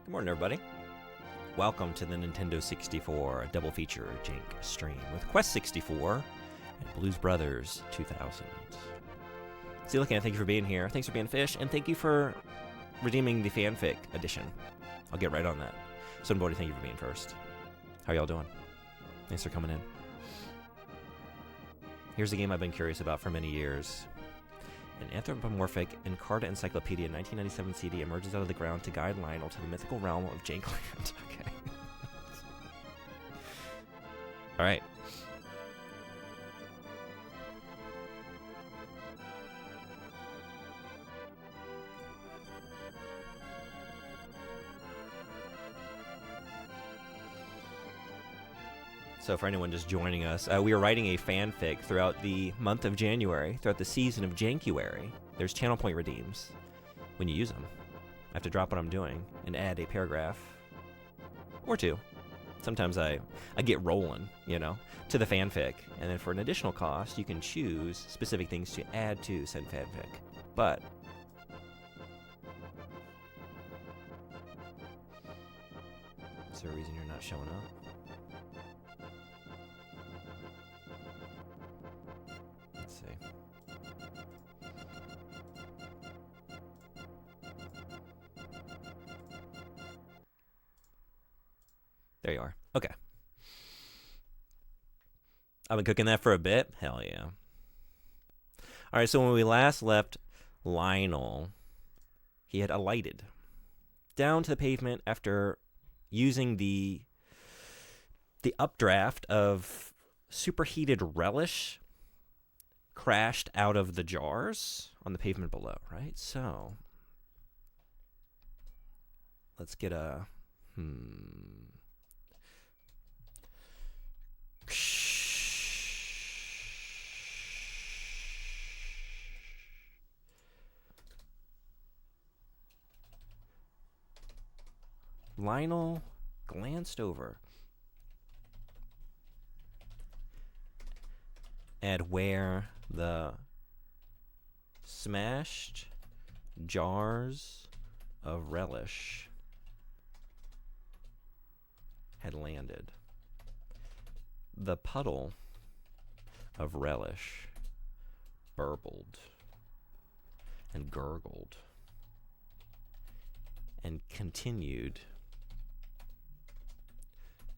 Good morning, everybody. Welcome to the Nintendo 64 double feature Jank stream with Quest 64 and Blues Brothers 2000. Coelacanth, thank you for being here. Thanks for being Fish, and thank you for redeeming the fanfic edition. I'll get right on that. Sunbody, thank you for being first. How y'all doing? Thanks for coming in. Here's a game I've been curious about for many years. An anthropomorphic Encarta Encyclopedia 1997 CD emerges out of the ground to guide Lionel to the mythical realm of Jankland. Okay. Alright. So for anyone just joining us, we are writing a fanfic throughout the month of January, throughout the season of Jankuary. There's channel point redeems when you use them. I have to drop what I'm doing and add a paragraph or two. Sometimes I get rolling, you know, to the fanfic. And then for an additional cost, you can choose specific things to add to said fanfic. But is there a reason you're not showing up? There you are. Okay. I've been cooking that for a bit. Hell yeah. All right, so when we last left Lionel, he had alighted down to the pavement after using the updraft of superheated relish crashed out of the jars on the pavement below, right? So let's get a Lionel glanced over at where the smashed jars of relish had landed. The puddle of relish burbled and gurgled and continued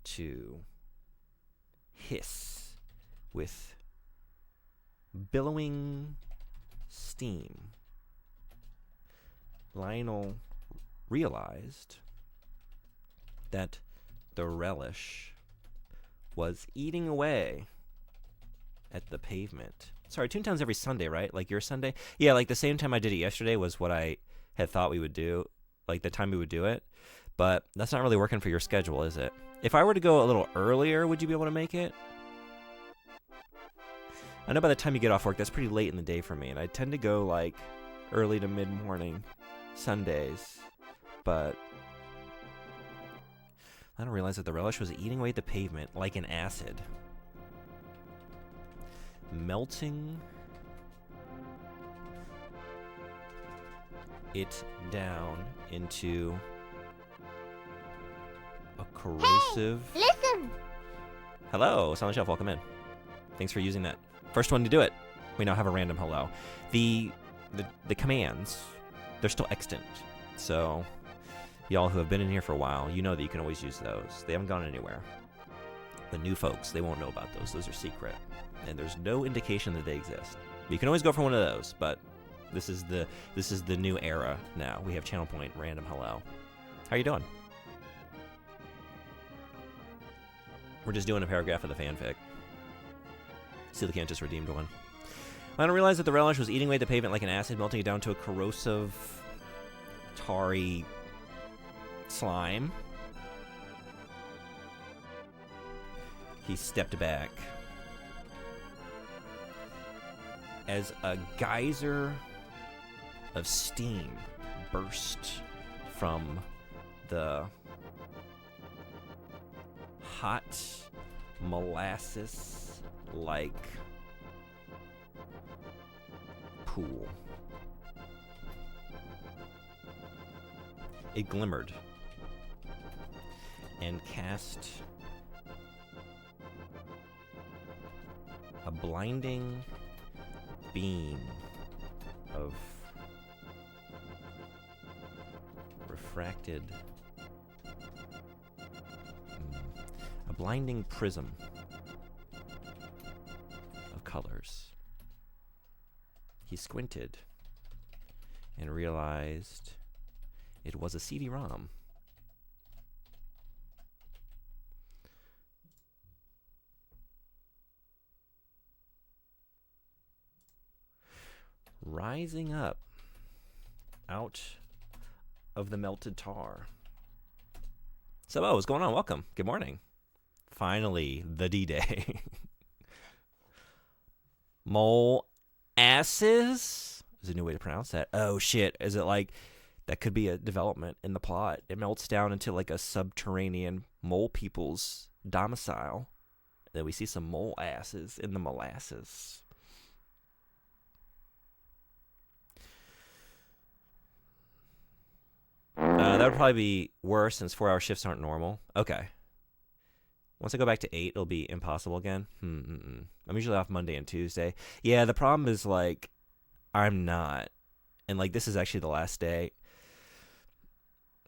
to hiss with billowing steam. Lionel realized that the relish was eating away at the pavement. Sorry, Toontown's every Sunday, right? Like your Sunday? Yeah, like the same time I did it yesterday was what I had thought we would do, like the time we would do it. But that's not really working for your schedule, is it? If I were to go a little earlier, would you be able to make it? I know by the time you get off work, that's pretty late in the day for me, and I tend to go like early to mid-morning Sundays, but I don't realize that the relish was eating away at the pavement like an acid, melting it down into a corrosive... Hey, listen! Hello, Silent Shelf, welcome in. Thanks for using that. First one to do it. We now have a random hello. The commands, they're still extant. So, y'all who have been in here for a while, you know that you can always use those. They haven't gone anywhere. The new folks, they won't know about those. Those are secret. And there's no indication that they exist. You can always go for one of those, but this is the new era now. We have channel point random hello. How you doing? We're just doing a paragraph of the fanfic. Coelacanth just redeemed one. I don't realize that the relish was eating away at the pavement like an acid, melting it down to a corrosive, tarry slime. He stepped back as a geyser of steam burst from the hot molasses-like pool. It glimmered and cast a blinding beam of refracted, a blinding prism of colors. He squinted and realized it was a CD-ROM. Rising up out of the melted tar. So, what's going on? Welcome. Good morning. Finally, the D-Day. Molasses is a new way to pronounce that. Oh, shit. Is it like, that could be a development in the plot. It melts down into like a subterranean mole people's domicile. And then we see some mole asses in the molasses. That would probably be worse since 4-hour shifts aren't normal. Okay. Once I go back to 8, it'll be impossible again. I'm usually off Monday and Tuesday. Yeah, the problem is, like, I'm not. And, like, this is actually the last day.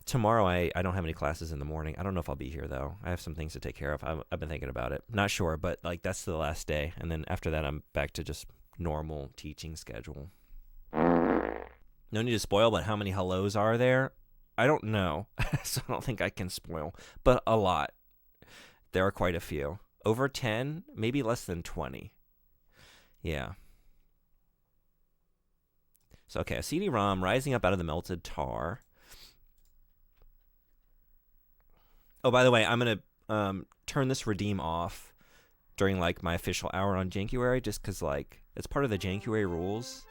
Tomorrow, I don't have any classes in the morning. I don't know if I'll be here, though. I have some things to take care of. I've been thinking about it. Not sure, but, like, that's the last day. And then after that, I'm back to just normal teaching schedule. No need to spoil, but how many hellos are there? I don't know, so I don't think I can spoil, but a lot. There are quite a few. Over 10, maybe less than 20. Yeah. So, okay, a CD-ROM rising up out of the melted tar. Oh, by the way, I'm going to turn this redeem off during, like, my official hour on Jankuary, just because, like, it's part of the Jankuary rules.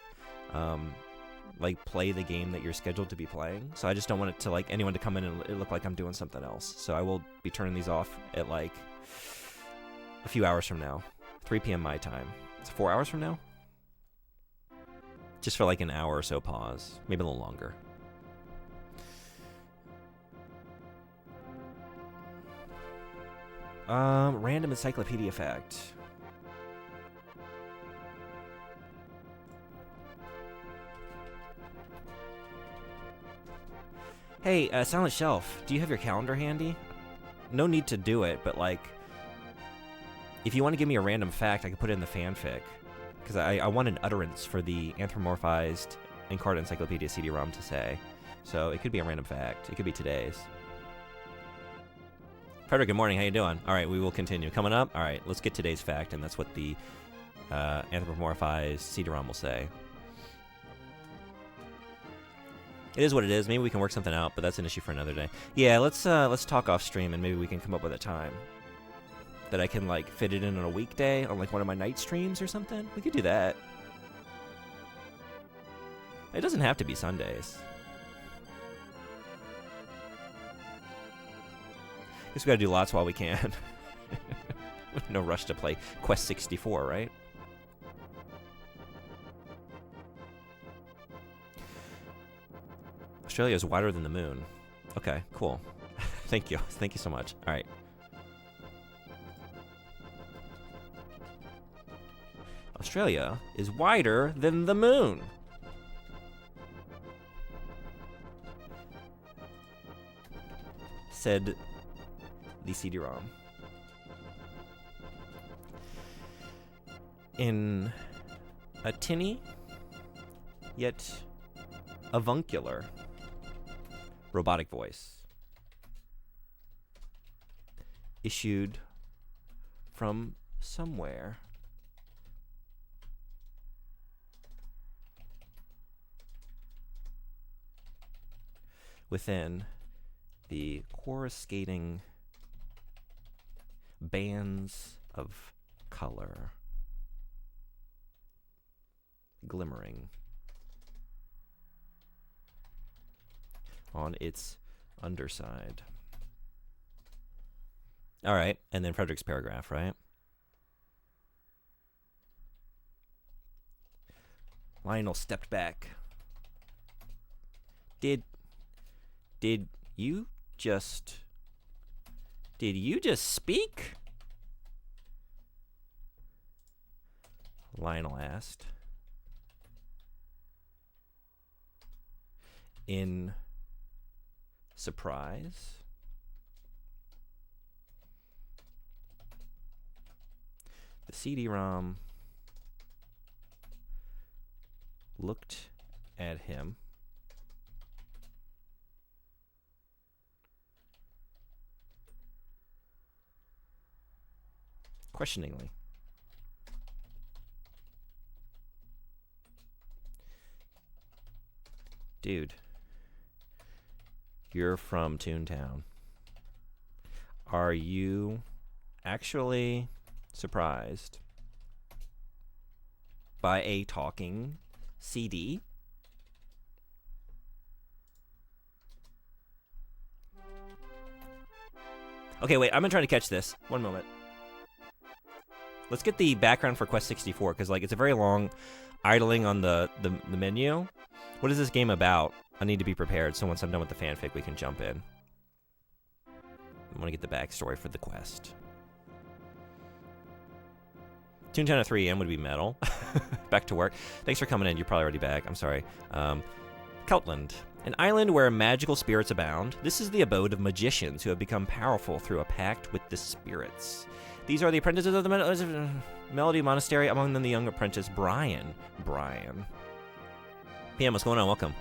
Like, play the game that you're scheduled to be playing. So I just don't want it to, like, anyone to come in and it look like I'm doing something else. So I will be turning these off at, like, a few hours from now. 3 p.m. my time. It's 4 hours from now? Just for, like, an hour or so pause. Maybe a little longer. Random encyclopedia fact. Hey, Silent Shelf, do you have your calendar handy? No need to do it, but, like, if you want to give me a random fact, I can put it in the fanfic. Because I want an utterance for the anthropomorphized Encarta Encyclopedia CD-ROM to say. So it could be a random fact. It could be today's. Frederick, good morning. How you doing? All right, we will continue. Coming up, all right, let's get today's fact, and that's what the anthropomorphized CD-ROM will say. It is what it is. Maybe we can work something out, but that's an issue for another day. Yeah, let's talk off stream, and maybe we can come up with a time that I can, like, fit it in on a weekday on, like, one of my night streams or something. We could do that. It doesn't have to be Sundays. Guess we gotta do lots while we can. No rush to play Quest 64, right? Australia is wider than the moon. Okay, cool. Thank you. Thank you so much. All right. Australia is wider than the moon. Said the CD-ROM. In a tinny, yet avuncular robotic voice issued from somewhere within the coruscating bands of color, glimmering on its underside. All right, and then Frederick's paragraph, right? Lionel stepped back. Did you just Did you just speak? Lionel asked. In surprise. The CD-ROM looked at him. Questioningly. Dude, you're from Toontown. Are you actually surprised by a talking CD? Okay, wait, I'm gonna try to catch this. One moment. Let's get the background for Quest 64, because like it's a very long idling on the menu. What is this game about? I need to be prepared, so once I'm done with the fanfic, we can jump in. I want to get the backstory for the quest. Toontown at 3 AM would be metal. Back to work. Thanks for coming in. You're probably already back. I'm sorry. Keltland. An island where magical spirits abound. This is the abode of magicians who have become powerful through a pact with the spirits. These are the apprentices of the Melody Monastery, among them the young apprentice Brian. PM, what's going on? Welcome.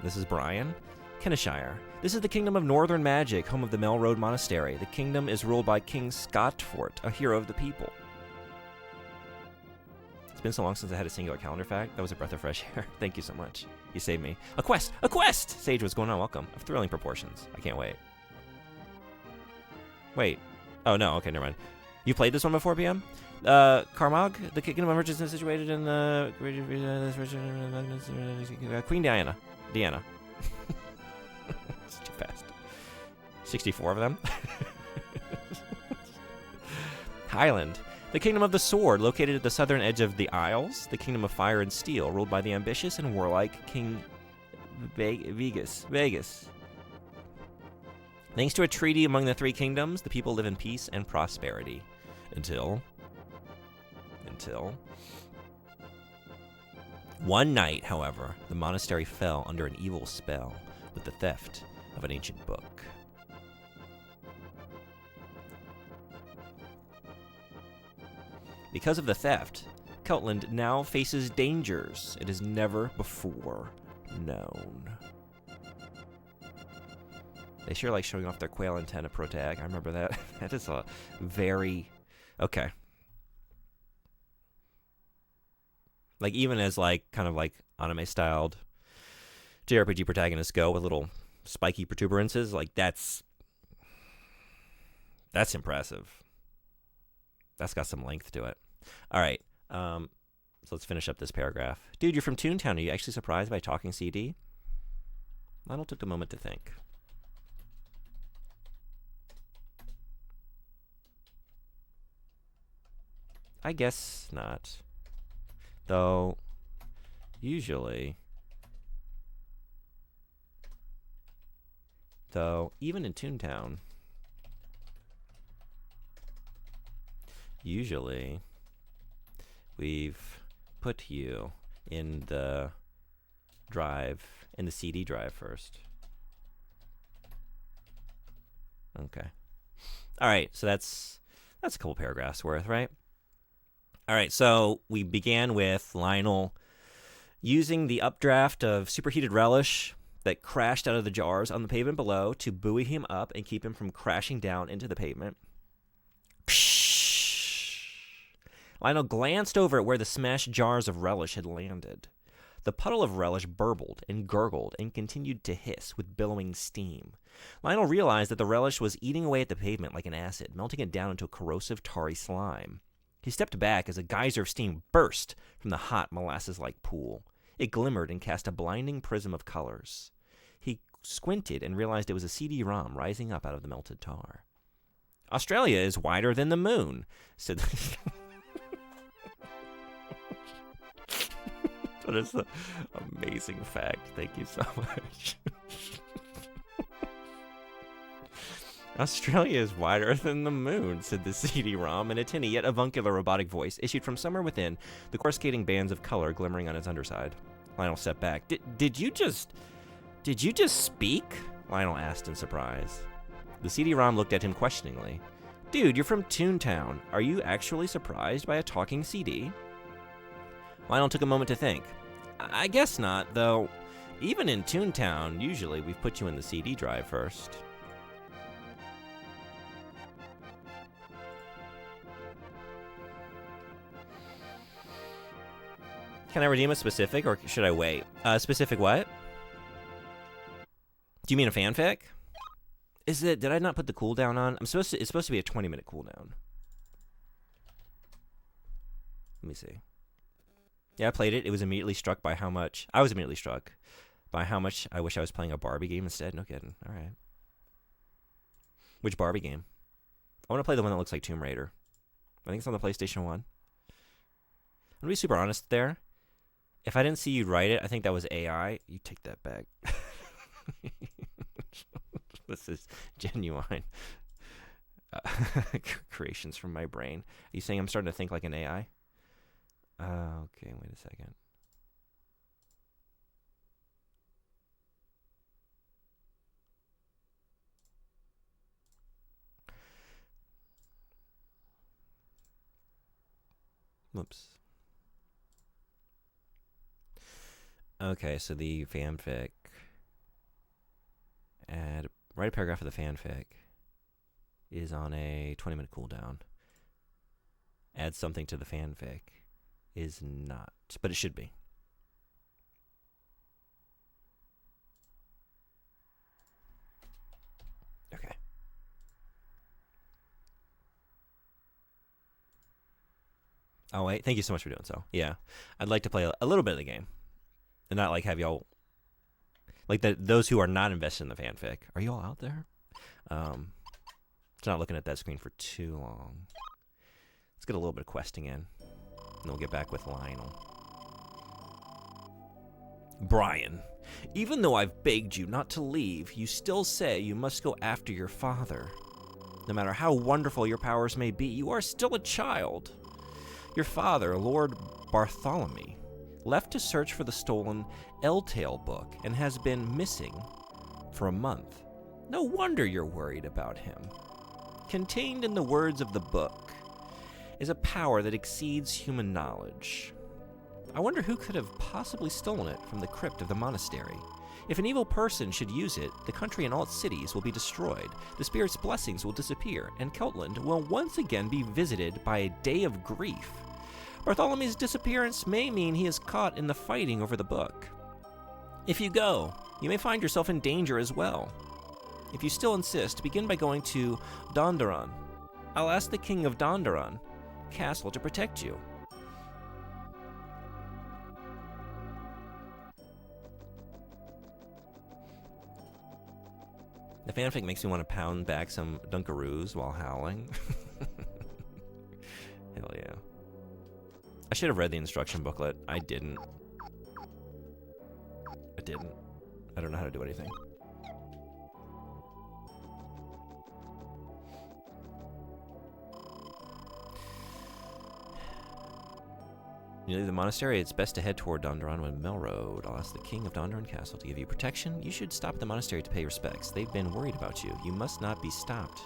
This is Brian. Kennishire. This is the kingdom of Northern Magic, home of the Melroad Monastery. The kingdom is ruled by King Scottfort, a hero of the people. It's been so long since I had a singular calendar fact. That was a breath of fresh air. Thank you so much. You saved me. A quest! A quest! Sage, what's going on? Welcome. Of thrilling proportions. I can't wait. Wait. Oh, no. Okay, never mind. You played this one before, PM? Carmog, the kingdom of merchants is situated in the Queen Diana. It's too fast. 64 of them. Highland, the kingdom of the sword, located at the southern edge of the Isles. The kingdom of fire and steel, ruled by the ambitious and warlike King Vegas. Thanks to a treaty among the three kingdoms, the people live in peace and prosperity. Until one night, however, the monastery fell under an evil spell with the theft of an ancient book. Because of the theft, Keltland now faces dangers it has never before known. They sure like showing off their quail antenna protag. I remember that. That is a very... Okay. Like, even as, like, kind of, like, anime-styled JRPG protagonists go with little spiky protuberances, like, that's impressive. That's got some length to it. All right. So let's finish up this paragraph. Dude, you're from Toontown. Are you actually surprised by talking CD? Lionel took a moment to think. I guess not. Though, usually... Though, even in Toontown... Usually, we've put you in the drive, in the CD drive first. Okay. All right, so that's a couple paragraphs worth, right? All right, so we began with Lionel using the updraft of superheated relish that crashed out of the jars on the pavement below to buoy him up and keep him from crashing down into the pavement. Lionel glanced over at where the smashed jars of relish had landed. The puddle of relish burbled and gurgled and continued to hiss with billowing steam. Lionel realized that the relish was eating away at the pavement like an acid, melting it down into a corrosive, tarry slime. He stepped back as a geyser of steam burst from the hot, molasses-like pool. It glimmered and cast a blinding prism of colors. He squinted and realized it was a CD-ROM rising up out of the melted tar. Australia is wider than the moon, said... That is an amazing fact. Thank you so much. Australia is wider than the moon, said the CD-ROM, and a tinny yet avuncular robotic voice issued from somewhere within, the coruscating bands of color glimmering on its underside. Lionel stepped back. Did you just speak? Lionel asked in surprise. The CD-ROM looked at him questioningly. Dude, you're from Toontown. Are you actually surprised by a talking CD? Lionel took a moment to think. I guess not, though. Even in Toontown, usually we've put you in the CD drive first. Can I redeem a specific, or should I wait? Specific what? Do you mean a fanfic? Is it? Did I not put the cooldown on? It's supposed to be a 20-minute cooldown. Let me see. Yeah, I played it. It was immediately struck by how much... I was immediately struck by how much I wish I was playing a Barbie game instead. No kidding. All right. Which Barbie game? I want to play the one that looks like Tomb Raider. I think it's on the PlayStation 1. I'm going to be super honest there. If I didn't see you write it, I think that was AI. You take that back. This is genuine creations from my brain. Are you saying I'm starting to think like an AI? Okay, wait a second. Whoops. Okay, so the fanfic. Write a paragraph of the fanfic is on a 20-minute cooldown. Add something to the fanfic is not, but it should be. Okay. Oh, wait. Thank you so much for doing so. Yeah. I'd like to play a little bit of the game. And not like have y'all... Like those who are not invested in the fanfic. Are you all out there? It's not looking at that screen for too long. Let's get a little bit of questing in. And then we'll get back with Lionel. Brian, even though I've begged you not to leave, you still say you must go after your father. No matter how wonderful your powers may be, you are still a child. Your father, Lord Bartholomew, left to search for the stolen Eltail book and has been missing for a month. No wonder you're worried about him. Contained in the words of the book is a power that exceeds human knowledge. I wonder who could have possibly stolen it from the crypt of the monastery. If an evil person should use it, the country and all its cities will be destroyed, the spirit's blessings will disappear, and Keltland will once again be visited by a day of grief. Bartholomew's disappearance may mean he is caught in the fighting over the book. If you go, you may find yourself in danger as well. If you still insist, begin by going to Dondaran. I'll ask the king of Dondaran Castle to protect you. The fanfic makes me want to pound back some Dunkaroos while howling. Hell yeah. I should have read the instruction booklet. I didn't. I don't know how to do anything. You leave the monastery, it's best to head toward Dondaran with Mill Road. I'll ask the king of Dondaran Castle to give you protection. You should stop at the monastery to pay respects. They've been worried about you. You must not be stopped.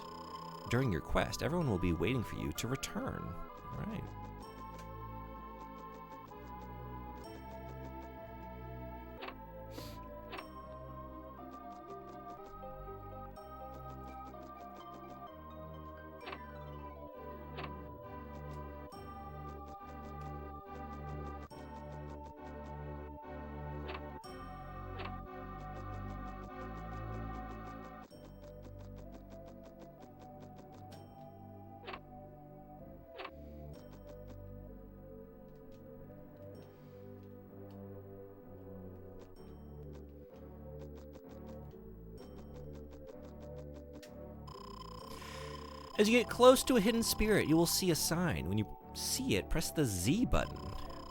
During your quest, everyone will be waiting for you to return. All right. As you get close to a hidden spirit, you will see a sign. When you see it, press the Z button.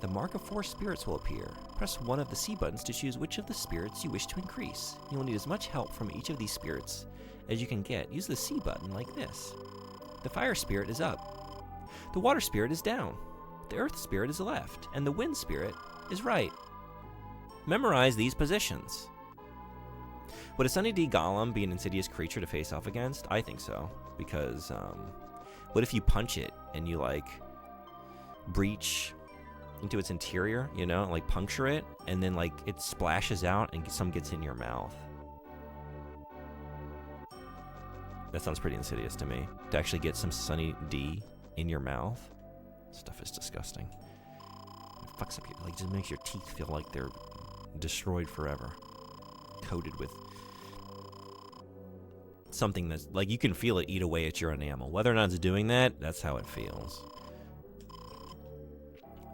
the mark of 4 spirits will appear. Press one of the C buttons to choose which of the spirits you wish to increase. You will need as much help from each of these spirits as you can get. Use the C button like this. The fire spirit is up. The water spirit is down. The earth spirit is left. And the wind spirit is right. Memorize these positions. Would a Sunny D Golem be an insidious creature to face off against? I think so. Because, what if you punch it and you, like, breach into its interior, you know, like puncture it, and then, like, it splashes out and some gets in your mouth? That sounds pretty insidious to me. To actually get some Sunny D in your mouth. Stuff is disgusting. It fucks up your, like, just makes your teeth feel like they're destroyed forever. Coated with something that's, like, you can feel it eat away at your enamel. Whether or not it's doing that, that's how it feels.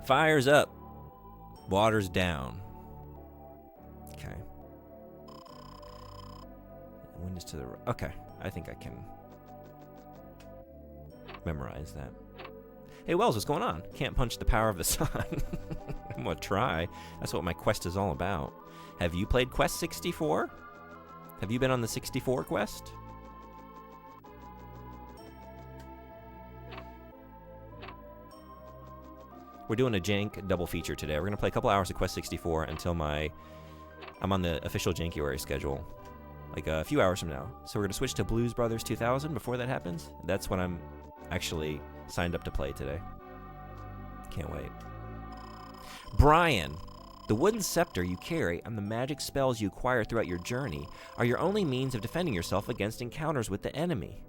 Fire's up. Water's down. Okay. Wind is to the right. Okay. I think I can memorize that. Hey, Wells, what's going on? Can't punch the power of the sun. I'm gonna try. That's what my quest is all about. Have you played Quest 64? Have you been on the 64 quest? We're doing a Jank double feature today. We're gonna play a couple hours of Quest 64 until I'm on the official Jankuary schedule, like a few hours from now. So we're gonna switch to Blues Brothers 2000 before that happens. That's when I'm actually signed up to play today. Can't wait. Brian, the wooden scepter you carry and the magic spells you acquire throughout your journey are your only means of defending yourself against encounters with the enemy.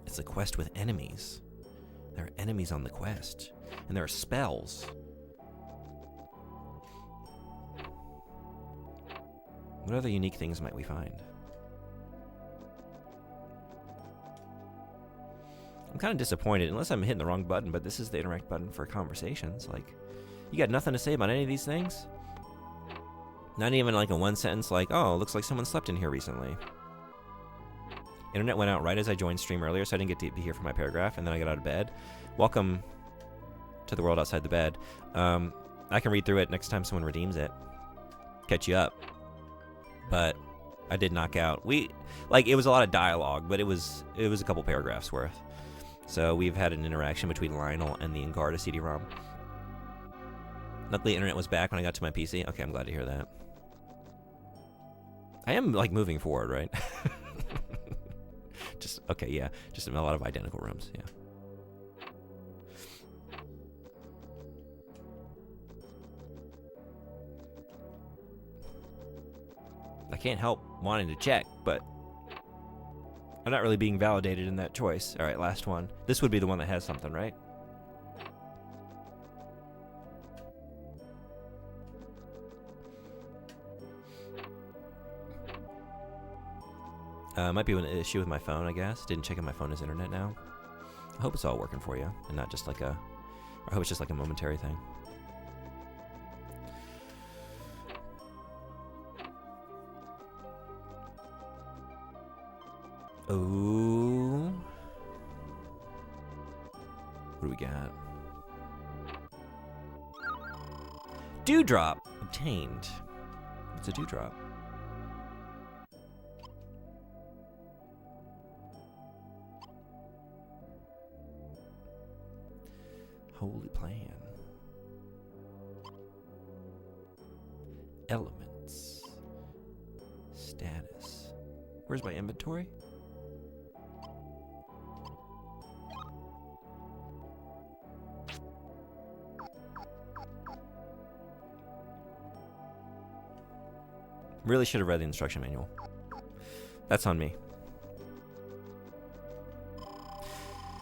It's a quest with enemies. There are enemies on the quest, and there are spells. What other unique things might we find? I'm kind of disappointed, unless I'm hitting the wrong button, but this is the interact button for conversations. Like, you got nothing to say about any of these things? Not even like a one sentence like, oh, looks like someone slept in here recently. Internet went out right as I joined stream earlier, so I didn't get to be here for my paragraph, and then I got out of bed. Welcome to the world outside the bed. I can read through it next time someone redeems it. Catch you up. But I did knock out. It was a lot of dialogue, but it was a couple paragraphs worth. So we've had an interaction between Lionel and the Engarda CD-ROM. Luckily, internet was back when I got to my PC. Okay, I'm glad to hear that. I am, like, moving forward, right? Okay, yeah. Just in a lot of identical rooms, yeah. I can't help wanting to check, but I'm not really being validated in that choice. All right, last one. This would be the one that has something, right? Might be an issue with my phone, I guess. Didn't check if my phone is internet now. I hope it's all working for you, and not just like I hope it's just like a momentary thing. Oh. What do we got? Dewdrop obtained. What's a dewdrop? Holy plan. Elements. Status. Where's my inventory? Really should have read the instruction manual. That's on me.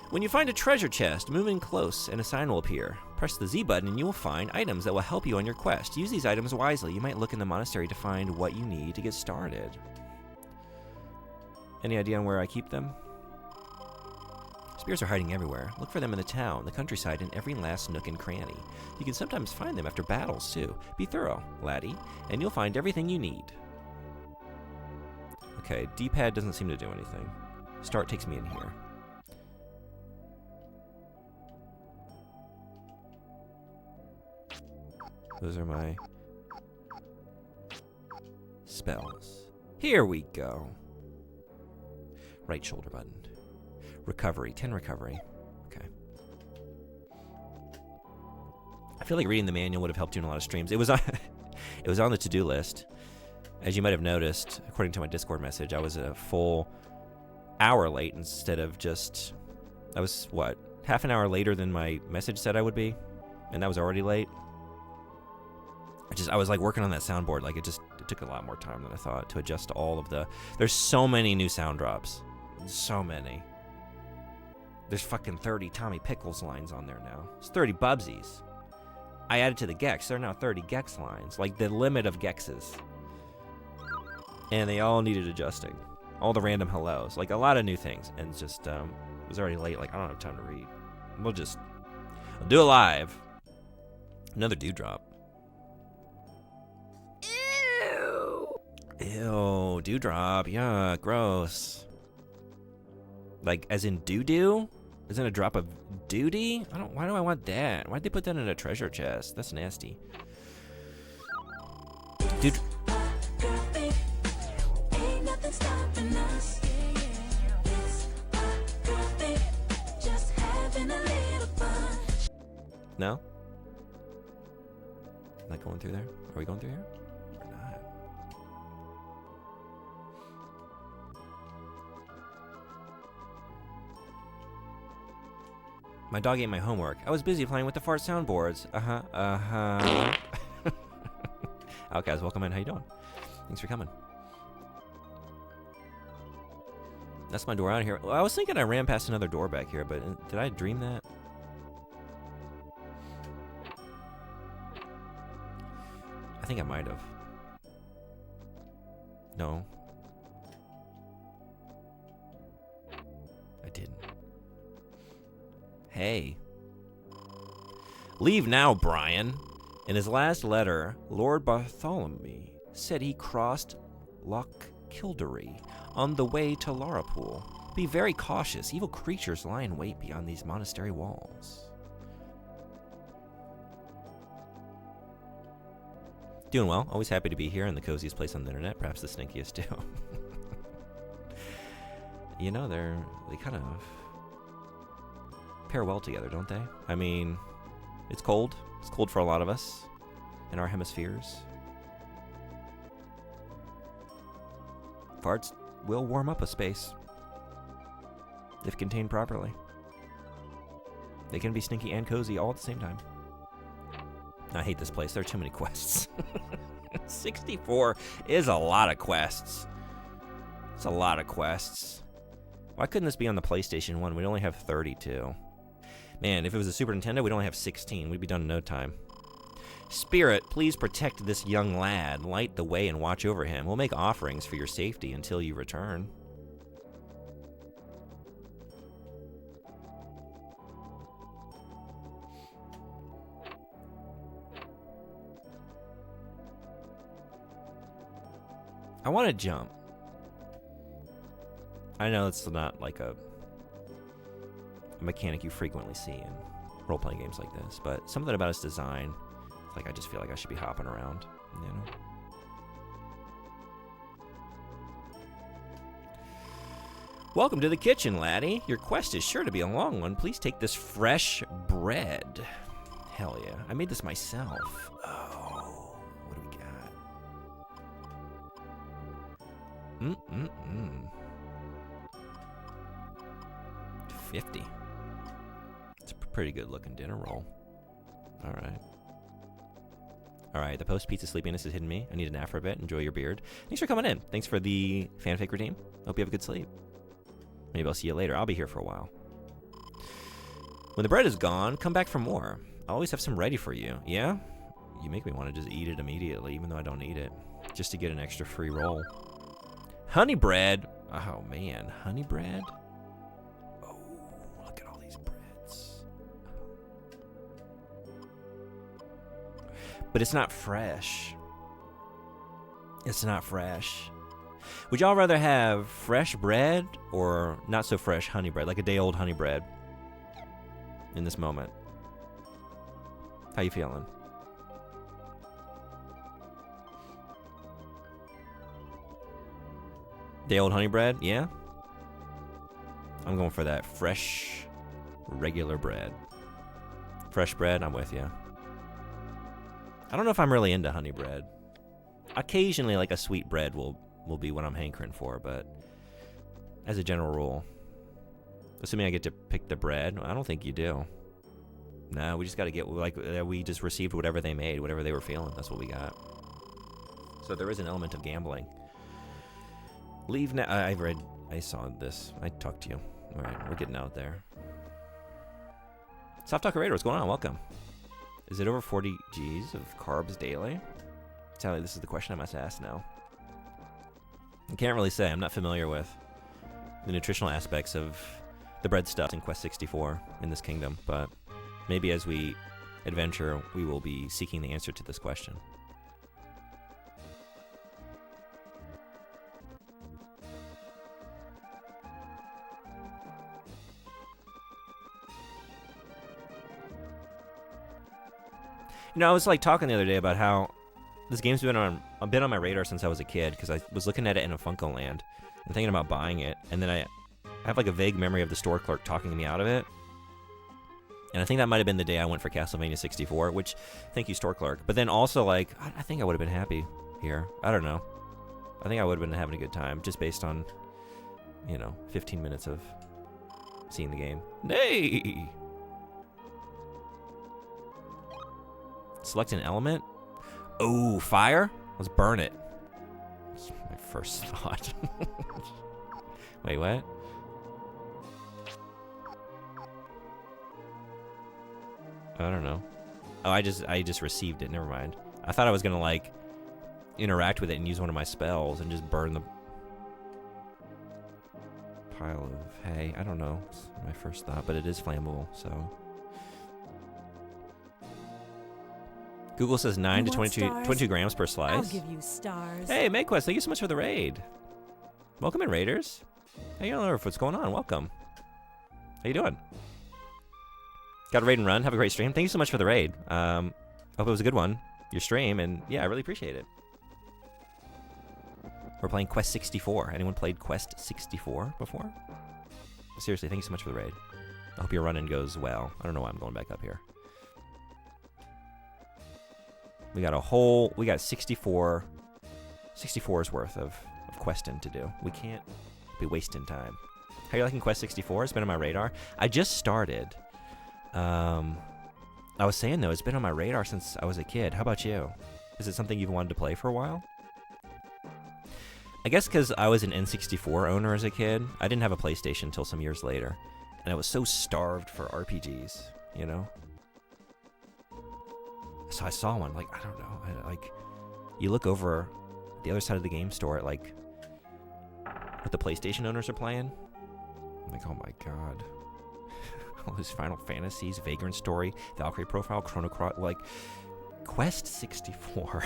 When you find a treasure chest, move in close and a sign will appear. Press the Z button and you will find items that will help you on your quest. Use these items wisely. You might look in the monastery to find what you need to get started. Any idea on where I keep them? Spears are hiding everywhere. Look for them in the town, the countryside, and every last nook and cranny. You can sometimes find them after battles, too. Be thorough, laddie, and you'll find everything you need. Okay, D-pad doesn't seem to do anything. Start takes me in here. Those are my spells. Here we go. Right shoulder button. Recovery. 10 recovery. Okay. I feel like reading the manual would have helped you in a lot of streams. It was on, it was on the to-do list. As you might have noticed, according to my Discord message, I was a full hour late instead of just... I was, what, half an hour later than my message said I would be? And that was already late. I was like working on that soundboard. Like it took a lot more time than I thought to adjust to all of the... There's so many new sound drops. So many. There's fucking 30 Tommy Pickles lines on there now. It's 30 Bubsies. I added to the Gex. There are now 30 Gex lines. Like the limit of Gexes. And they all needed adjusting. All the random hellos. Like a lot of new things. And it's just, it was already late. Like I don't have time to read. We'll do it live. Another dewdrop. Ew, dewdrop. Yeah, gross. Like, as in doo-doo? Isn't a drop of duty? Why do I want that? Why'd they put that in a treasure chest? That's nasty. Dude. No? Not going through there? Are we going through here? Or not? My dog ate my homework. I was busy playing with the fart soundboards. Outcast, welcome in. How you doing? Thanks for coming. That's my door out of here. Well, I was thinking I ran past another door back here, but did I dream that? I think I might have. No. I didn't. Hey. Leave now, Brian. In his last letter, Lord Bartholomew said he crossed Loch Kildare on the way to Larapool. Be very cautious. Evil creatures lie in wait beyond these monastery walls. Doing well. Always happy to be here in the coziest place on the internet. Perhaps the stinkiest too. You know, they kind of pair well together, don't they? I mean, it's cold. It's cold for a lot of us in our hemispheres. Farts will warm up a space if contained properly. They can be stinky and cozy all at the same time. I hate this place. There are too many quests. 64 is a lot of quests. It's a lot of quests. Why couldn't this be on the PlayStation 1? We'd only have 32. Man, if it was a Super Nintendo, we'd only have 16. We'd be done in no time. Spirit, please protect this young lad. Light the way and watch over him. We'll make offerings for your safety until you return. I want to jump. I know it's not like a mechanic you frequently see in role-playing games like this, but something about its design, like I just feel like I should be hopping around, you know? Welcome to the kitchen, laddie. Your quest is sure to be a long one. Please take this fresh bread. Hell yeah. I made this myself. Oh, what do we got? 50. It's a pretty good looking dinner roll. Alright, the post-pizza sleepiness has hidden me. I need a nap for a bit. Enjoy your beard. Thanks for coming in. Thanks for the fanfic redeem. Hope you have a good sleep. Maybe I'll see you later. I'll be here for a while. When the bread is gone, come back for more. I always have some ready for you. Yeah? You make me want to just eat it immediately, even though I don't eat it. Just to get an extra free roll. Honey bread. Oh, man. Honey bread? Oh, look at all these breads. But it's not fresh. It's not fresh. Would y'all rather have fresh bread or not so fresh honey bread, like a day-old honey bread in this moment? How you feeling? Day old honey bread, yeah. I'm going for that fresh, regular bread. Fresh bread, I'm with you. I don't know if I'm really into honey bread. Occasionally, like a sweet bread will be what I'm hankering for, but as a general rule, assuming I get to pick the bread, I don't think you do. No, we just got to get, like, we just received whatever they made, whatever they were feeling. That's what we got. So there is an element of gambling. Leave now. I saw this. I talked to you. All right, we're getting out there. Soft Talker Raider, what's going on? Welcome. Is it over 40 G's of carbs daily? Tally, this is the question I must ask now. I can't really say. I'm not familiar with the nutritional aspects of the bread stuff in Quest 64 in this kingdom, but maybe as we adventure, we will be seeking the answer to this question. You know, I was like talking the other day about how this game's been on my radar since I was a kid, because I was looking at it in a Funko Land and thinking about buying it, and then I have like a vague memory of the store clerk talking me out of it. And I think that might have been the day I went for Castlevania 64, which, thank you, store clerk. But then also, like, I think I would have been happy here. I don't know. I think I would have been having a good time, just based on, 15 minutes of seeing the game. Nay! Select an element. Oh, fire? Let's burn it. That's my first thought. Wait, what? I don't know. Oh, I just received it. Never mind. I thought I was gonna like interact with it and use one of my spells and just burn the pile of hay. I don't know. It's my first thought, but it is flammable, so. Google says 9 to 22 grams per slice. I'll give you stars. Hey, MakeQuest, thank you so much for the raid. Welcome in, Raiders. Hey, you don't know what's going on. Welcome. How you doing? Got a raid and run. Have a great stream. Thank you so much for the raid. Hope it was a good one, your stream, and yeah, I really appreciate it. We're playing Quest 64. Anyone played Quest 64 before? Seriously, thank you so much for the raid. I hope your run-in goes well. I don't know why I'm going back up here. We got 64's worth of questing to do. We can't be wasting time. How are you liking Quest 64? It's been on my radar. I just started. I was saying, though, it's been on my radar since I was a kid. How about you? Is it something you've wanted to play for a while? I guess because I was an N64 owner as a kid, I didn't have a PlayStation until some years later. And I was so starved for RPGs, you know? So I saw one, like, I don't know, you look over the other side of the game store at, like, what the PlayStation owners are playing. I'm like, oh my god. All these Final Fantasies, Vagrant Story, Valkyrie Profile, Chrono Cross, like, Quest 64.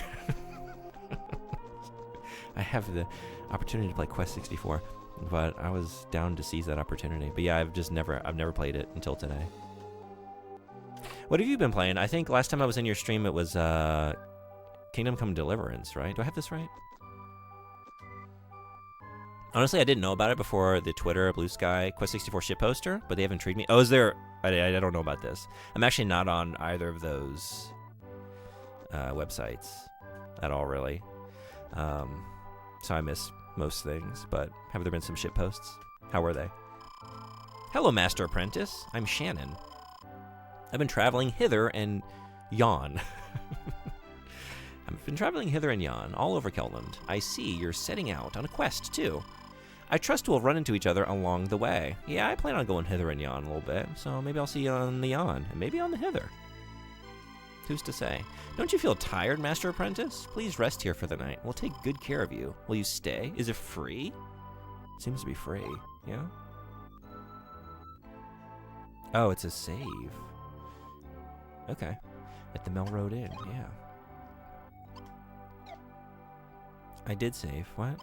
I have the opportunity to play Quest 64, but I was down to seize that opportunity. But yeah, I've never played it until today. What have you been playing? I think last time I was in your stream, it was Kingdom Come Deliverance, right? Do I have this right? Honestly, I didn't know about it before the Twitter Blue Sky Quest 64 ship poster, but they have intrigued me. Oh, is there? I don't know about this. I'm actually not on either of those websites at all, really. So I miss most things, but have there been some ship posts? How were they? Hello, Master Apprentice. I'm Shannon. I've been traveling hither and yon. I've been traveling hither and yon, all over Kelland. I see you're setting out on a quest, too. I trust we'll run into each other along the way. Yeah, I plan on going hither and yon a little bit, so maybe I'll see you on the yon, and maybe on the hither. Who's to say? Don't you feel tired, Master Apprentice? Please rest here for the night. We'll take good care of you. Will you stay? Is it free? Seems to be free, yeah? Oh, it's a save. Okay. At the Melroad Inn, yeah. I did save. What?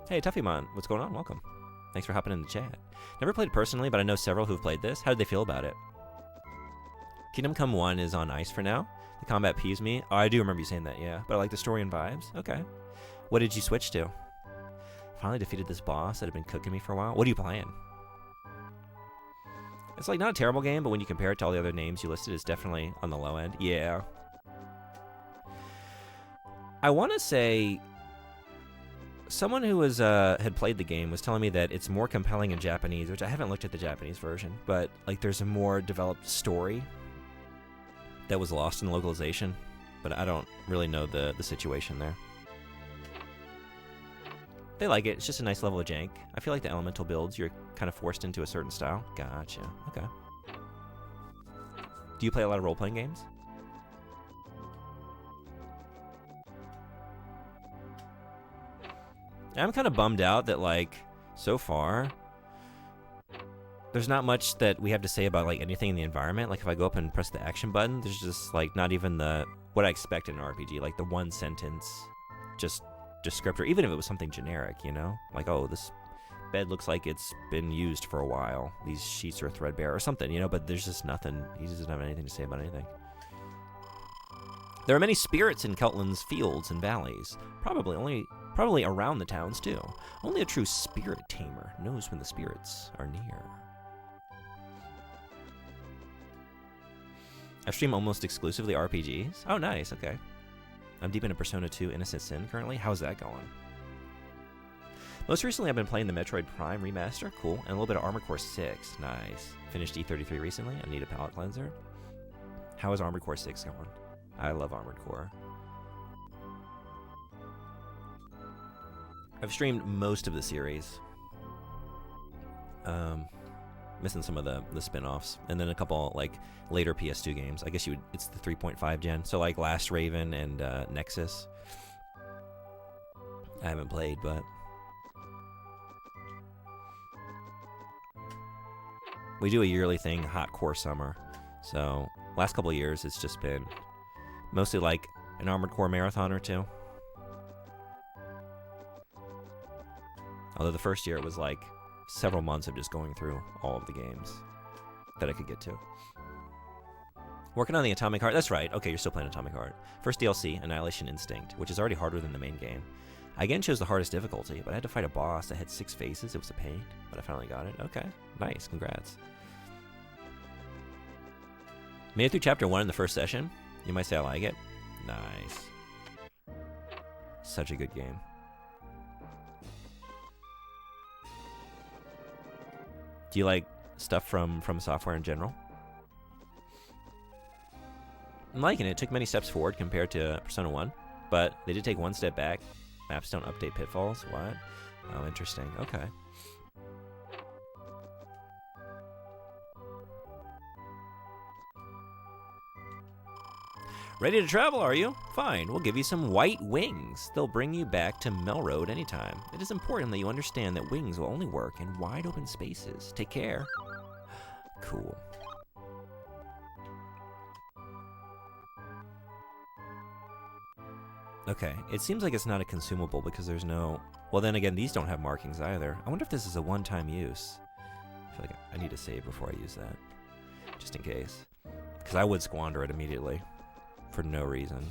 Hey, Tuffymon. What's going on? Welcome. Thanks for hopping in the chat. Never played personally, but I know several who've played this. How did they feel about it? Kingdom Come 1 is on ice for now. The combat peeves me. Oh, I do remember you saying that, yeah. But I like the story and vibes. Okay. What did you switch to? Finally defeated this boss that had been cooking me for a while. What are you playing? It's like not a terrible game, but when you compare it to all the other names you listed, it's definitely on the low end. Yeah. I want to say someone who was had played the game was telling me that it's more compelling in Japanese, which I haven't looked at the Japanese version, but like there's a more developed story that was lost in localization, but I don't really know the situation there. They like it. It's just a nice level of jank. I feel like the elemental builds, you're kind of forced into a certain style. Gotcha. Okay. Do you play a lot of role-playing games? I'm kind of bummed out that, like, so far, there's not much that we have to say about, like, anything in the environment. Like, if I go up and press the action button, there's just, like, not even what I expect in an RPG. Like, the one sentence, just descriptor, even if it was something generic, you know? Like, oh, this bed looks like it's been used for a while. These sheets are threadbare or something, you know? But there's just nothing. He doesn't have anything to say about anything. There are many spirits in Keltland's fields and valleys. Probably around the towns, too. Only a true spirit tamer knows when the spirits are near. I stream almost exclusively RPGs. Oh, nice. Okay. I'm deep into Persona 2 Innocent Sin currently. How's that going? Most recently, I've been playing the Metroid Prime remaster. Cool. And a little bit of Armored Core 6. Nice. Finished E33 recently. I need a palate cleanser. How is Armored Core 6 going? I love Armored Core. I've streamed most of the series. Missing some of the spin-offs. And then a couple, like, later PS2 games. I guess it's the 3.5 gen. So, like, Last Raven and Nexus. I haven't played, but... we do a yearly thing, Hot Core Summer. So, last couple of years, it's just been mostly, like, an Armored Core marathon or two. Although the first year it was like several months of just going through all of the games that I could get to. Working on the Atomic Heart. That's right. Okay, you're still playing Atomic Heart. First DLC, Annihilation Instinct, which is already harder than the main game. I again chose the hardest difficulty, but I had to fight a boss that had 6 faces. It was a pain, but I finally got it. Okay, nice. Congrats. Made it through Chapter 1 in the first session. You might say I like it. Nice. Such a good game. Do you like stuff from software in general? I'm liking it. It took many steps forward compared to Persona 1, but they did take one step back. Maps don't update pitfalls. What? Oh, interesting. Okay. Ready to travel, are you? Fine, we'll give you some white wings. They'll bring you back to Melroad anytime. It is important that you understand that wings will only work in wide open spaces. Take care. Cool. Okay, it seems like it's not a consumable because there's no... well, then again, these don't have markings either. I wonder if this is a one-time use. I feel like I need to save before I use that. Just in case. Because I would squander it immediately. For no reason.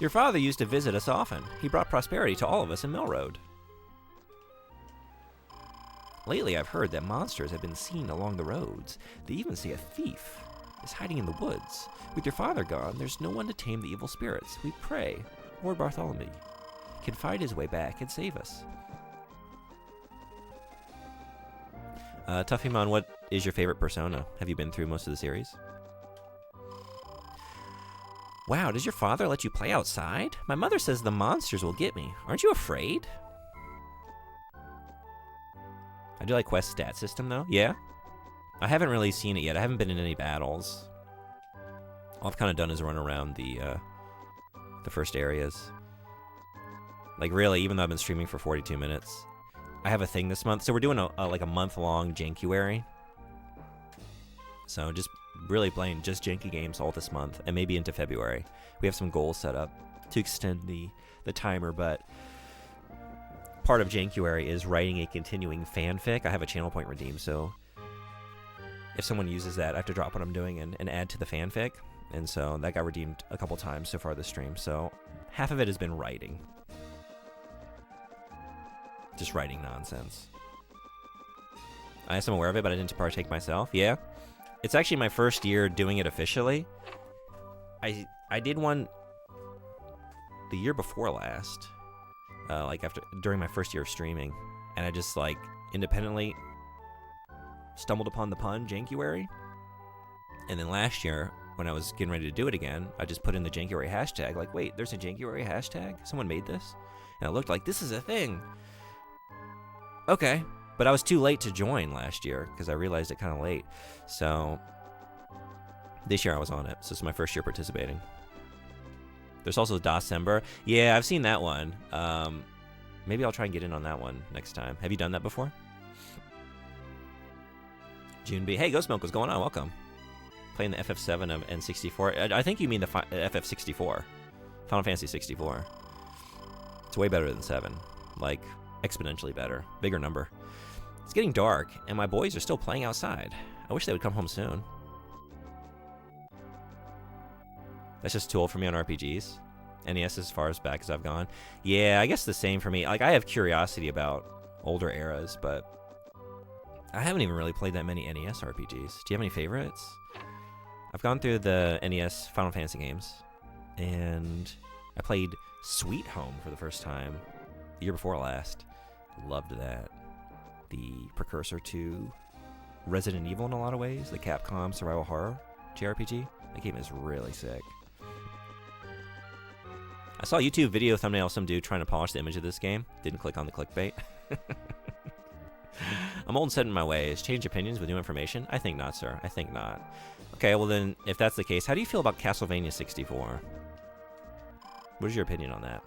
Your father used to visit us often. He brought prosperity to all of us in Melroad. Lately, I've heard that monsters have been seen along the roads. They even say a thief is hiding in the woods. With your father gone, there's no one to tame the evil spirits. We pray Lord Bartholomew can find his way back and save us. Tuffymon, what is your favorite Persona? Have you been through most of the series? Wow, does your father let you play outside? My mother says the monsters will get me. Aren't you afraid? I do like Quest stat system, though. Yeah? I haven't really seen it yet. I haven't been in any battles. All I've kind of done is run around the first areas. Like, really, even though I've been streaming for 42 minutes. I have a thing this month. So we're doing like a month-long Jankuary. So just really playing just janky games all this month, and maybe into February. We have some goals set up. to extend the timer, but part of Jankuary is writing a continuing fanfic. I have a channel point redeemed, so if someone uses that, I have to drop what I'm doing and add to the fanfic. And so that got redeemed a couple times so far this stream. So half of it has been writing. Just writing nonsense. I am aware of it, but I didn't partake myself. Yeah. It's actually my first year doing it officially. I did one the year before last. Like during my first year of streaming. And I just like independently stumbled upon the pun, Jankuary. And then last year, when I was getting ready to do it again, I just put in the Jankuary hashtag. Like, wait, there's a Jankuary hashtag? Someone made this? And it looked like this is a thing. Okay. But I was too late to join last year because I realized it kind of late. So this year I was on it. So it's my first year participating. There's also December. Yeah, I've seen that one. Maybe I'll try and get in on that one next time. Have you done that before? June B. Hey, Ghost Milk, what's going on? Welcome. Playing the FF7 of N64. I think you mean the FF64. Final Fantasy 64. It's way better than 7. Like, exponentially better. Bigger number. It's getting dark, and my boys are still playing outside. I wish they would come home soon. That's just too old for me on RPGs. NES as far as back as I've gone. Yeah, I guess the same for me. Like, I have curiosity about older eras, but I haven't even really played that many NES RPGs. Do you have any favorites? I've gone through the NES Final Fantasy games, and I played Sweet Home for the first time the year before last. Loved that. The precursor to Resident Evil in a lot of ways, the Capcom survival horror JRPG. That game is really sick. I saw a YouTube video thumbnail of some dude trying to polish the image of this game. Didn't click on the clickbait. I'm old and set in my ways. Change opinions with new information? I think not, sir. I think not. Okay, well then, if that's the case, how do you feel about Castlevania 64? What is your opinion on that?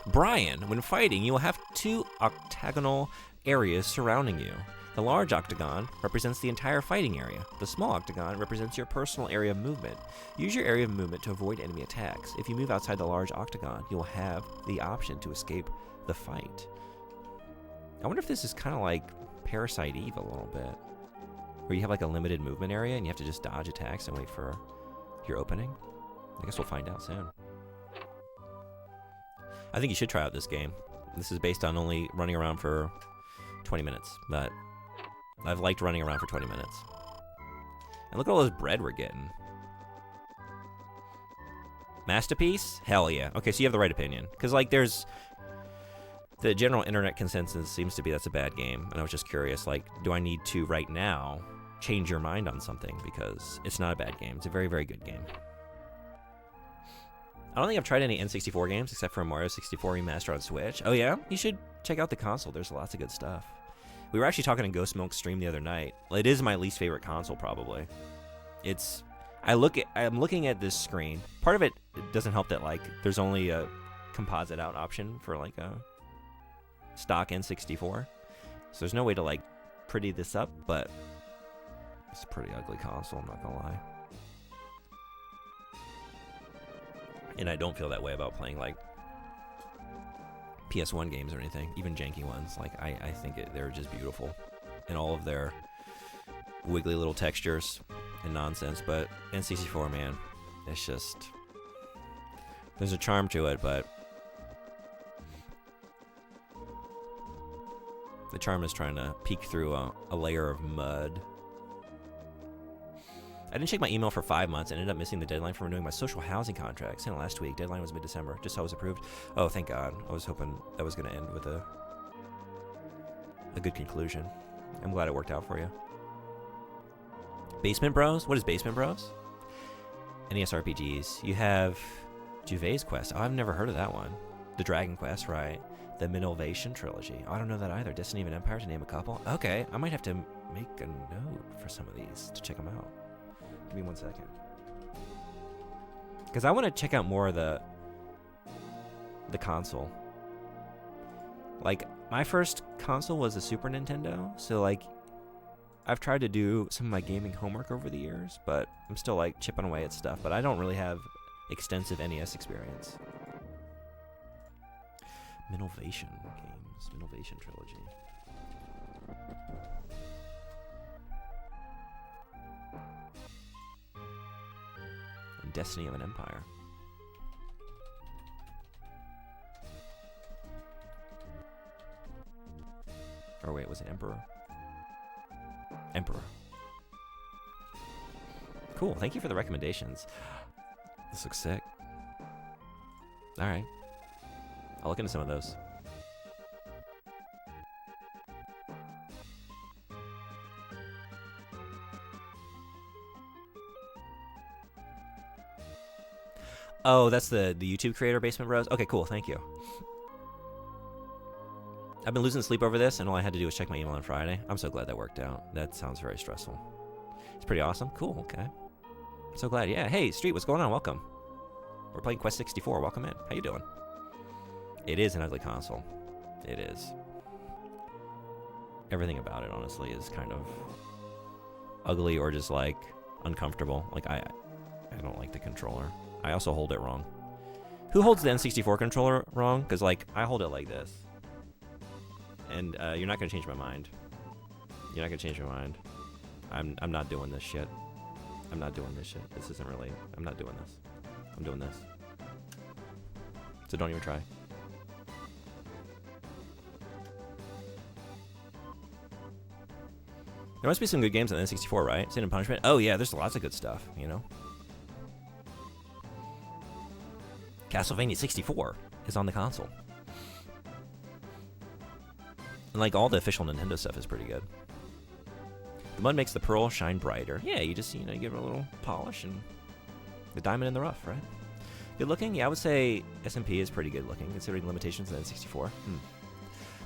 Brian, when fighting, you will have 2 octagonal areas surrounding you. The large octagon represents the entire fighting area. The small octagon represents your personal area of movement. Use your area of movement to avoid enemy attacks. If you move outside the large octagon, you will have the option to escape the fight. I wonder if this is kind of like Parasite Eve a little bit, where you have like a limited movement area and you have to just dodge attacks and wait for your opening. I guess we'll find out soon. I think you should try out this game. This is based on only running around for 20 minutes, but I've liked running around for 20 minutes. And look at all this bread we're getting. Masterpiece? Hell yeah. Okay, so you have the right opinion. Because, like, there's... The general internet consensus seems to be that's a bad game. And I was just curious, like, do I need to, right now, change your mind on something? Because it's not a bad game. It's a very, very good game. I don't think I've tried any N64 games except for Mario 64 Remaster on Switch. Oh, yeah? You should check out the console. There's lots of good stuff. We were actually talking in Ghost Milk's stream the other night. It is my least favorite console, probably. It's... I'm looking at this screen. Part of it doesn't help that, like, there's only a composite out option for, like, a stock N64. So there's no way to, like, pretty this up, but it's a pretty ugly console, I'm not gonna lie. And I don't feel that way about playing, like, PS1 games or anything, even janky ones. Like, I think they're just beautiful in all of their wiggly little textures and nonsense. But N64, man, it's just... There's a charm to it, but... The charm is trying to peek through a layer of mud. I didn't check my email for 5 months and ended up missing the deadline for renewing my social housing contract. Sent it last week. Deadline was mid-December. Just saw it was approved. Oh, thank God. I was hoping that was going to end with a good conclusion. I'm glad it worked out for you. Basement Bros? What is Basement Bros? NES RPGs. You have Juve's Quest. Oh, I've never heard of that one. The Dragon Quest, right. The Minilvation Trilogy. Oh, I don't know that either. Destiny of an Empire, to name a couple. Okay, I might have to make a note for some of these to check them out. Give me 1 second. Because I want to check out more of the console. Like, my first console was a Super Nintendo, so, like, I've tried to do some of my gaming homework over the years, but I'm still like chipping away at stuff. But I don't really have extensive NES experience. Minovation games, Minovation trilogy. And Destiny of an Empire. Or wait, was it Emperor? Emperor. Cool, thank you for the recommendations. This looks sick. Alright. I'll look into some of those. Oh, that's the YouTube creator, Basement Bros? Okay, cool, thank you. I've been losing sleep over this, and all I had to do was check my email on Friday. I'm so glad that worked out. That sounds very stressful. It's pretty awesome. Cool, okay. I'm so glad. Yeah, hey, Street, what's going on? Welcome. We're playing Quest 64. Welcome in. How you doing? It is an ugly console. It is. Everything about it, honestly, is kind of ugly or just, like, uncomfortable. Like, I don't like the controller. I also hold it wrong. Who holds the N64 controller wrong? Because, like, I hold it like this. And you're not going to change my mind. You're not going to change my mind. I'm not doing this shit. I'm not doing this shit. This isn't really... I'm not doing this. I'm doing this. So don't even try. There must be some good games on the N64, right? Sin and Punishment? Oh yeah, there's lots of good stuff, you know? Castlevania 64 is on the console. And like all the official Nintendo stuff is pretty good. The mud makes the pearl shine brighter. Yeah, you just, you know, you give it a little polish and the diamond in the rough, right? Good looking? Yeah, I would say SMP is pretty good looking, considering the limitations of the N64.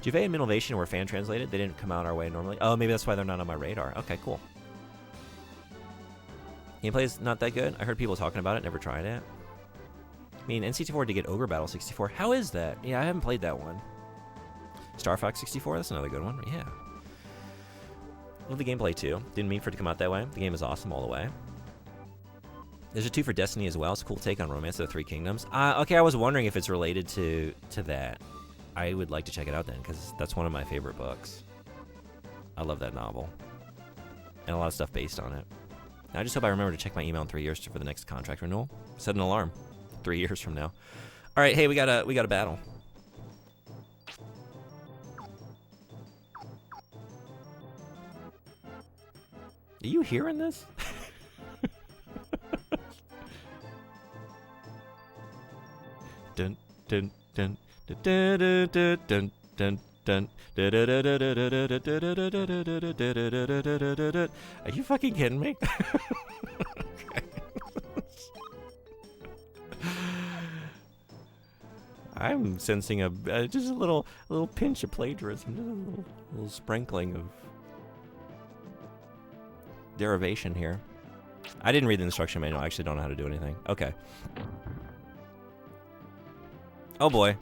Juve and Minovation were fan translated. They didn't come out our way normally. Oh, maybe that's why they're not on my radar. Okay, cool. Gameplay is not that good. I heard people talking about it, never tried it. I mean, N64 did get Ogre Battle 64. How is that? Yeah, I haven't played that one. Star Fox 64, that's another good one. Yeah. Love the gameplay too. Didn't mean for it to come out that way. The game is awesome all the way. There's a 2 for Destiny as well. It's a cool take on Romance of the Three Kingdoms. Okay, I was wondering if it's related to that. I would like to check it out then, because that's one of my favorite books. I love that novel. And a lot of stuff based on it. And I just hope I remember to check my email in 3 years for the next contract renewal. Set an alarm. 3 years from now. All right, hey, we got a battle. Are you hearing this? Dun dun dun dun dun dun dun dun. Are you fucking kidding me? I'm sensing just a little pinch of plagiarism, just a little sprinkling of derivation here. I didn't read the instruction manual. I actually don't know how to do anything. Okay. Oh boy.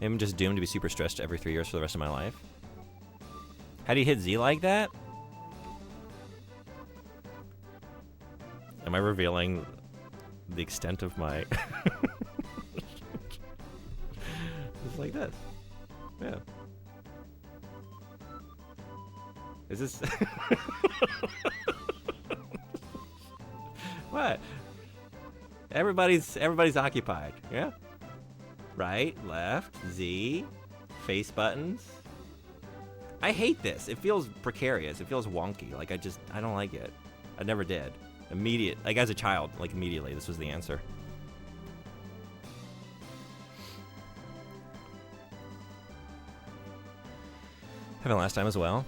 I'm just doomed to be super stressed every 3 years for the rest of my life. How do you hit Z like that? Am I revealing the extent of my... It's like this. Yeah. Is this... What? Everybody's occupied, yeah? Right, left, Z, face buttons. I hate this. It feels precarious. It feels wonky. Like, I don't like it. I never did. Like, as a child, like, immediately, this was the answer. Happened last time as well.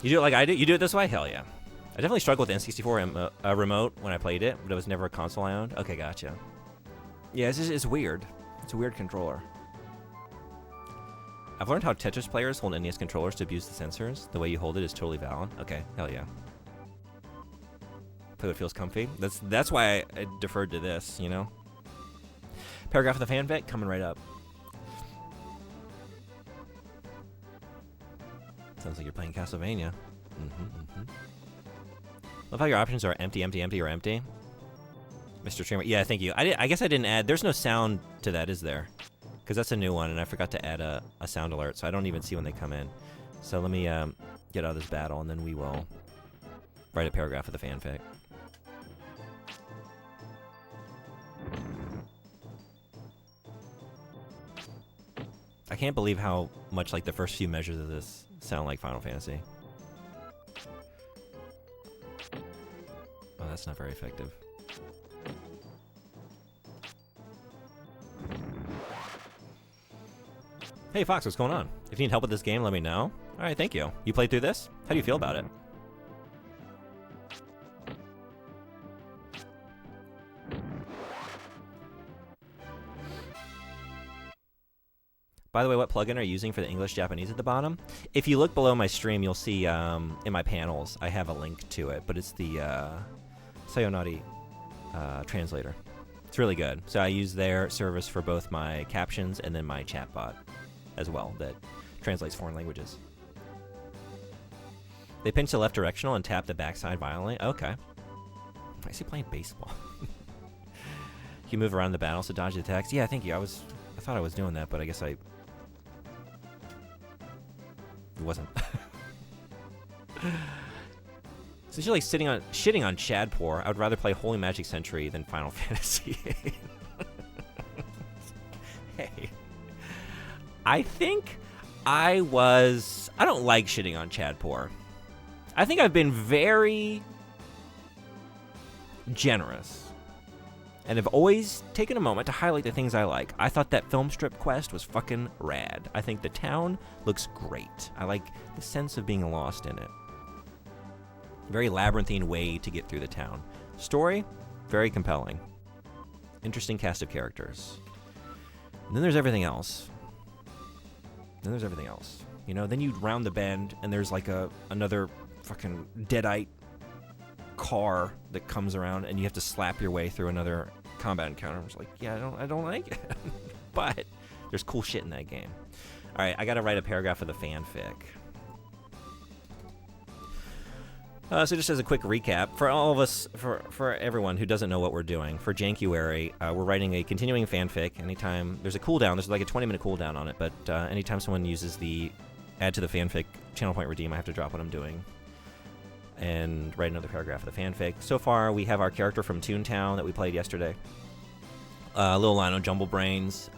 You do it like I do? You do it this way? Hell yeah. I definitely struggled with the N64 remote when I played it, but it was never a console I owned. Okay, gotcha. Yeah, it's weird. It's a weird controller. I've learned how Tetris players hold NES controllers to abuse the sensors. The way you hold it is totally valid. Okay, hell yeah. Play what feels comfy. That's why I deferred to this, you know? Paragraph of the fanfic coming right up. Sounds like you're playing Castlevania. Love how your options are empty, empty, empty, or empty. Mr. Streamer. Yeah, thank you. I guess I didn't add... There's no sound to that, is there? Because that's a new one, and I forgot to add a sound alert, so I don't even see when they come in. So let me get out of this battle, and then we will write a paragraph of the fanfic. I can't believe how much like the first few measures of this sound like Final Fantasy. Oh, that's not very effective. Hey Fox, what's going on? If you need help with this game, let me know. Alright, thank you. You played through this? How do you feel about it? By the way, what plugin are you using for the English-Japanese at the bottom? If you look below my stream, you'll see in my panels, I have a link to it, but it's the Sayonari translator. It's really good. So I use their service for both my captions and then my chatbot as well that translates foreign languages. They pinch the left directional and tap the backside violently. Okay. Why is he playing baseball? You move around the battles to dodge the attacks. Yeah, thank you. I thought I was doing that, but I guess it wasn't. Since you're like shitting on Chadpour, I would rather play Holy Magic Century than Final Fantasy VIII. Hey. I think I don't like shitting on Chadpour. I think I've been very generous. And have always taken a moment to highlight the things I like. I thought that film strip quest was fucking rad. I think the town looks great. I like the sense of being lost in it. Very labyrinthine way to get through the town. Story, very compelling. Interesting cast of characters. And then there's everything else. You know, then you round the bend and there's like another fucking deadite car that comes around and you have to slap your way through another combat encounter. I was like, yeah, I don't like it. But there's cool shit in that game. All right, I got to write a paragraph of the fanfic. So just as a quick recap, for all of us, for everyone who doesn't know what we're doing, for Jankuary, we're writing a continuing fanfic. Anytime there's a cooldown, there's like a 20-minute cooldown on it, but anytime someone uses the add to the fanfic channel point redeem, I have to drop what I'm doing and write another paragraph of the fanfic. So far, we have our character from Toontown that we played yesterday. Little Lino Jumblebrains.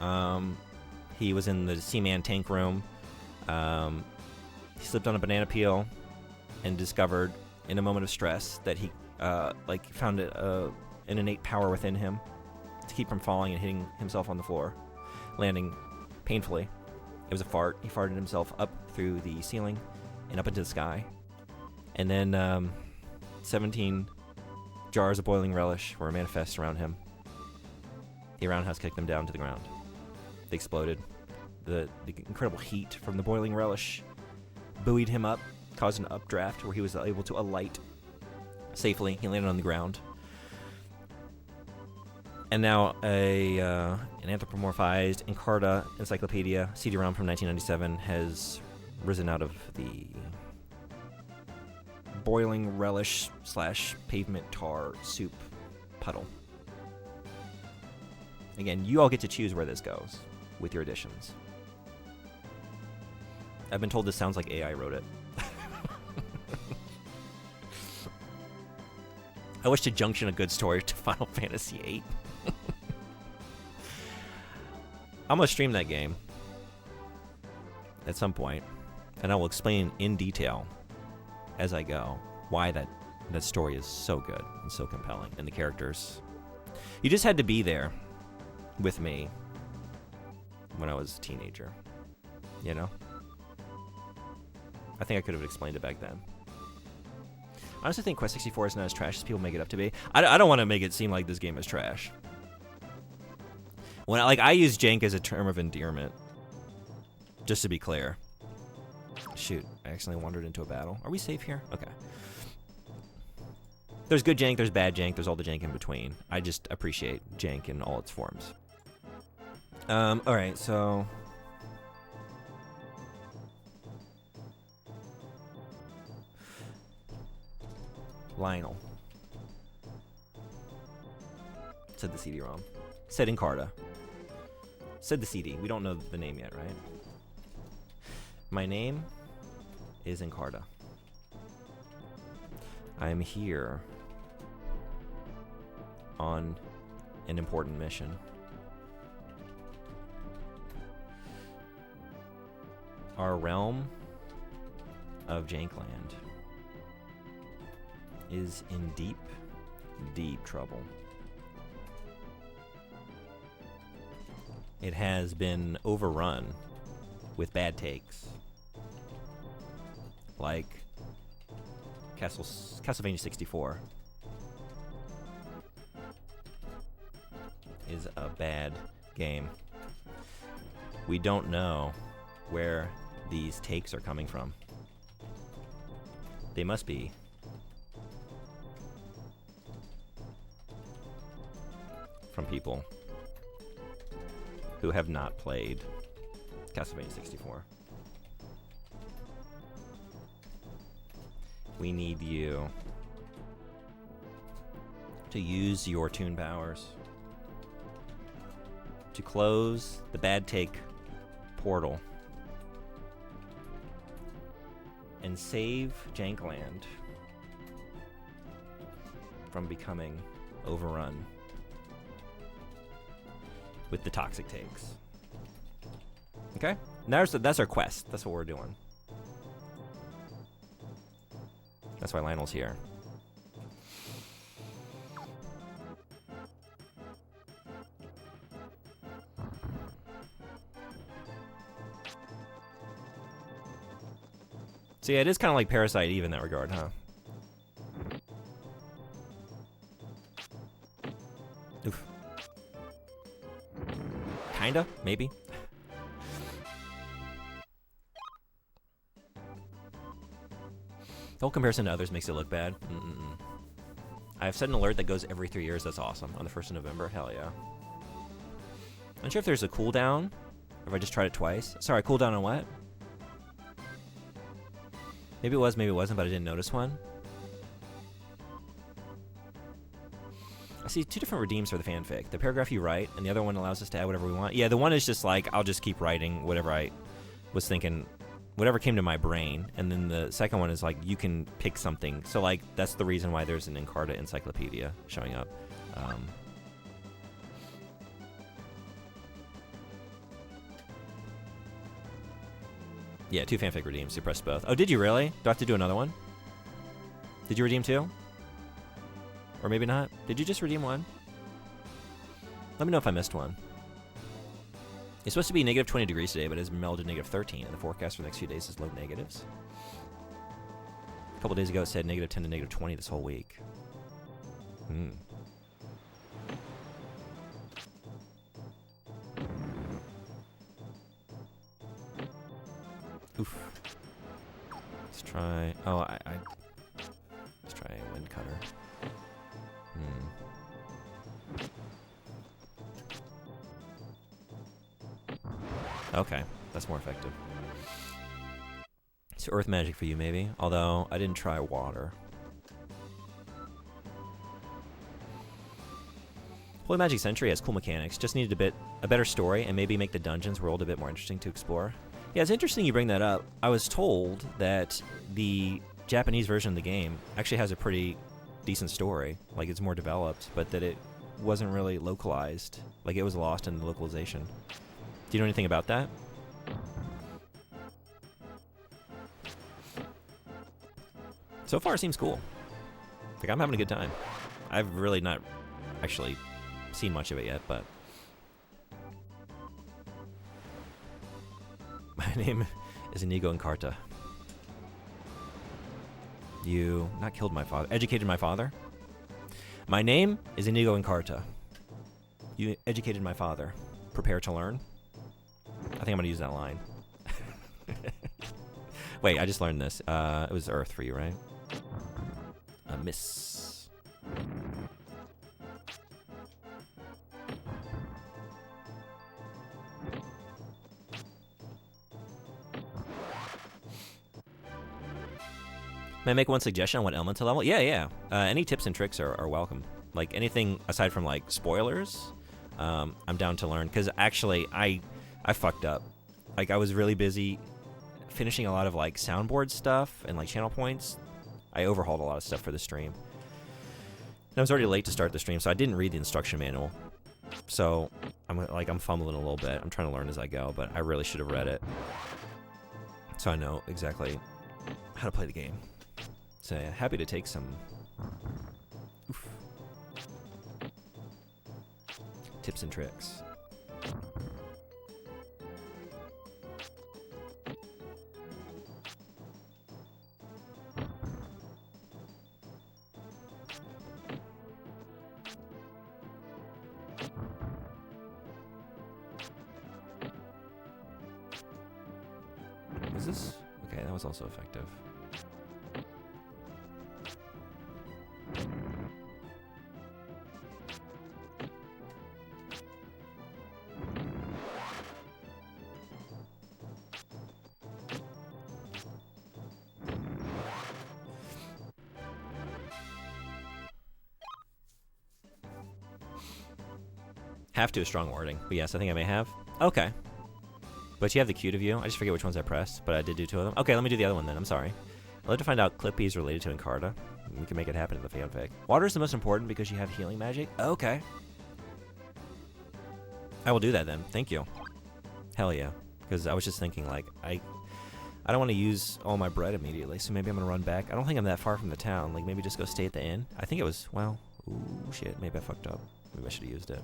He was in the Seaman tank room. He slipped on a banana peel and discovered in a moment of stress that he found an innate power within him to keep from falling and hitting himself on the floor, landing painfully. It was a fart. He farted himself up through the ceiling and up into the sky. And then 17 jars of boiling relish were manifest around him. The roundhouse kicked them down to the ground. They exploded. The incredible heat from the boiling relish buoyed him up, caused an updraft where he was able to alight safely. He landed on the ground. And now an anthropomorphized Encarta Encyclopedia CD-ROM from 1997 has risen out of the boiling relish / pavement tar soup puddle. Again, you all get to choose where this goes with your additions. I've been told this sounds like AI wrote it. I wish to junction a good story to Final Fantasy VIII. I'm going to stream that game at some point, and I will explain in detail as I go why that story is so good and so compelling, and the characters. You just had to be there with me when I was a teenager, you know? I think I could have explained it back then. I honestly think Quest 64 is not as trash as people make it up to be. I don't want to make it seem like this game is trash. When I use jank as a term of endearment, just to be clear. Shoot, I accidentally wandered into a battle. Are we safe here? Okay. There's good jank, there's bad jank, there's all the jank in between. I just appreciate jank in all its forms. Alright, so... Lionel. Said the CD-ROM. Said Encarta. Said the CD. We don't know the name yet, right? My name is Encarta. I am here on an important mission. Our realm of Jankland is in deep, deep trouble. It has been overrun with bad takes, like Castlevania 64 is a bad game. We don't know where these takes are coming from. They must be from people who have not played Castlevania 64. We need you to use your tune powers to close the bad take portal and save Jankland from becoming overrun with the toxic takes. Okay? That's our quest. That's what we're doing. That's why Lionel's here. So yeah, it is kind of like Parasite Eve in that regard, huh? Oof. Kinda, maybe. The whole comparison to others makes it look bad. I've set an alert that goes every 3 years. That's awesome. On the 1st of November. Hell yeah. I'm not sure if there's a cooldown, or if I just tried it twice. Sorry, cooldown on what? Maybe it was, maybe it wasn't, but I didn't notice one. I see 2 different redeems for the fanfic. The paragraph you write, and the other one allows us to add whatever we want. Yeah, the one is just like, I'll just keep writing whatever I was thinking, whatever came to my brain. And then the second one is like, you can pick something. So like, that's the reason why there's an Encarta encyclopedia showing up. Yeah, 2 fanfic redeems. You press both. Oh, did you really? Do I have to do another one? Did you redeem 2? Or maybe not? Did you just redeem 1? Let me know if I missed one. It's supposed to be negative 20 degrees today, but it's melted negative 13, and the forecast for the next few days is low negatives. A couple days ago, it said negative 10 to negative 20 this whole week. Oof. Let's try... Oh, let's try a wind cutter. Okay, that's more effective. It's earth magic for you, maybe. Although, I didn't try water. Holy Magic Century has cool mechanics. Just needed a better story, and maybe make the dungeons world a bit more interesting to explore. Yeah, it's interesting you bring that up. I was told that the Japanese version of the game actually has a pretty decent story. Like, it's more developed, but that it wasn't really localized. Like, it was lost in the localization. Do you know anything about that? So far, it seems cool. Like, I'm having a good time. I've really not actually seen much of it yet, but... My name is Inigo Encarta. You not killed my father, educated my father? My name is Inigo Encarta. You educated my father. Prepare to learn? I think I'm gonna use that line. Wait, I just learned this. It was Earth for you, right? A miss. May I make one suggestion on what elemental level? Yeah, yeah. Any tips and tricks are welcome. Like anything aside from like spoilers, I'm down to learn. Because actually, I fucked up. Like I was really busy finishing a lot of like soundboard stuff and like channel points. I overhauled a lot of stuff for the stream. And I was already late to start the stream, so I didn't read the instruction manual. So I'm fumbling a little bit. I'm trying to learn as I go, but I really should have read it, so I know exactly how to play the game. So yeah, happy to take some tips and tricks. Is this? Okay, that was also effective. Have to is strong wording, but yes, I think I may have. Okay. But you have the cue to view. I just forget which ones I pressed, but I did do 2 of them. Okay, let me do the other one then. I'm sorry. I'd like to find out Clippy is related to Encarta. We can make it happen in the fanfic. Water is the most important because you have healing magic? Okay. I will do that then. Thank you. Hell yeah. Because I was just thinking, like, I don't want to use all my bread immediately, so maybe I'm going to run back. I don't think I'm that far from the town. Like, maybe just go stay at the inn. I think it was, well, ooh, shit. Maybe I fucked up. Maybe I should have used it.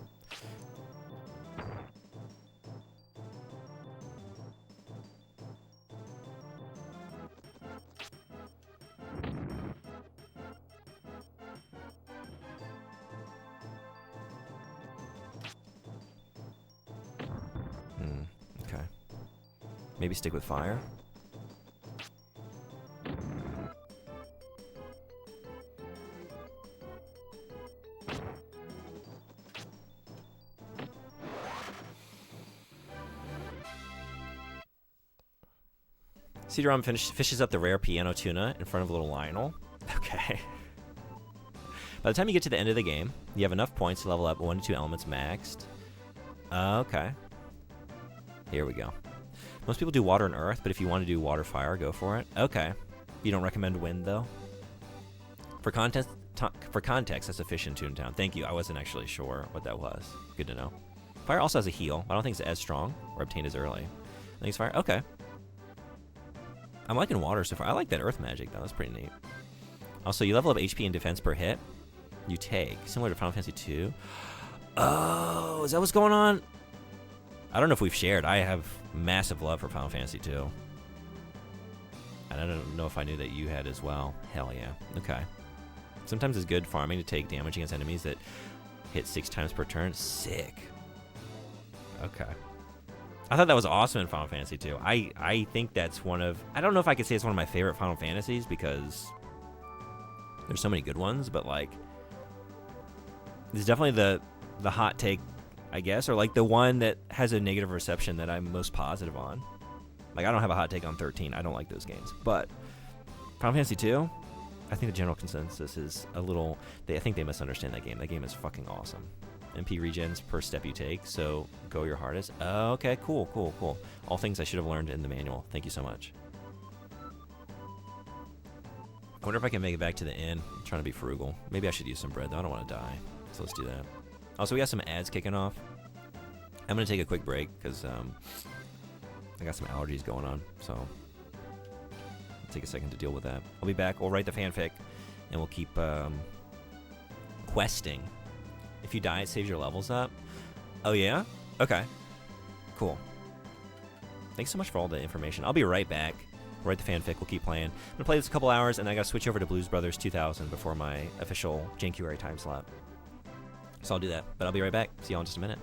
Okay. Maybe stick with fire. CD-ROM fishes up the rare piano tuna in front of little Lionel. Okay. By the time you get to the end of the game, you have enough points to level up 1 to 2 elements maxed. Okay. Here we go. Most people do water and earth, but if you want to do water fire, go for it. Okay. You don't recommend wind, though? For context, that's a fish in Toontown. Thank you. I wasn't actually sure what that was. Good to know. Fire also has a heal. I don't think it's as strong or obtained as early. I think it's fire. Okay. I'm liking water so far. I like that earth magic, though. That's pretty neat. Also, you level up HP and defense per hit. You take, similar to Final Fantasy 2. Oh, is that what's going on? I don't know if we've shared. I have massive love for Final Fantasy 2. And I don't know if I knew that you had as well. Hell yeah. Okay. Sometimes it's good farming to take damage against enemies that hit 6 times per turn. Sick. Okay. I thought that was awesome in Final Fantasy 2. I think that's one of... I don't know if I could say it's one of my favorite Final Fantasies because there's so many good ones, but like... It's definitely the hot take, I guess, or like the one that has a negative reception that I'm most positive on. Like, I don't have a hot take on 13. I don't like those games. But Final Fantasy 2, I think the general consensus is a little... I think they misunderstand that game. That game is fucking awesome. MP regens per step you take, so go your hardest. Okay, cool. All things I should have learned in the manual. Thank you so much. I wonder if I can make it back to the inn. I'm trying to be frugal. Maybe I should use some bread, though. I don't want to die. So let's do that. Also, we got some ads kicking off. I'm going to take a quick break because I got some allergies going on. So I'll take a second to deal with that. I'll be back. We'll write the fanfic, and we'll keep questing. If you die, it saves your levels up. Oh, yeah? Okay. Cool. Thanks so much for all the information. I'll be right back. We'll write the fanfic. We'll keep playing. I'm going to play this a couple hours, and I got to switch over to Blues Brothers 2000 before my official Jankuary time slot. So I'll do that. But I'll be right back. See y'all in just a minute.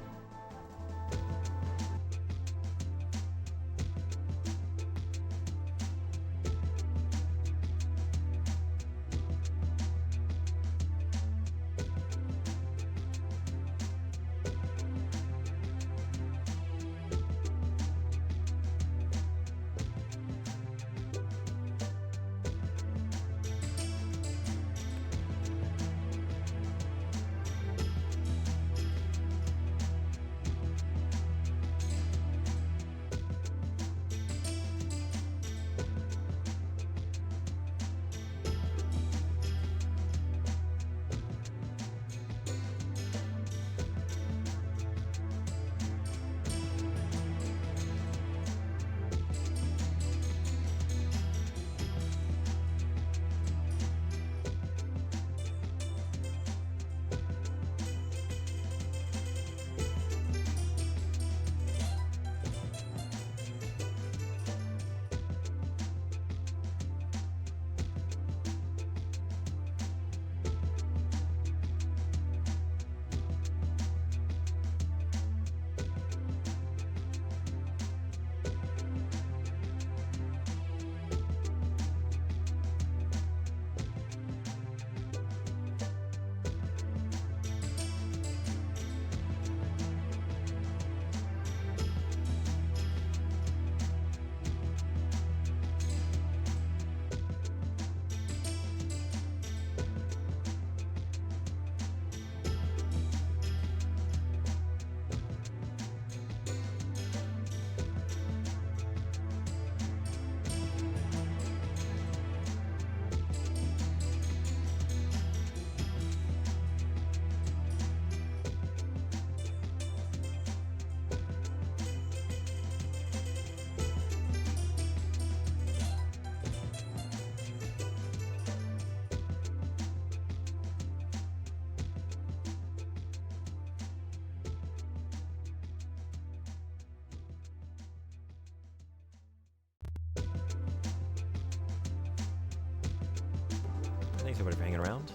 Thanks everybody for hanging around.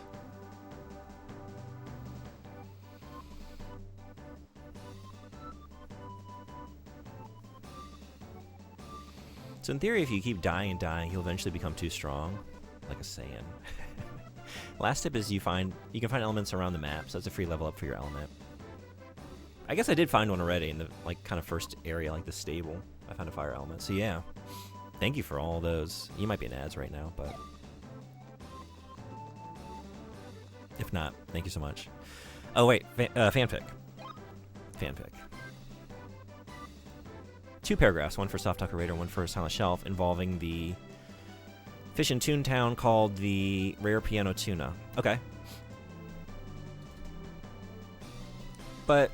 So in theory, if you keep dying and dying, he'll eventually become too strong, like a Saiyan. Last tip is you can find elements around the map, so that's a free level up for your element. I guess I did find one already in the kind of first area, like the stable. I found a fire element, so yeah. Thank you for all those. You might be in ads right now, but if not, thank you so much. Oh wait, fanfic. Fanfic. 2 paragraphs, one for Soft Talker Raider, one for Silent Shelf, involving the fish in Toontown called the Rare Piano Tuna. Okay. But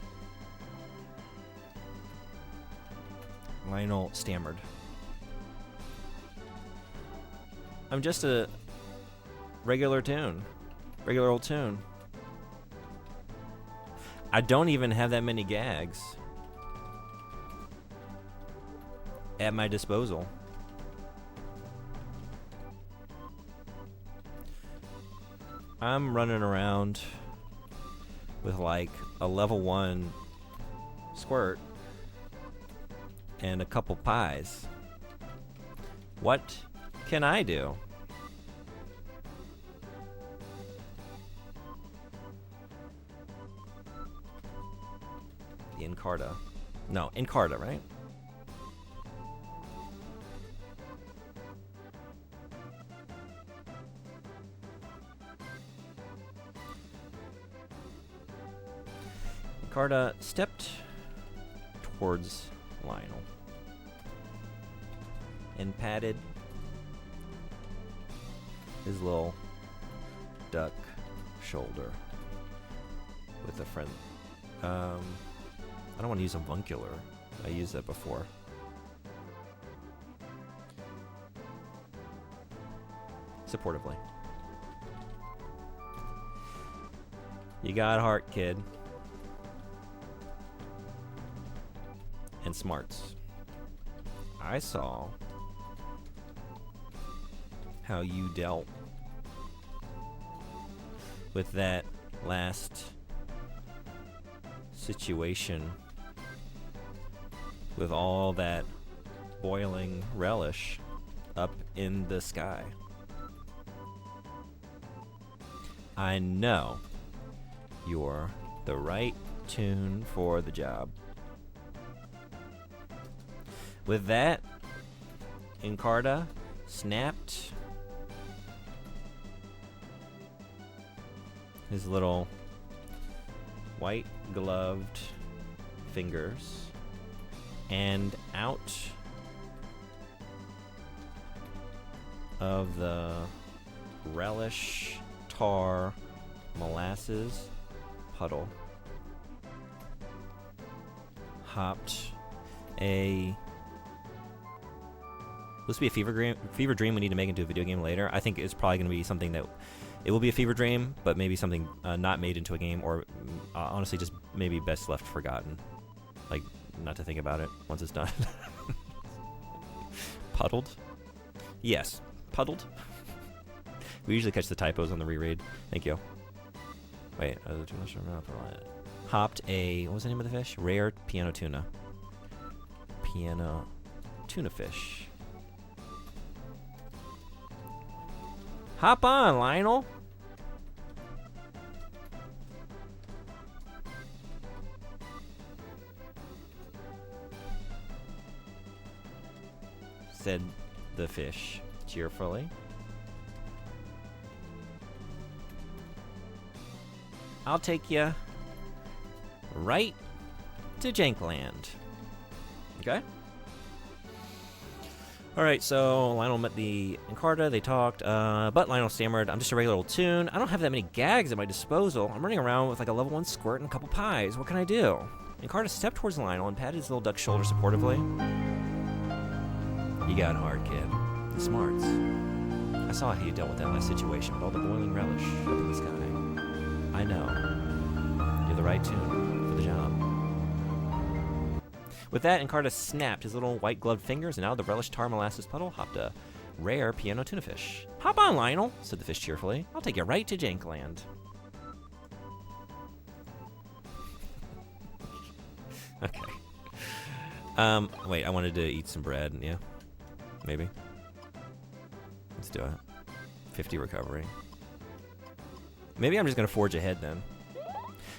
Lionel stammered. I'm just a regular toon. Regular old toon. I don't even have that many gags at my disposal. I'm running around with like a level 1 squirt and a couple pies. What can I do? The Encarta. No, Encarta, right? Encarta stepped towards Lionel and patted his little duck shoulder with a friend. I don't want to use avuncular. I used that before. Supportively. You got heart, kid. And smarts. I saw how you dealt with that last situation with all that boiling relish up in the sky. I know you're the right tune for the job. With that, Encarta snapped his little white-gloved fingers, and out of the relish, tar, molasses puddle hopped a... This will be a fever dream we need to make into a video game later. I think it's probably going to be something that... It will be a fever dream, but maybe something not made into a game, or honestly just maybe best left forgotten. Like, not to think about it once it's done. Puddled? Yes. Puddled? We usually catch the typos on the reread. Thank you. Wait, too much hopped a... What was the name of the fish? Rare piano tuna. Piano tuna fish. Hop on, Lionel. Said the fish cheerfully. I'll take you right to Jankland. Okay? Alright, so Lionel met the Encarta, they talked, but Lionel stammered, I'm just a regular old toon. I don't have that many gags at my disposal. I'm running around with like a level 1 squirt and a couple pies. What can I do? Encarta stepped towards Lionel and patted his little duck shoulder supportively. You got hard, kid. The smarts. I saw how you dealt with that last situation with all the boiling relish up in the sky. I know. You're the right toon for the job. With that, Encarta snapped his little white-gloved fingers, and out of the relish tar molasses puddle hopped a rare piano tuna fish. Hop on, Lionel, said the fish cheerfully. I'll take you right to Jankland. Okay. Wait, I wanted to eat some bread. Yeah. Maybe. Let's do it. 50 recovery. Maybe I'm just going to forge ahead then.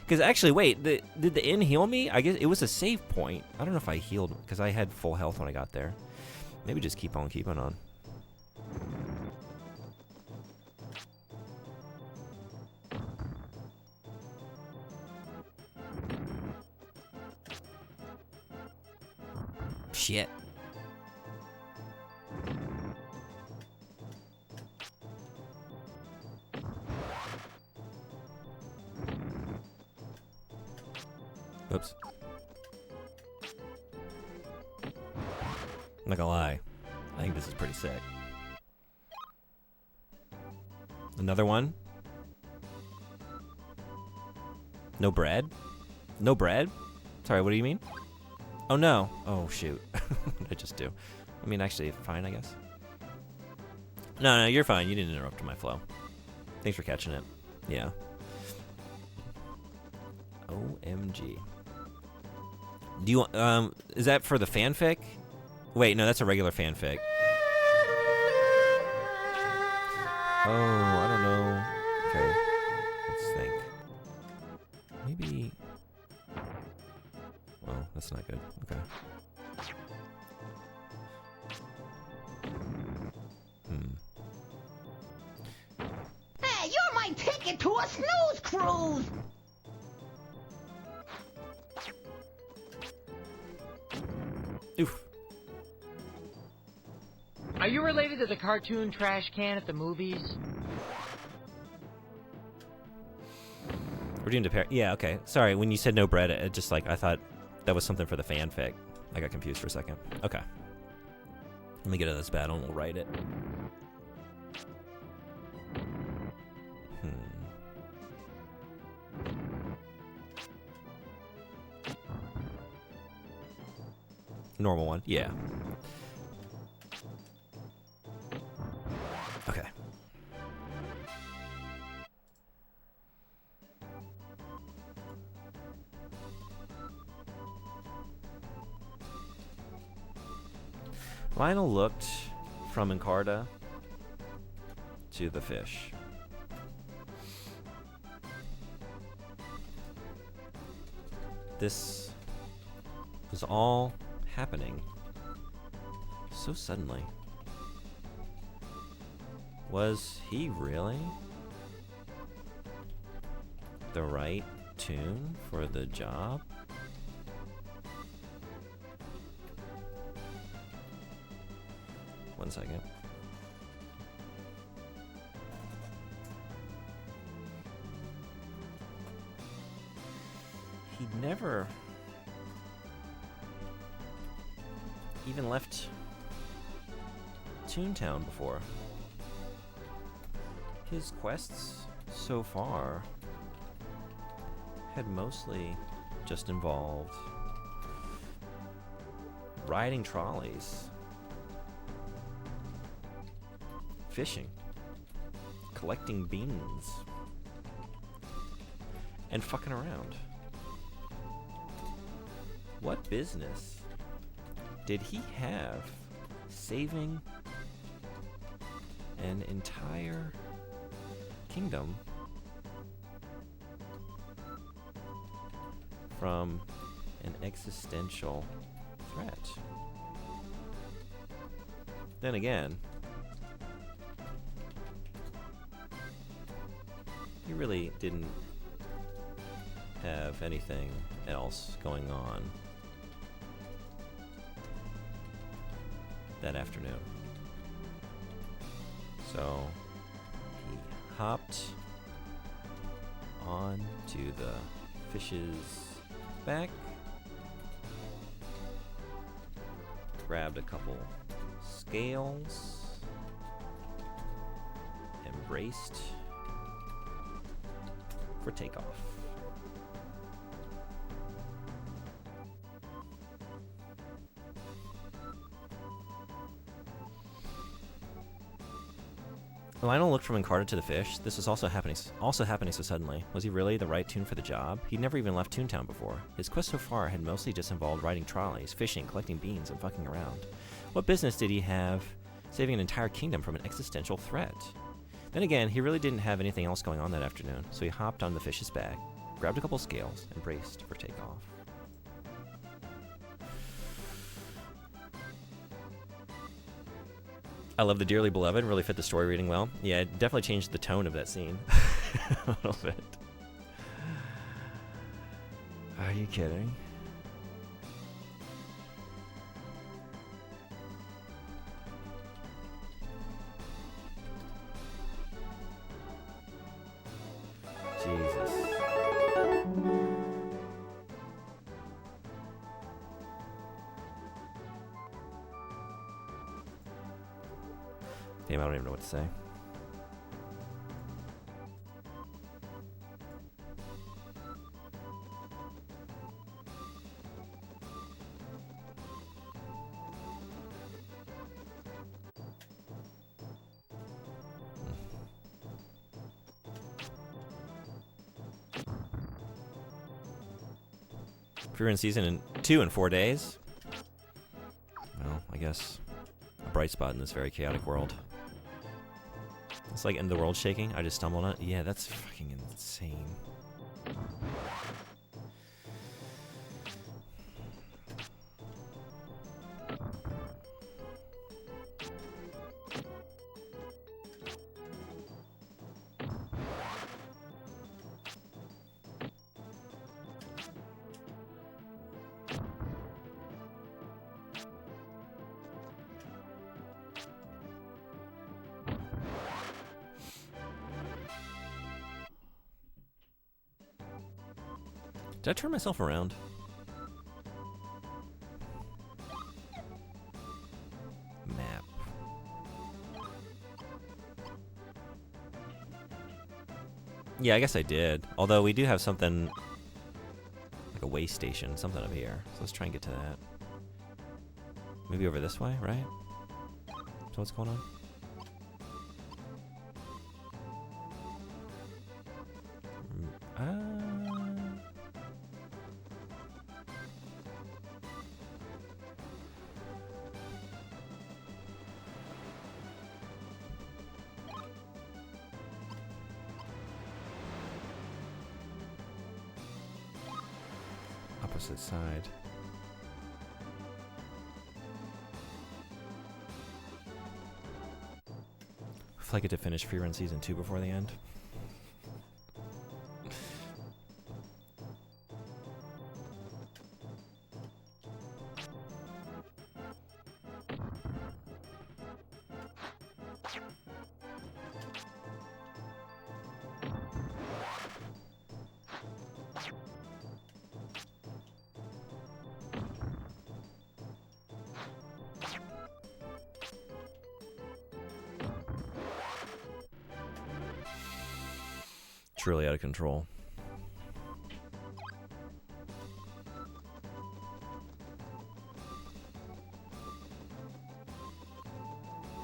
Because actually, wait, did the inn heal me? I guess it was a save point. I don't know if I healed, because I had full health when I got there. Maybe just keep on keeping on. Shit. Oops. I'm not gonna lie. I think this is pretty sick. Another one? No bread? No bread? Sorry, what do you mean? Oh no. Oh shoot. What did I just do? I mean, actually, fine, I guess. No, you're fine. You didn't interrupt my flow. Thanks for catching it. Yeah. OMG. Do you want, is that for the fanfic? Wait, no, that's a regular fanfic. Oh, I don't know. Okay. Let's think. Maybe. Well, that's not good. Okay. Hey, you're my ticket to a snooze cruise! Oof. Are you related to the cartoon trash can at the movies? We're doing yeah, okay. Sorry, when you said no bread, it just like, I thought that was something for the fanfic. I got confused for a second. Okay. Let me get to this battle and we'll write it. Normal one, yeah. Okay. Lionel looked from Encarta to the fish. This was all happening so suddenly. Was he really the right tune for the job? One second. He'd never even left Toontown before. His quests so far had mostly just involved riding trolleys, fishing, collecting beans, and fucking around. What business did he have saving an entire kingdom from an existential threat? Then again, he really didn't have anything else going on that afternoon. So he hopped on to the fish's back, grabbed a couple scales, and braced for takeoff. Lionel looked from Encarta to the fish. This was also happening so suddenly. Was he really the right Toon for the job? He'd never even left Toontown before. His quest so far had mostly just involved riding trolleys, fishing, collecting beans, and fucking around. What business did he have saving an entire kingdom from an existential threat? Then again, he really didn't have anything else going on that afternoon, so he hopped on the fish's back, grabbed a couple scales, and braced for takeoff. I love the Dearly Beloved, really fit the story reading well. Yeah, it definitely changed the tone of that scene a little bit. Are you kidding? Jesus. Damn, I don't even know what to say. If you're in season 2 in 4 days, well, I guess a bright spot in this very chaotic world. It's like end of the world shaking. I just stumbled on it. Yeah, that's fucking insane. Did I turn myself around? Map. Yeah, I guess I did. Although we do have something like a way station, something up here. So let's try and get to that. Maybe over this way, right? So what's going on? Opposite side. If I get to finish Free Run Season 2 before the end. It's really out of control.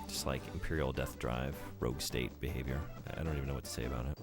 Just like Imperial Death Drive, Rogue State behavior. I don't even know what to say about it.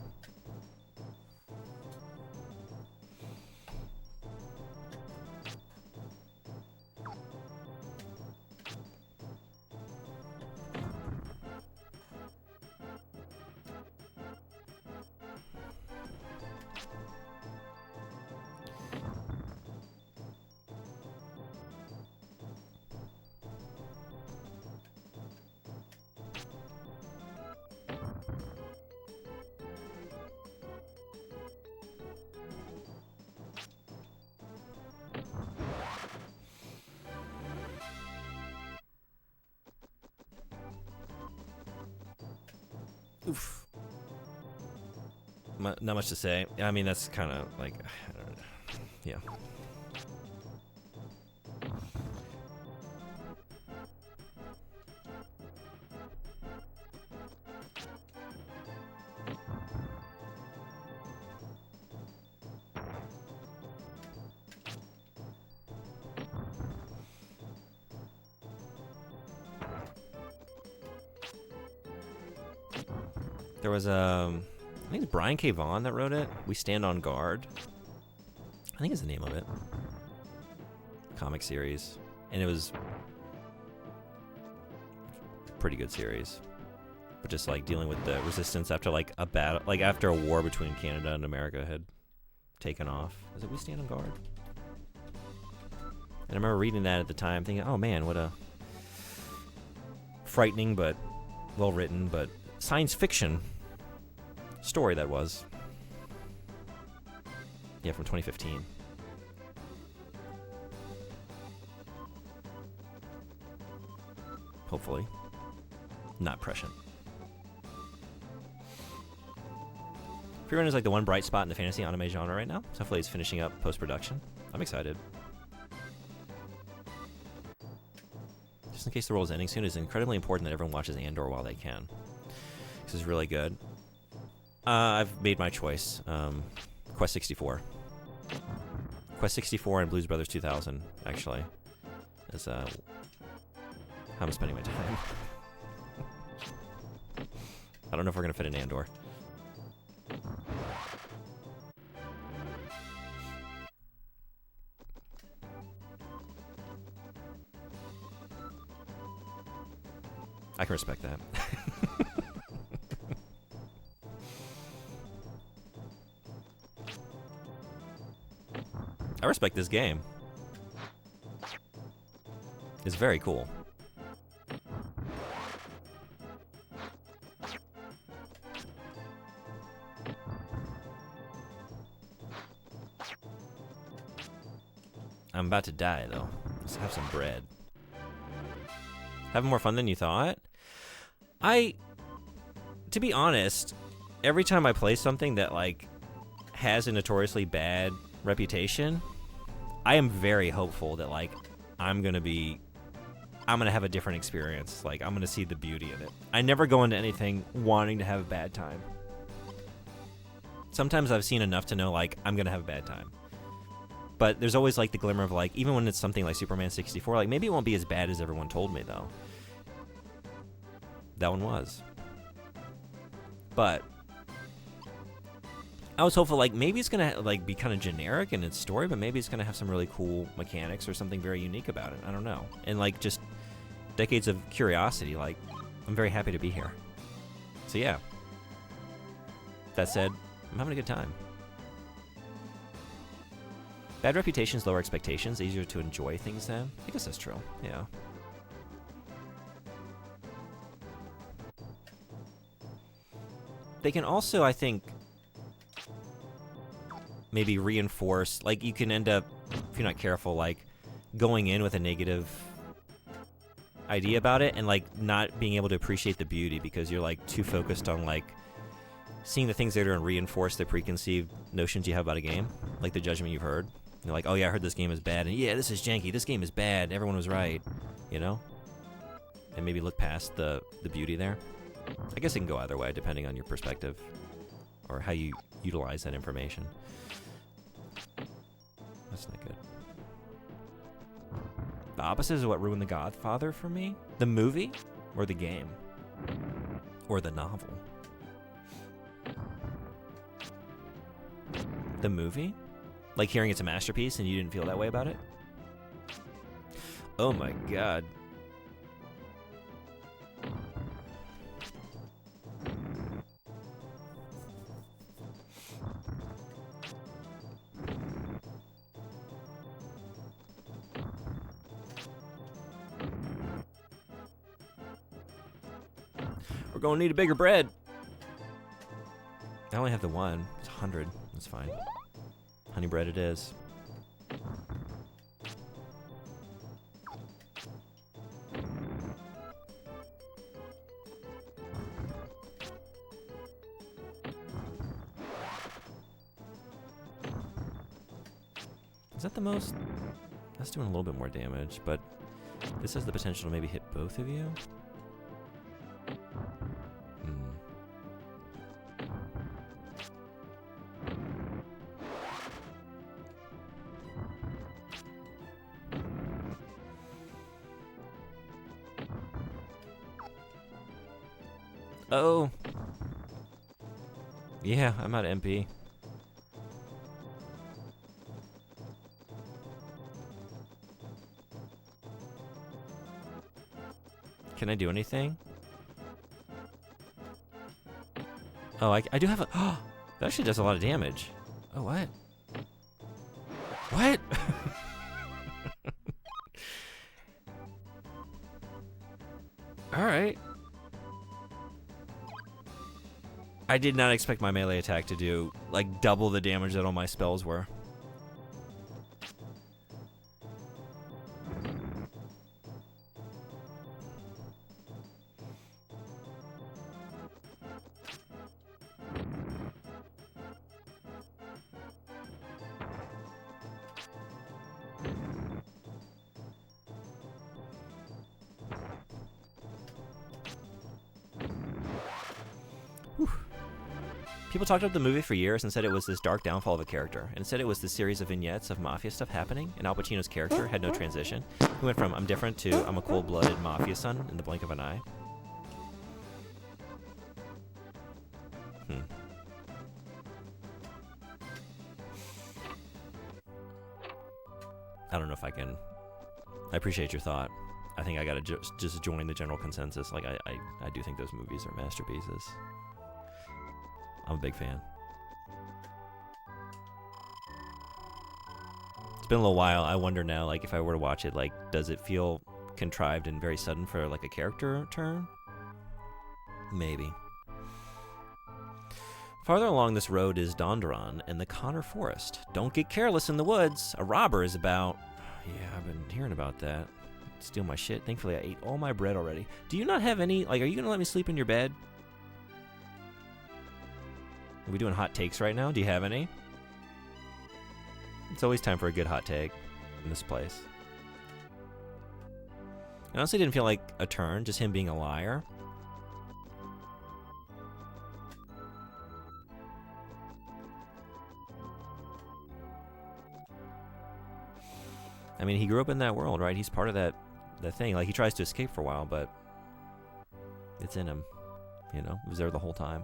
Oof. Not much to say. I mean, that's kind of like, I don't know. Yeah. There was I think it's Brian K. Vaughan that wrote it. We Stand on Guard. I think is the name of it. Comic series, and it was a pretty good series. But just like dealing with the resistance after like a battle, like after a war between Canada and America had taken off. Was it We Stand on Guard? And I remember reading that at the time, thinking, "Oh man, what a frightening but well written, but science fiction story that was." Yeah, from 2015. Hopefully, not prescient. Freerun is like the one bright spot in the fantasy anime genre right now. So hopefully it's finishing up post-production. I'm excited. Just in case the world is ending soon, it's incredibly important that everyone watches Andor while they can. This is really good. I've made my choice. Quest 64. Quest 64 and Blues Brothers 2000, actually. Is how I'm spending my time. I don't know if we're going to fit in Andor. I can respect that. I respect this game. It's very cool. I'm about to die, though. Let's have some bread. Having more fun than you thought? To be honest, every time I play something that, like, has a notoriously bad reputation, I am very hopeful that, like, I'm gonna have a different experience. Like, I'm gonna see the beauty in it. I never go into anything wanting to have a bad time. Sometimes I've seen enough to know, like, I'm gonna have a bad time. But there's always, like, the glimmer of, like, even when it's something like Superman 64, like, maybe it won't be as bad as everyone told me, though. That one was. But I was hopeful, like, maybe it's gonna, like, be kind of generic in its story, but maybe it's gonna have some really cool mechanics or something very unique about it. I don't know. And, like, just decades of curiosity, like, I'm very happy to be here. So, yeah. That said, I'm having a good time. Bad reputations, lower expectations, easier to enjoy things then. I guess that's true, yeah. They can also, I think, maybe reinforce, like, you can end up, if you're not careful, like, going in with a negative idea about it and, like, not being able to appreciate the beauty because you're, like, too focused on, like, seeing the things that are going to reinforce the preconceived notions you have about a game, like the judgment you've heard. You're like, oh yeah, I heard this game is bad, and yeah, this is janky, this game is bad, everyone was right, you know? And maybe look past the beauty there. I guess it can go either way, depending on your perspective or how you utilize that information. That's not good. The opposite is what ruined The Godfather for me? The movie? Or the game? Or the novel? The movie? Like hearing it's a masterpiece and you didn't feel that way about it? Oh my god. We're gonna need a bigger bread. I only have the one. It's 100. That's fine. Honey bread it is. Is that the most? That's doing a little bit more damage, but this has the potential to maybe hit both of you. Oh. Yeah, I'm out of MP. Can I do anything? Oh, I do have a... Oh, that actually does a lot of damage. Oh, what? What? Alright. I did not expect my melee attack to do, like, double the damage that all my spells were. People talked about the movie for years and said it was this dark downfall of a character, and said it was the series of vignettes of mafia stuff happening, and Al Pacino's character had no transition. He went from I'm different to I'm a cold-blooded mafia son in the blink of an eye. I don't know if I can... I appreciate your thought. I think I gotta just join the general consensus. Like, I do think those movies are masterpieces. I'm a big fan. It's been a little while. I wonder now, like, if I were to watch it, like, does it feel contrived and very sudden for, like, a character turn? Maybe. Farther along this road is Donderon and the Connor Forest. Don't get careless in the woods. A robber is about... Yeah, I've been hearing about that. Steal my shit. Thankfully, I ate all my bread already. Do you not have any... Like, are you going to let me sleep in your bed? Are we doing hot takes right now? Do you have any? It's always time for a good hot take in this place. It honestly didn't feel like a turn, just him being a liar. I mean, he grew up in that world, right? He's part of that thing. Like, he tries to escape for a while, but it's in him. You know, it was there the whole time.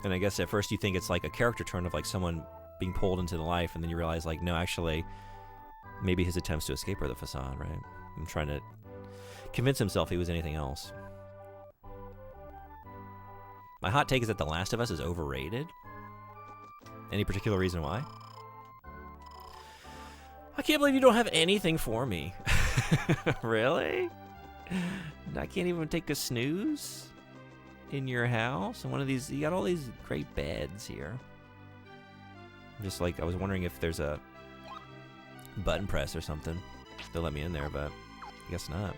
And I guess at first you think it's like a character turn of like someone being pulled into the life, and then you realize like, no, actually, maybe his attempts to escape are the facade, right? And trying to convince himself he was anything else. My hot take is that The Last of Us is overrated. Any particular reason why? I can't believe you don't have anything for me. Really? I can't even take a snooze in your house? And one of these, you got all these great beds here. I'm just like, I was wondering if there's a button press or something. They'll let me in there, but I guess not.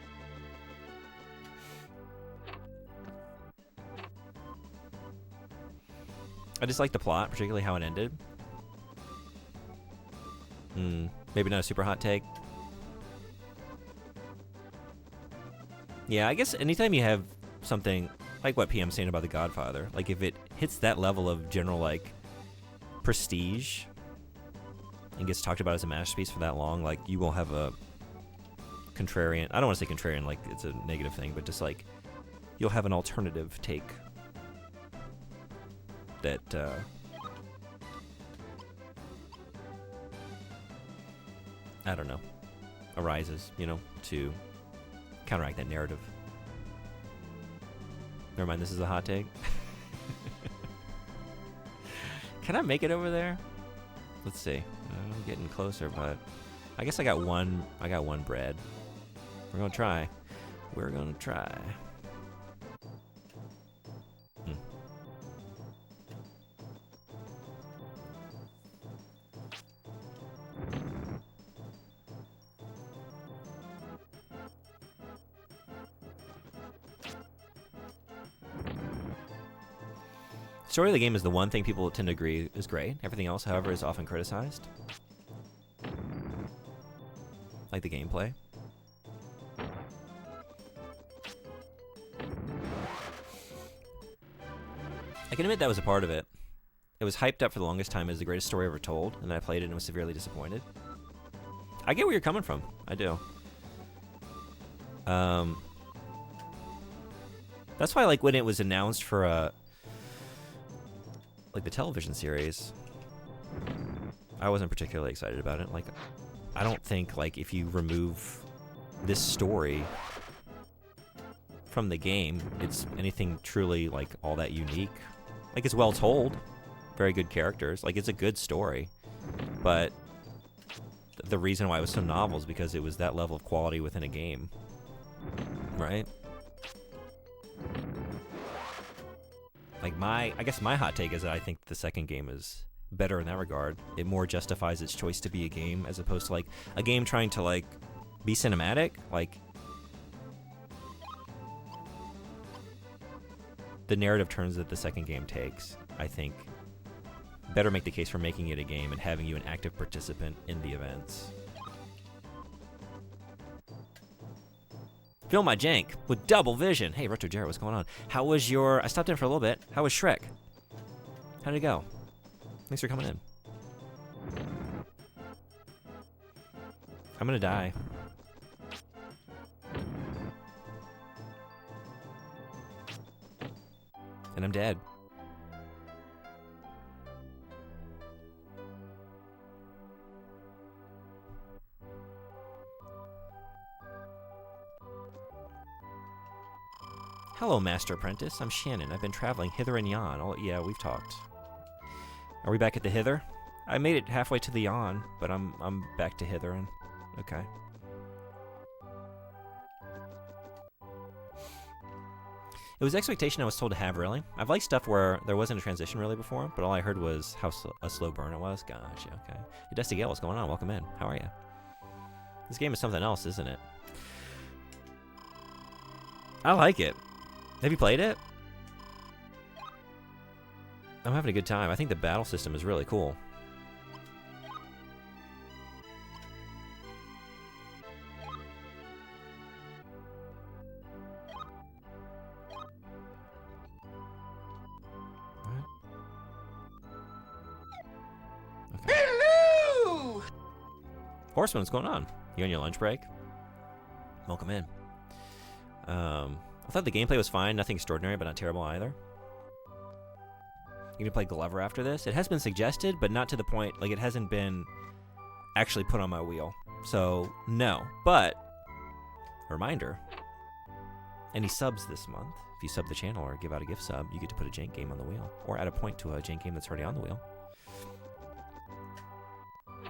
I just like the plot, particularly how it ended. Maybe not a super hot take. Yeah, I guess anytime you have something like what PM's saying about The Godfather, like if it hits that level of general like prestige and gets talked about as a masterpiece for that long, like you will have a contrarian, I don't want to say contrarian like it's a negative thing, but just like you'll have an alternative take that I don't know, arises, you know, to counteract that narrative. Never mind, this is a hot take. Can I make it over there? Let's see. I'm getting closer, but I guess I got one bread. We're gonna try. We're gonna try. Story of the game is the one thing people tend to agree is great. Everything else, however, is often criticized. Like the gameplay. I can admit that was a part of it. It was hyped up for the longest time as the greatest story ever told, and then I played it and was severely disappointed. I get where you're coming from. I do. That's why, like, when it was announced for like the television series, I wasn't particularly excited about it. Like, I don't think, like, if you remove this story from the game, it's anything truly, like, all that unique. Like, it's well told, very good characters, like, it's a good story, but the reason why it was so novel is because it was that level of quality within a game, right? Like, I guess my hot take is that I think the second game is better in that regard. It more justifies its choice to be a game as opposed to, like, a game trying to, like, be cinematic. Like, the narrative turns that the second game takes, I think, better make the case for making it a game and having you an active participant in the events. Feel my jank with double vision. Hey, Retro Jarrett, what's going on? How was your... I stopped in for a little bit. How was Shrek? How'd it go? Thanks for coming in. I'm gonna die. And I'm dead. Hello, Master Apprentice. I'm Shannon. I've been traveling hither and yon. Oh, yeah, we've talked. Are we back at the hither? I made it halfway to the yon, but I'm back to hither and okay. It was the expectation I was told to have, really. I've liked stuff where there wasn't a transition really before, but all I heard was how a slow burn it was. Gotcha, okay. Hey, Dusty Gale, what's going on? Welcome in. How are you? This game is something else, isn't it? I like it. Have you played it? I'm having a good time. I think the battle system is really cool. Okay. Hello! Horseman, what's going on? You on your lunch break? Welcome in. I thought the gameplay was fine, nothing extraordinary, but not terrible either. You gonna play Glover after this? It has been suggested, but not to the point, like, it hasn't been actually put on my wheel. So, no. But, reminder, any subs this month, if you sub the channel or give out a gift sub, you get to put a jank game on the wheel, or add a point to a jank game that's already on the wheel.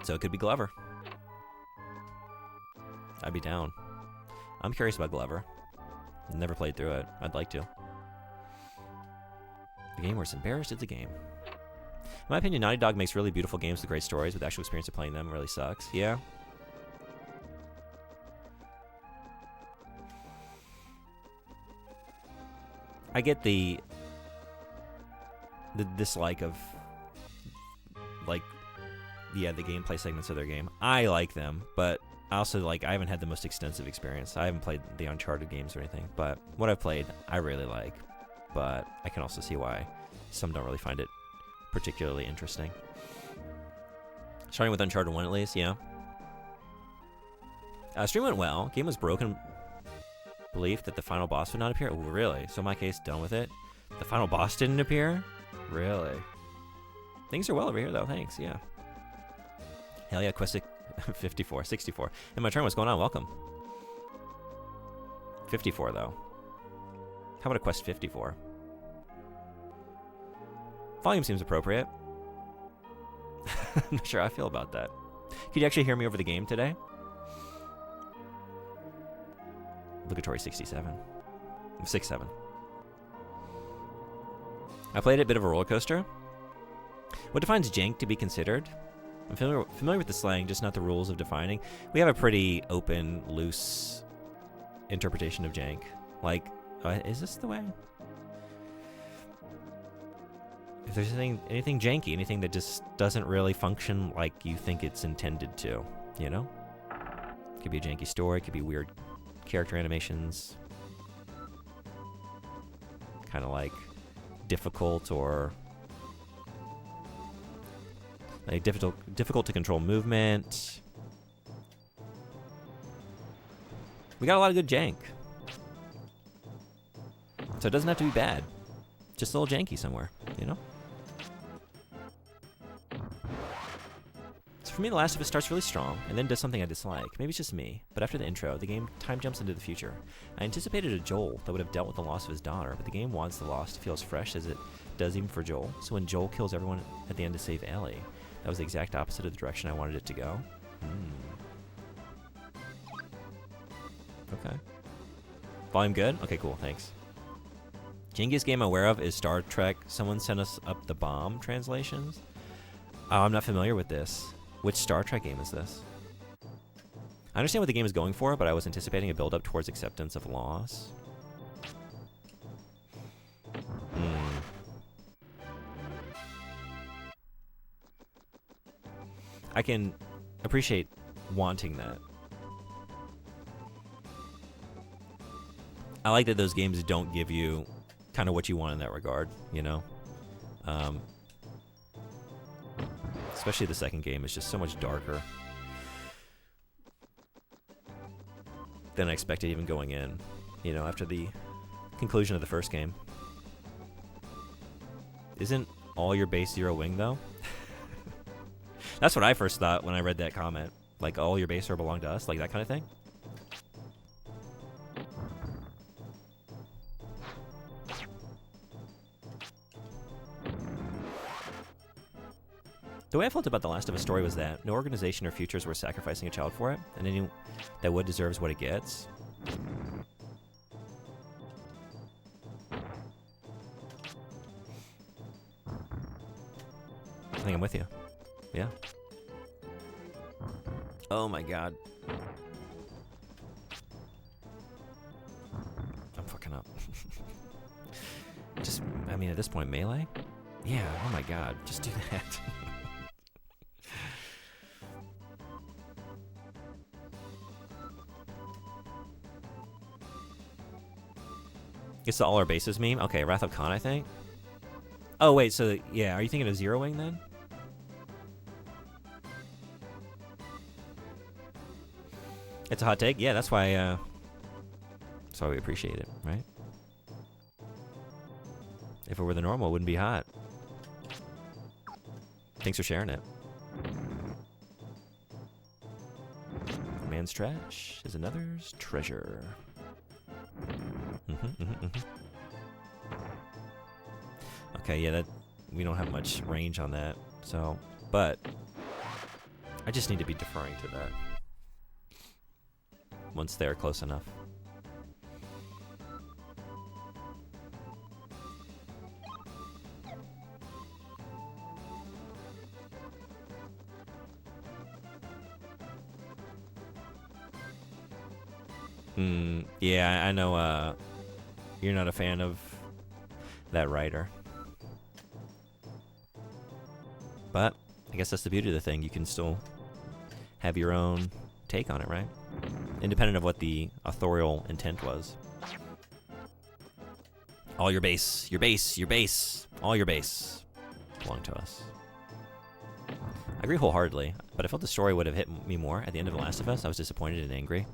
So it could be Glover. I'd be down. I'm curious about Glover. Never played through it. I'd like to. The game where it's embarrassed is a game. In my opinion, Naughty Dog makes really beautiful games with great stories, with actual experience of playing them really sucks. Yeah. I get the dislike of, like, yeah, the gameplay segments of their game. I like them, but I also, like, I haven't had the most extensive experience. I haven't played the Uncharted games or anything, but what I've played, I really like. But I can also see why some don't really find it particularly interesting. Starting with Uncharted 1 at least, yeah. Stream went well. Game was broken. Belief that the final boss would not appear. Oh, really? So in my case, done with it. The final boss didn't appear? Really? Things are well over here, though. Thanks, yeah. Hell yeah, Quest 54, 64. And my turn, what's going on? Welcome. 54, though. How about a Quest 54? Volume seems appropriate. I'm not sure how I feel about that. Could you actually hear me over the game today? Obligatory 67. 67. I played it, a bit of a roller coaster. What defines jank to be considered? I'm familiar with the slang, just not the rules of defining. We have a pretty open, loose interpretation of jank. Like, is this the way? If there's anything janky, anything that just doesn't really function like you think it's intended to, you know? It could be a janky story, it could be weird character animations. Kind of like difficult or like difficult to control movement. We got a lot of good jank. So it doesn't have to be bad. Just a little janky somewhere, you know? So for me, The Last of Us starts really strong, and then does something I dislike. Maybe it's just me, but after the intro, the game time jumps into the future. I anticipated a Joel that would have dealt with the loss of his daughter, but the game wants the loss to feel as fresh as it does even for Joel. So when Joel kills everyone at the end to save Ellie, that was the exact opposite of the direction I wanted it to go. Okay. Volume good? Okay, cool, thanks. Jankiest game I'm aware of is Star Trek. Someone sent us up the bomb translations. Oh, I'm not familiar with this. Which Star Trek game is this? I understand what the game is going for, but I was anticipating a build-up towards acceptance of loss. I can appreciate wanting that. I like that those games don't give you kind of what you want in that regard, you know? Especially the second game is just so much darker than I expected even going in, you know, after the conclusion of the first game. Isn't all your base Zero Wing, though? That's what I first thought when I read that comment. Like, all your base are belong to us? Like, that kind of thing? The way I felt about The Last of Us story was that no organization or futures were sacrificing a child for it, and anyone that would deserves what it gets. I think I'm with you. Yeah. Oh my god. I'm fucking up. Just, I mean, at this point, melee? Yeah, oh my god, just do that. It's the all our bases meme? Okay, Wrath of Khan, I think. Oh, wait, so, yeah, are you thinking of Zero Wing then? It's a hot take? Yeah, that's why we appreciate it, right? If it were the normal, it wouldn't be hot. Thanks for sharing it. Man's trash is another's treasure. Okay, yeah, that we don't have much range on that, so, but I just need to be deferring to that once they're close enough. Yeah, I know you're not a fan of that writer. But I guess that's the beauty of the thing. You can still have your own take on it, right? Independent of what the authorial intent was. All your base, your base, your base, all your base belong to us. I agree wholeheartedly, but I felt the story would have hit me more at the end of The Last of Us. I was disappointed and angry.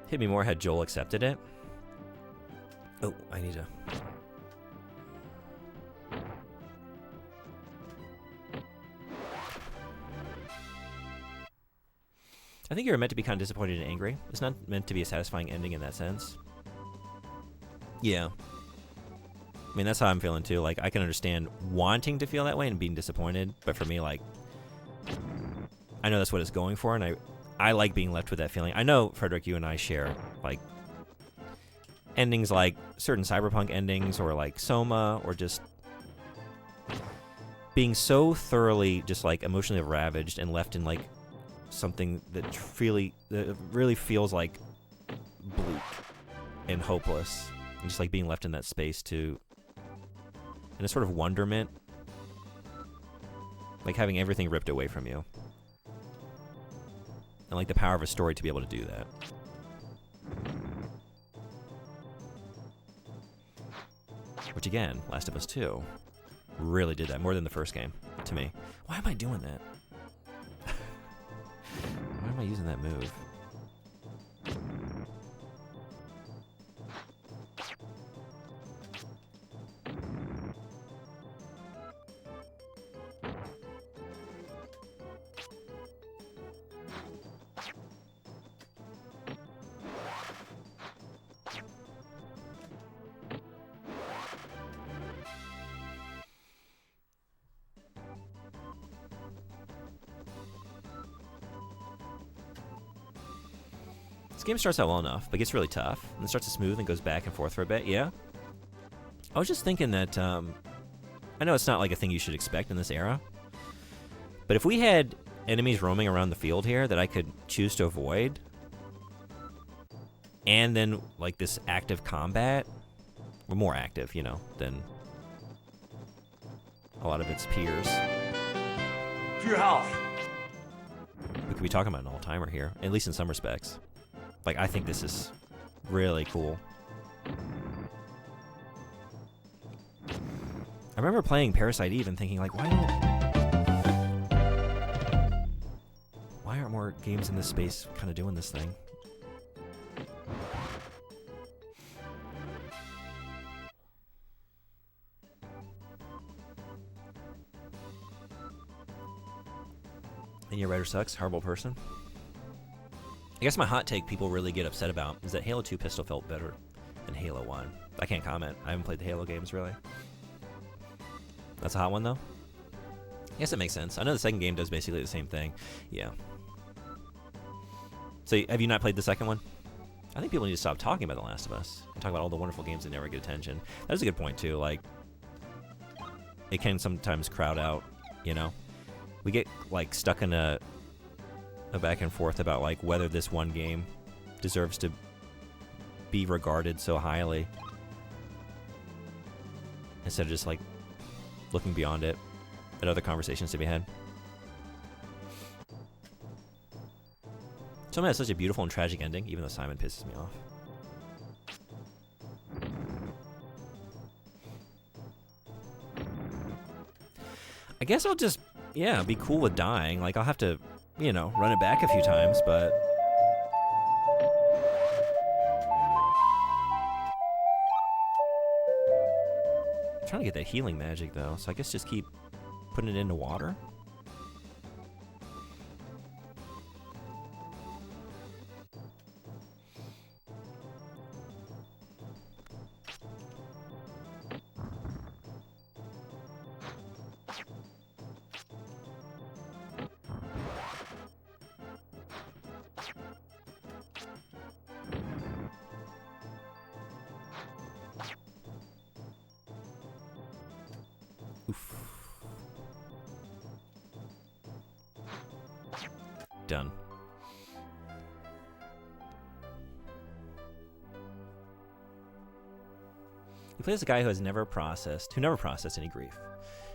Hit me more had Joel accepted it. Oh, I need to... I think you're meant to be kind of disappointed and angry. It's not meant to be a satisfying ending in that sense. Yeah. I mean, that's how I'm feeling too. Like, I can understand wanting to feel that way and being disappointed, but for me, like, I know that's what it's going for, and I like being left with that feeling. I know, Frederick, you and I share, like, endings like certain Cyberpunk endings or, like, Soma, or just being so thoroughly just, like, emotionally ravaged and left in, like, something that really feels, like, bleak and hopeless. And just, like, being left in that space to... and a sort of wonderment. Like, having everything ripped away from you. and like the power of a story to be able to do that. Which again, Last of Us 2 really did that more than the first game to me. Why am I doing that? Why am I using that move? This game starts out well enough, but gets really tough, and then starts to smooth and goes back and forth for a bit. Yeah? I was just thinking that, I know it's not like a thing you should expect in this era, but if we had enemies roaming around the field here that I could choose to avoid, and then, like, this active combat, or more active, you know, than a lot of its peers. For your health. We could be talking about an all-timer here, at least in some respects. Like, I think this is really cool. I remember playing Parasite Eve and thinking, like, why aren't more games in this space kind of doing this thing? And your writer sucks, horrible person. I guess my hot take people really get upset about is that Halo 2 pistol felt better than Halo 1. I can't comment. I haven't played the Halo games, really. That's a hot one, though? I guess it makes sense. I know the second game does basically the same thing. Yeah. So, have you not played the second one? I think people need to stop talking about The Last of Us and talk about all the wonderful games that never get attention. That is a good point, too. Like, it can sometimes crowd out, you know? We get, like, stuck in a back and forth about like whether this one game deserves to be regarded so highly instead of just like looking beyond it at other conversations to be had. Something has such a beautiful and tragic ending, even though Simon pisses me off. I guess I'll just, yeah, be cool with dying. Like, I'll have to, you know, run it back a few times, but... I'm trying to get that healing magic, though, so I guess just keep putting it into water. Oof. Done. He plays a guy who never processed any grief,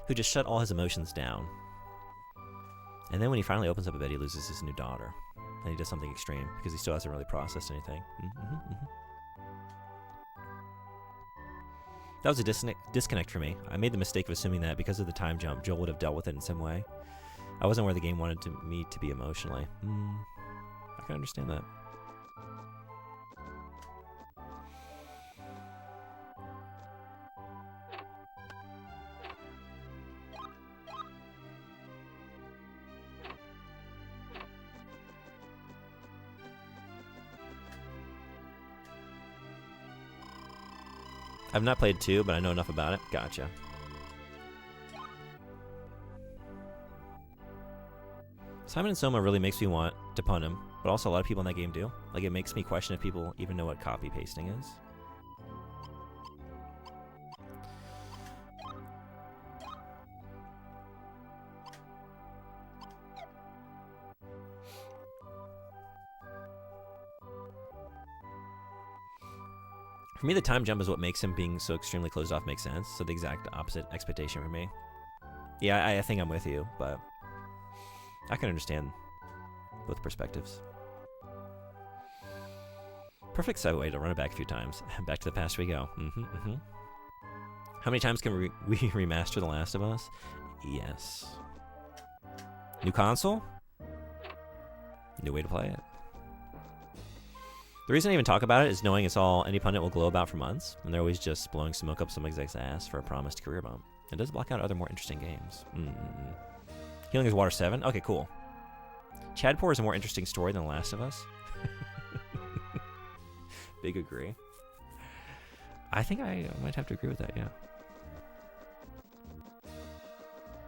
who just shut all his emotions down. And then when he finally opens up a bed, he loses his new daughter. And he does something extreme, because he still hasn't really processed anything. That was a disconnect for me. I made the mistake of assuming that because of the time jump, Joel would have dealt with it in some way. I wasn't where the game wanted me to be emotionally. I can understand that. I've not played 2, but I know enough about it. Gotcha. Simon and Soma really makes me want to pun him, but also a lot of people in that game do. Like, it makes me question if people even know what copy pasting is. For me, the time jump is what makes him being so extremely closed off make sense. So the exact opposite expectation for me. Yeah, I think I'm with you, but I can understand both perspectives. Perfect segue to run it back a few times. Back to the past we go. How many times can we remaster The Last of Us? Yes. New console? New way to play it. The reason I even talk about it is knowing it's all any pundit will glow about for months, and they're always just blowing smoke up some exec's ass for a promised career bump. It does block out other more interesting games. Healing is Water 7? Okay, cool. Chadpour is a more interesting story than The Last of Us. Big agree. I think I might have to agree with that, yeah.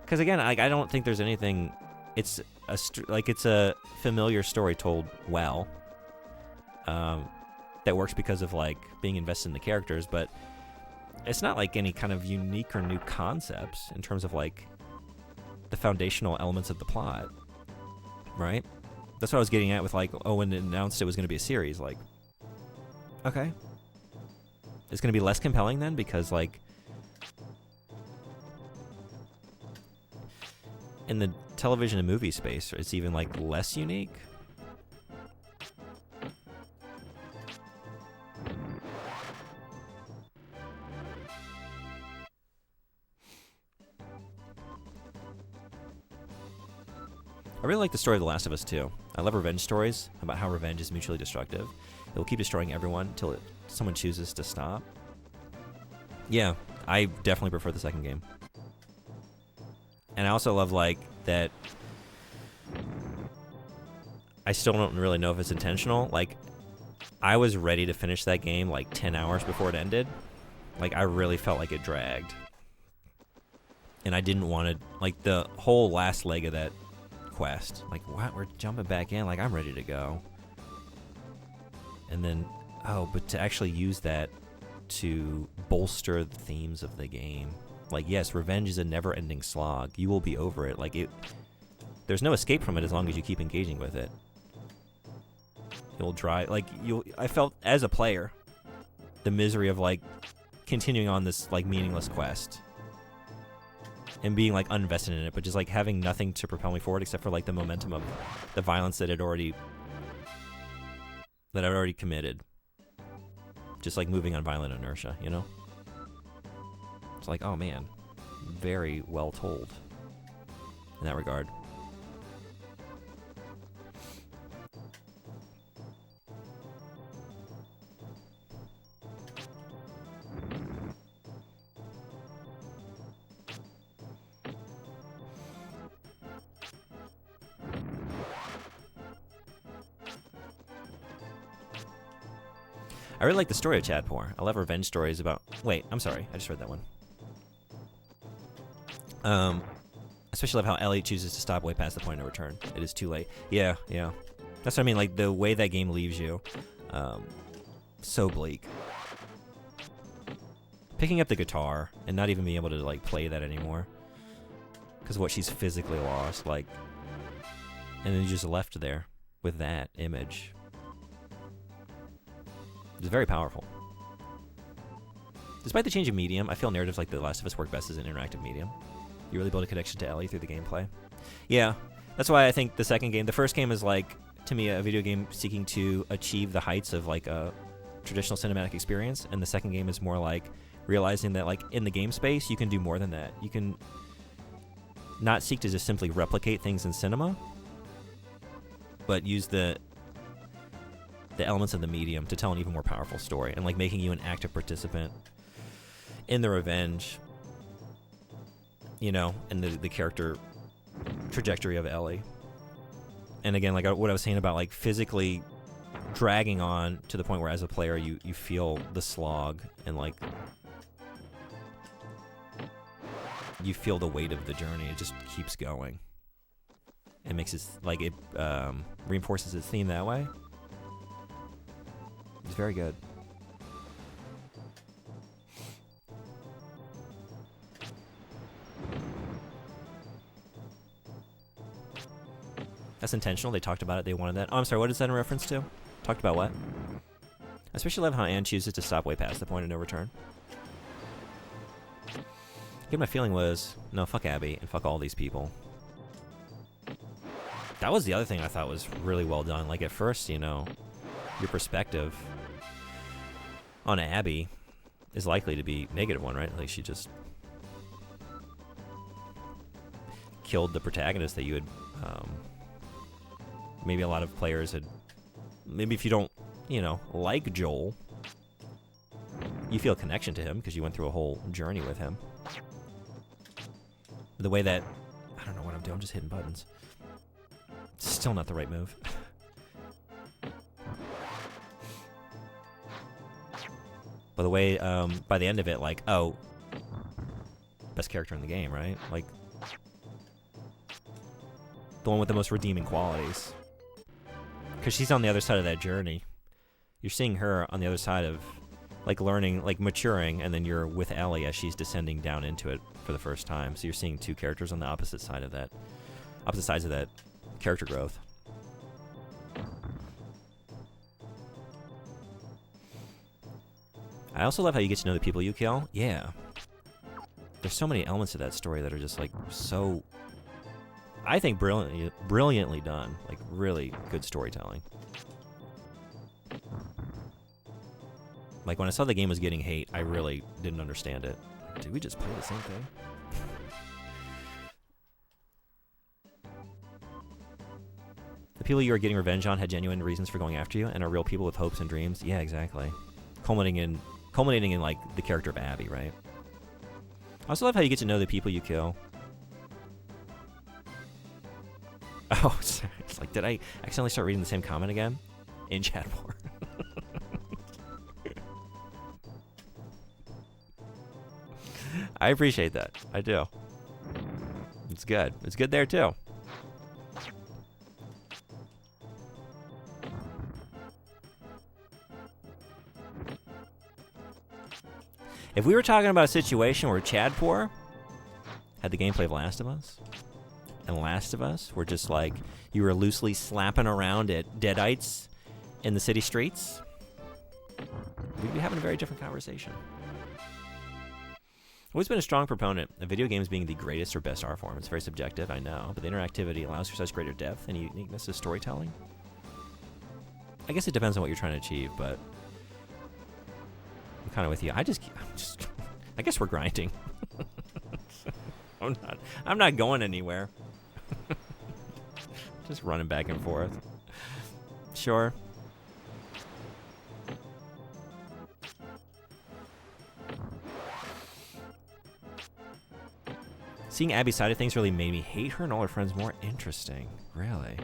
Because again, I don't think there's anything. It's it's a familiar story told well. That works because of like being invested in the characters, but it's not like any kind of unique or new concepts in terms of like the foundational elements of the plot, right? That's what I was getting at with like, oh, when it announced it was going to be a series, like, okay, it's going to be less compelling then because like in the television and movie space, it's even like less unique. I really like the story of The Last of Us 2. I love revenge stories about how revenge is mutually destructive. It will keep destroying everyone until someone chooses to stop. Yeah, I definitely prefer the second game. And I also love like that I still don't really know if it's intentional. Like, I was ready to finish that game like 10 hours before it ended. Like, I really felt like it dragged. And I didn't want to, like, the whole last leg of that quest, like, what, we're jumping back in, like, I'm ready to go. And then, oh, but to actually use that to bolster the themes of the game. Like, yes, revenge is a never-ending slog. You will be over it. Like, there's no escape from it as long as you keep engaging with it. It'll drive, like, I felt, as a player, the misery of, like, continuing on this, like, meaningless quest. And being, like, uninvested in it, but just, like, having nothing to propel me forward except for, like, the momentum of the violence that I'd already committed. Just, like, moving on violent inertia, you know? It's like, oh, man. Very well told in that regard. I really like the story of Chadpour. I love revenge stories about... Wait, I'm sorry. I just read that one. Especially love how Ellie chooses to stop way past the point of return. It is too late. Yeah, yeah. That's what I mean. Like, the way that game leaves you. So bleak. Picking up the guitar and not even being able to, like, play that anymore. Because of what she's physically lost. Like... And then you just left there with that image. It's very powerful. Despite the change of medium, I feel narratives like The Last of Us work best as an interactive medium. You really build a connection to Ellie through the gameplay. Yeah, that's why I think the first game is like, to me, a video game seeking to achieve the heights of like a traditional cinematic experience, and the second game is more like realizing that like in the game space, you can do more than that. You can not seek to just simply replicate things in cinema, but use the elements of the medium to tell an even more powerful story, and like making you an active participant in the revenge, you know, and the character trajectory of Ellie. And again, like what I was saying about like physically dragging on to the point where as a player you feel the slog and like you feel the weight of the journey. It just keeps going. It makes it like it reinforces its theme that way. It's very good. That's intentional. They talked about it. They wanted that. Oh, I'm sorry. What is that in reference to? Talked about what? I especially love how Anne chooses to stop way past the point of no return. Again, my feeling was, no, fuck Abby and fuck all these people. That was the other thing I thought was really well done. Like, at first, you know, your perspective on Abby is likely to be negative one, right? Like, she just killed the protagonist that you had, maybe a lot of players had, maybe if you don't, you know, like Joel, you feel a connection to him because you went through a whole journey with him. The way that, I don't know what I'm doing, I'm just hitting buttons. Still not the right move. But the way, by the end of it, like, oh, best character in the game, right? Like, the one with the most redeeming qualities. Because she's on the other side of that journey. You're seeing her on the other side of, like, learning, like, maturing, and then you're with Ellie as she's descending down into it for the first time. So you're seeing two characters on the opposite side of that, opposite sides of that character growth. I also love how you get to know the people you kill. Yeah. There's so many elements to that story that are just, like, so, I think, brilliantly done. Like, really good storytelling. Like, when I saw the game was getting hate, I really didn't understand it. Did we just play the same thing? The people you are getting revenge on had genuine reasons for going after you and are real people with hopes and dreams. Yeah, exactly. Culminating in like the character of Abby, right? I also love how you get to know the people you kill. Oh, sorry. It's like, did I accidentally start reading the same comment again? In chat more. I appreciate that. I do. It's good. It's good there too. If we were talking about a situation where Chadpour had the gameplay of Last of Us, and Last of Us were just like, you were loosely slapping around at deadites in the city streets, we'd be having a very different conversation. I've always been a strong proponent of video games being the greatest or best art form. It's very subjective, I know, but the interactivity allows for such greater depth and uniqueness of storytelling. I guess it depends on what you're trying to achieve, but I'm kind of with you. I guess we're grinding. I'm not going anywhere. Just running back and forth. Sure. Seeing Abby's side of things really made me hate her and all her friends more. Interesting. Really?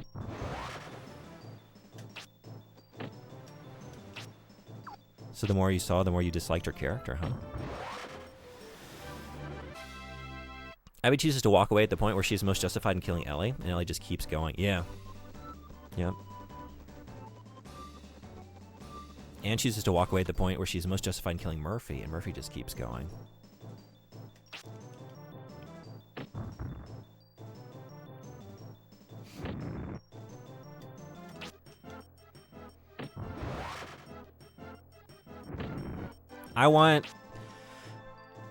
So the more you saw, the more you disliked her character, huh? Abby chooses to walk away at the point where she's most justified in killing Ellie, and Ellie just keeps going. Yeah. Yep. And chooses to walk away at the point where she's most justified in killing Murphy, and Murphy just keeps going.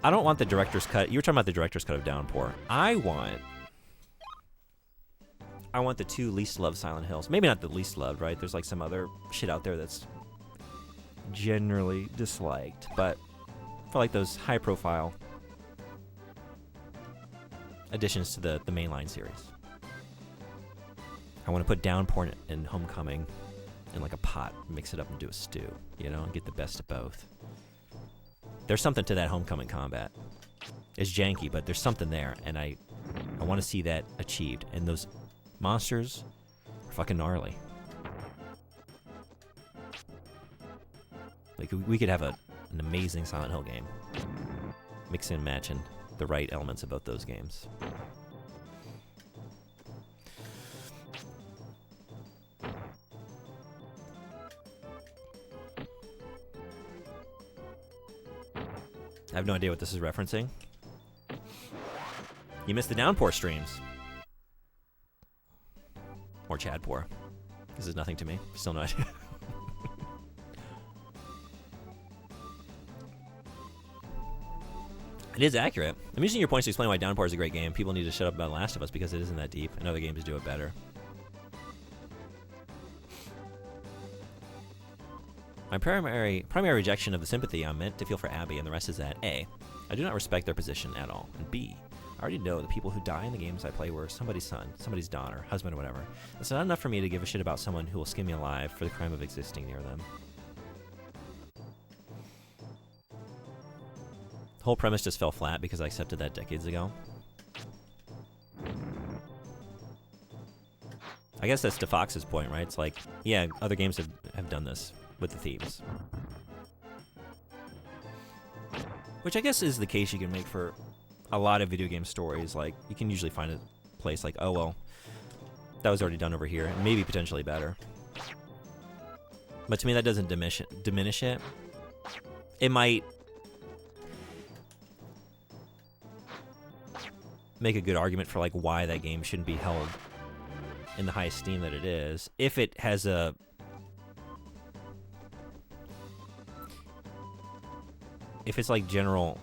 I don't want the director's cut. You were talking about the director's cut of Downpour. I want the two least loved Silent Hills. Maybe not the least loved, right? There's like some other shit out there that's generally disliked, but for like those high profile additions to the mainline series. I want to put Downpour and Homecoming in like a pot, mix it up and do a stew, you know, and get the best of both. There's something to that Homecoming combat. It's janky, but there's something there, and I want to see that achieved. And those monsters are fucking gnarly. Like, we could have an amazing Silent Hill game. Mix and match in the right elements of both those games. I have no idea what this is referencing. You missed the Downpour streams. Or Chadpour. This is nothing to me. Still no idea. It is accurate. I'm using your points to explain why Downpour is a great game. People need to shut up about Last of Us because it isn't that deep, and other games do it better. My primary rejection of the sympathy I'm meant to feel for Abby and the rest is that A, I do not respect their position at all, and B, I already know the people who die in the games I play were somebody's son, somebody's daughter, husband, or whatever. It's not enough for me to give a shit about someone who will skin me alive for the crime of existing near them. The whole premise just fell flat because I accepted that decades ago. I guess that's DeFox's point, right? It's like, yeah, other games have done this with the themes. Which I guess is the case you can make for a lot of video game stories. Like, you can usually find a place like, oh, well, that was already done over here, and maybe potentially better. But to me, that doesn't diminish it. It might make a good argument for, like, why that game shouldn't be held in the high esteem that it is. If it has a... If it's, like, general...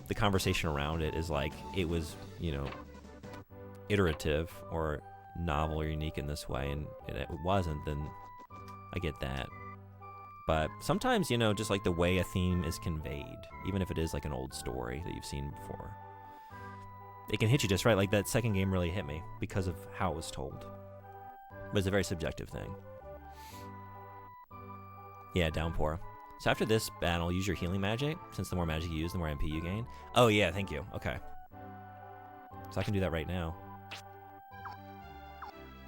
the conversation around it is like it was, you know, iterative or novel or unique in this way, and it wasn't, then I get that. But sometimes, you know, just like the way a theme is conveyed, even if it is like an old story that you've seen before, it can hit you just right. Like that second game really hit me because of how it was told. But it's a very subjective thing. Yeah, Downpour. So after this battle, use your healing magic, since the more magic you use, the more MP you gain. Oh yeah, thank you. Okay. So I can do that right now.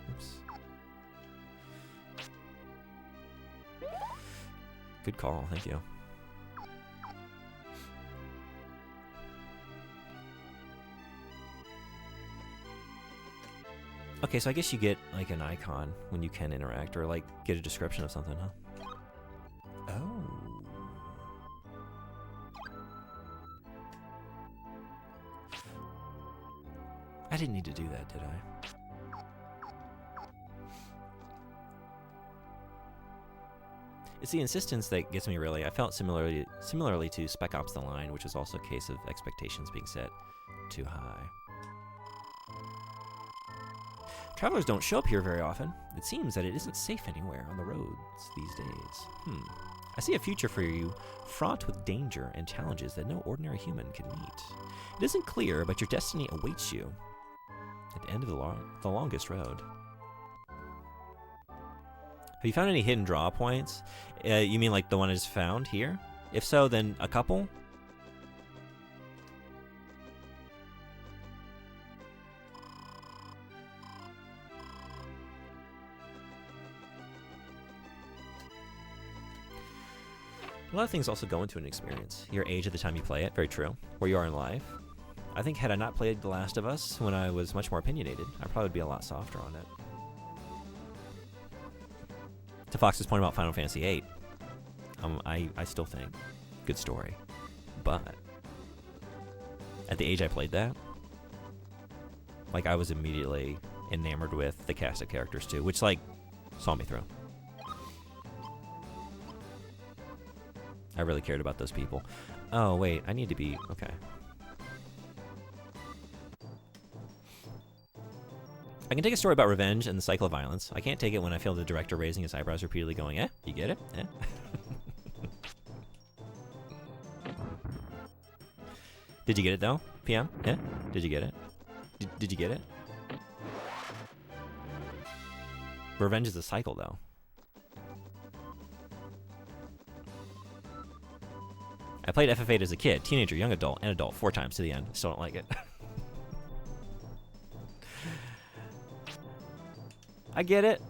Oops. Good call, thank you. Okay, so I guess you get like an icon when you can interact, or like get a description of something, huh? Oh. I didn't need to do that, did I? It's the insistence that gets me, really. I felt similarly to Spec Ops: The Line, which is also a case of expectations being set too high. Travelers don't show up here very often. It seems that it isn't safe anywhere on the roads these days. I see a future for you fraught with danger and challenges that no ordinary human can meet. It isn't clear, but your destiny awaits you at the end of the longest road. Have you found any hidden draw points? You mean like the one I just found here? If so, then a couple? A lot of things also go into an experience. Your age at the time you play it, very true. Where you are in life. I think had I not played The Last of Us when I was much more opinionated, I probably would be a lot softer on it. To Fox's point about Final Fantasy VIII, I still think good story, but at the age I played that, like I was immediately enamored with the cast of characters too, which like saw me through. I really cared about those people. Oh wait, I need to be okay. I can take a story about revenge and the cycle of violence. I can't take it when I feel the director raising his eyebrows repeatedly going, eh? You get it? Eh? Did you get it though, PM? Yeah? Did you get it? Did you get it? Revenge is a cycle though. I played FF8 as a kid, teenager, young adult, and adult 4 times to the end. Still don't like it. I get it.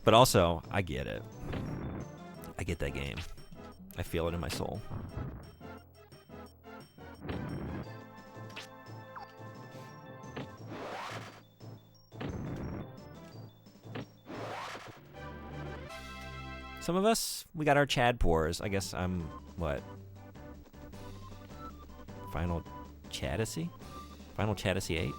But also, I get it. I get that game. I feel it in my soul. Some of us, we got our Chad pores. I guess I'm, what? Final Chadacy? Final Chadacy 8?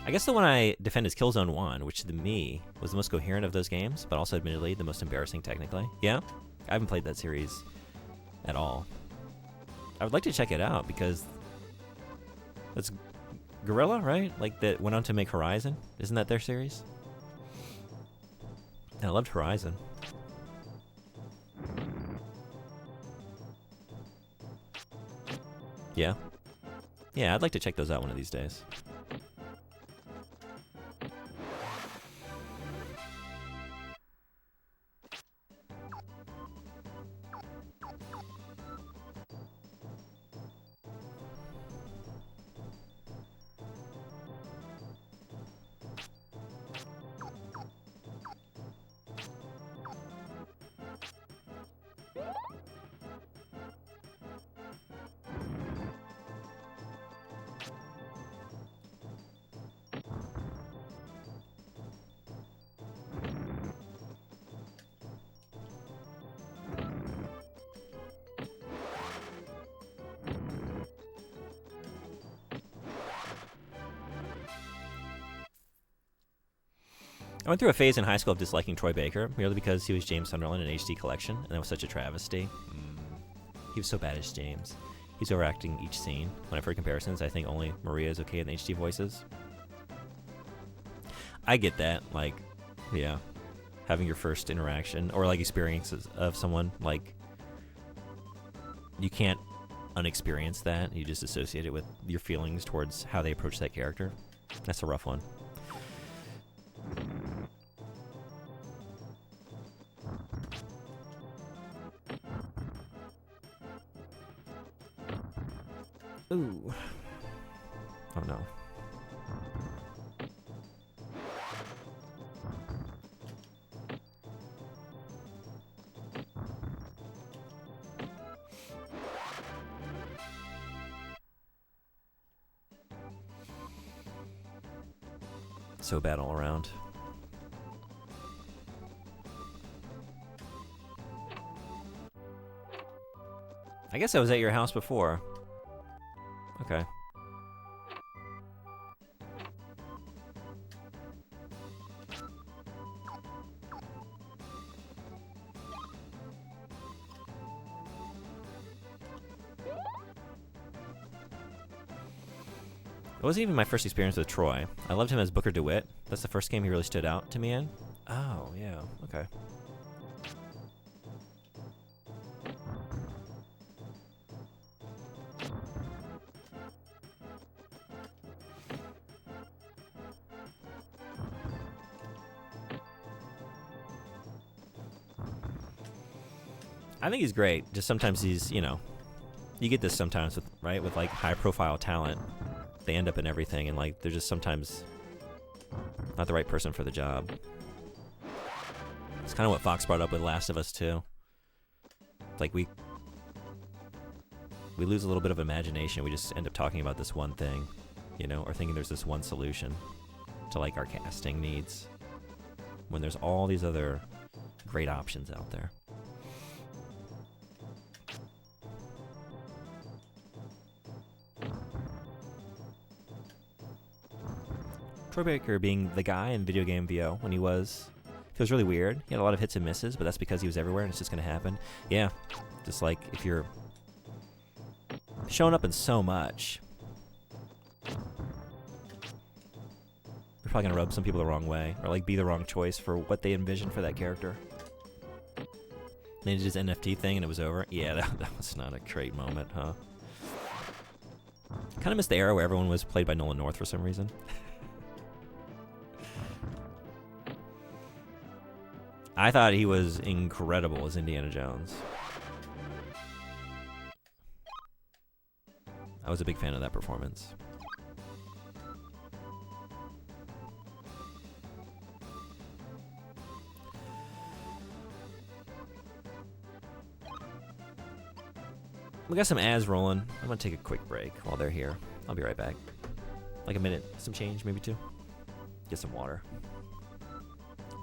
I guess the one I defend is Killzone 1, which to me was the most coherent of those games, but also admittedly the most embarrassing technically. Yeah? I haven't played that series at all. I would like to check it out because it's Guerrilla, right? Like that went on to make Horizon. Isn't that their series? I loved Horizon. Yeah. Yeah, I'd like to check those out one of these days. I went through a phase in high school of disliking Troy Baker, merely because he was James Sunderland in HD Collection, and that was such a travesty. He was so bad as James. He's overacting each scene. When I've heard comparisons, I think only Maria is okay in the HD voices. I get that, like, yeah, having your first interaction, or like experiences of someone, like, you can't unexperience that. You just associate it with your feelings towards how they approach that character. That's a rough one. Ooh. Oh no. So bad all around. I guess I was at your house before. Okay. It wasn't even my first experience with Troy. I loved him as Booker DeWitt. That's the first game he really stood out to me in. Oh, yeah. Okay. I think he's great. Just sometimes he's, you know, you get this sometimes with, right, with like high profile talent. They end up in everything, and like they're just sometimes not the right person for the job. It's kind of what Fox brought up with Last of Us too. Like we lose a little bit of imagination. We just end up talking about this one thing, you know, or thinking there's this one solution to like our casting needs when there's all these other great options out there. Troy Baker being the guy in video game VO when he was really weird. He had a lot of hits and misses, but that's because he was everywhere and it's just going to happen. Yeah, just like if you're showing up in so much, you're probably going to rub some people the wrong way or like be the wrong choice for what they envisioned for that character. They did his NFT thing and it was over. Yeah, that was not a great moment, huh? Kind of missed the era where everyone was played by Nolan North for some reason. I thought he was incredible as Indiana Jones. I was a big fan of that performance. We got some ads rolling. I'm gonna take a quick break while they're here. I'll be right back. Like a minute, some change, maybe two. Get some water.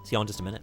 See y'all in just a minute.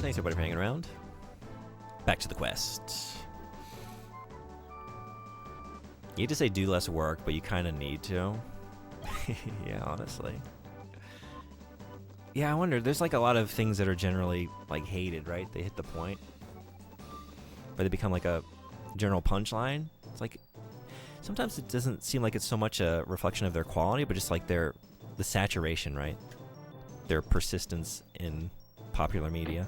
Thanks everybody for hanging around. Back to the quest. You hate to say do less work, but you kind of need to. Yeah, honestly. Yeah, I wonder. There's like a lot of things that are generally like hated, right? They hit the point, but they become like a general punchline. It's like sometimes it doesn't seem like it's so much a reflection of their quality, but just like the saturation, right? Their persistence in popular media.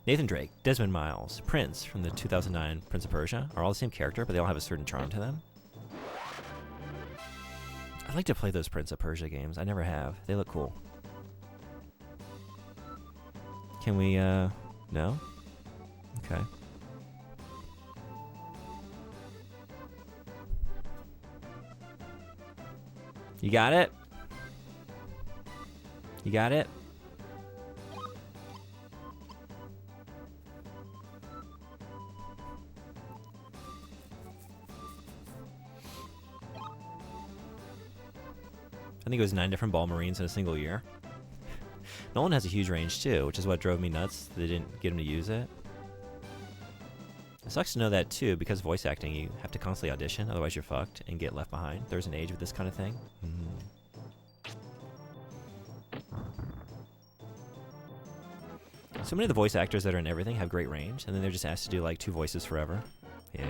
Nathan Drake, Desmond Miles, Prince from the 2009 Prince of Persia are all the same character, but they all have a certain charm to them. I'd like to play those Prince of Persia games. I never have. They look cool. Can we, no? Okay. You got it? You got it? I think it was 9 different ball marines in a single year. Nolan has a huge range too, which is what drove me nuts. They didn't get him to use it. It sucks to know that too, because voice acting, you have to constantly audition, otherwise you're fucked and get left behind. There's an age with this kind of thing. So many of the voice actors that are in everything have great range, and then they're just asked to do like 2 voices forever. Yeah.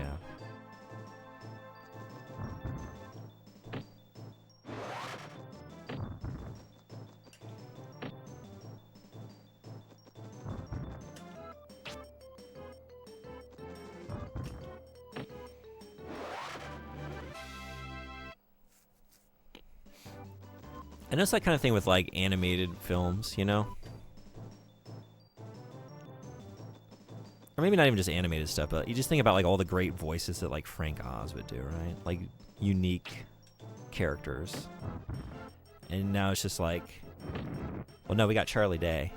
I know it's that kind of thing with like animated films, you know? Or maybe not even just animated stuff, but you just think about like all the great voices that like Frank Oz would do, right? Like unique characters. And now it's just like, well, no, we got Charlie Day.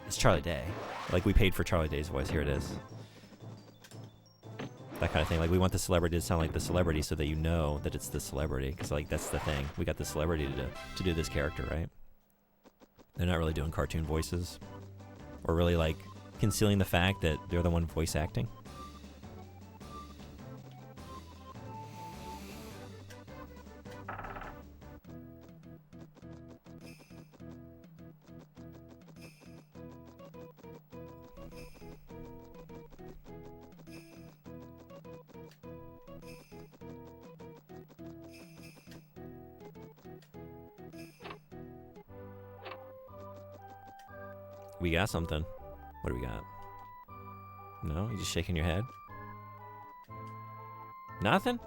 It's Charlie Day. Like we paid for Charlie Day's voice. Here it is. That kind of thing. Like we want the celebrity to sound like the celebrity so that you know that it's the celebrity. Because like that's the thing. We got the celebrity to do this character, right? They're not really doing cartoon voices. Or really like concealing the fact that they're the one voice acting. We got something. What do we got? No? You just shaking your head? Nothing?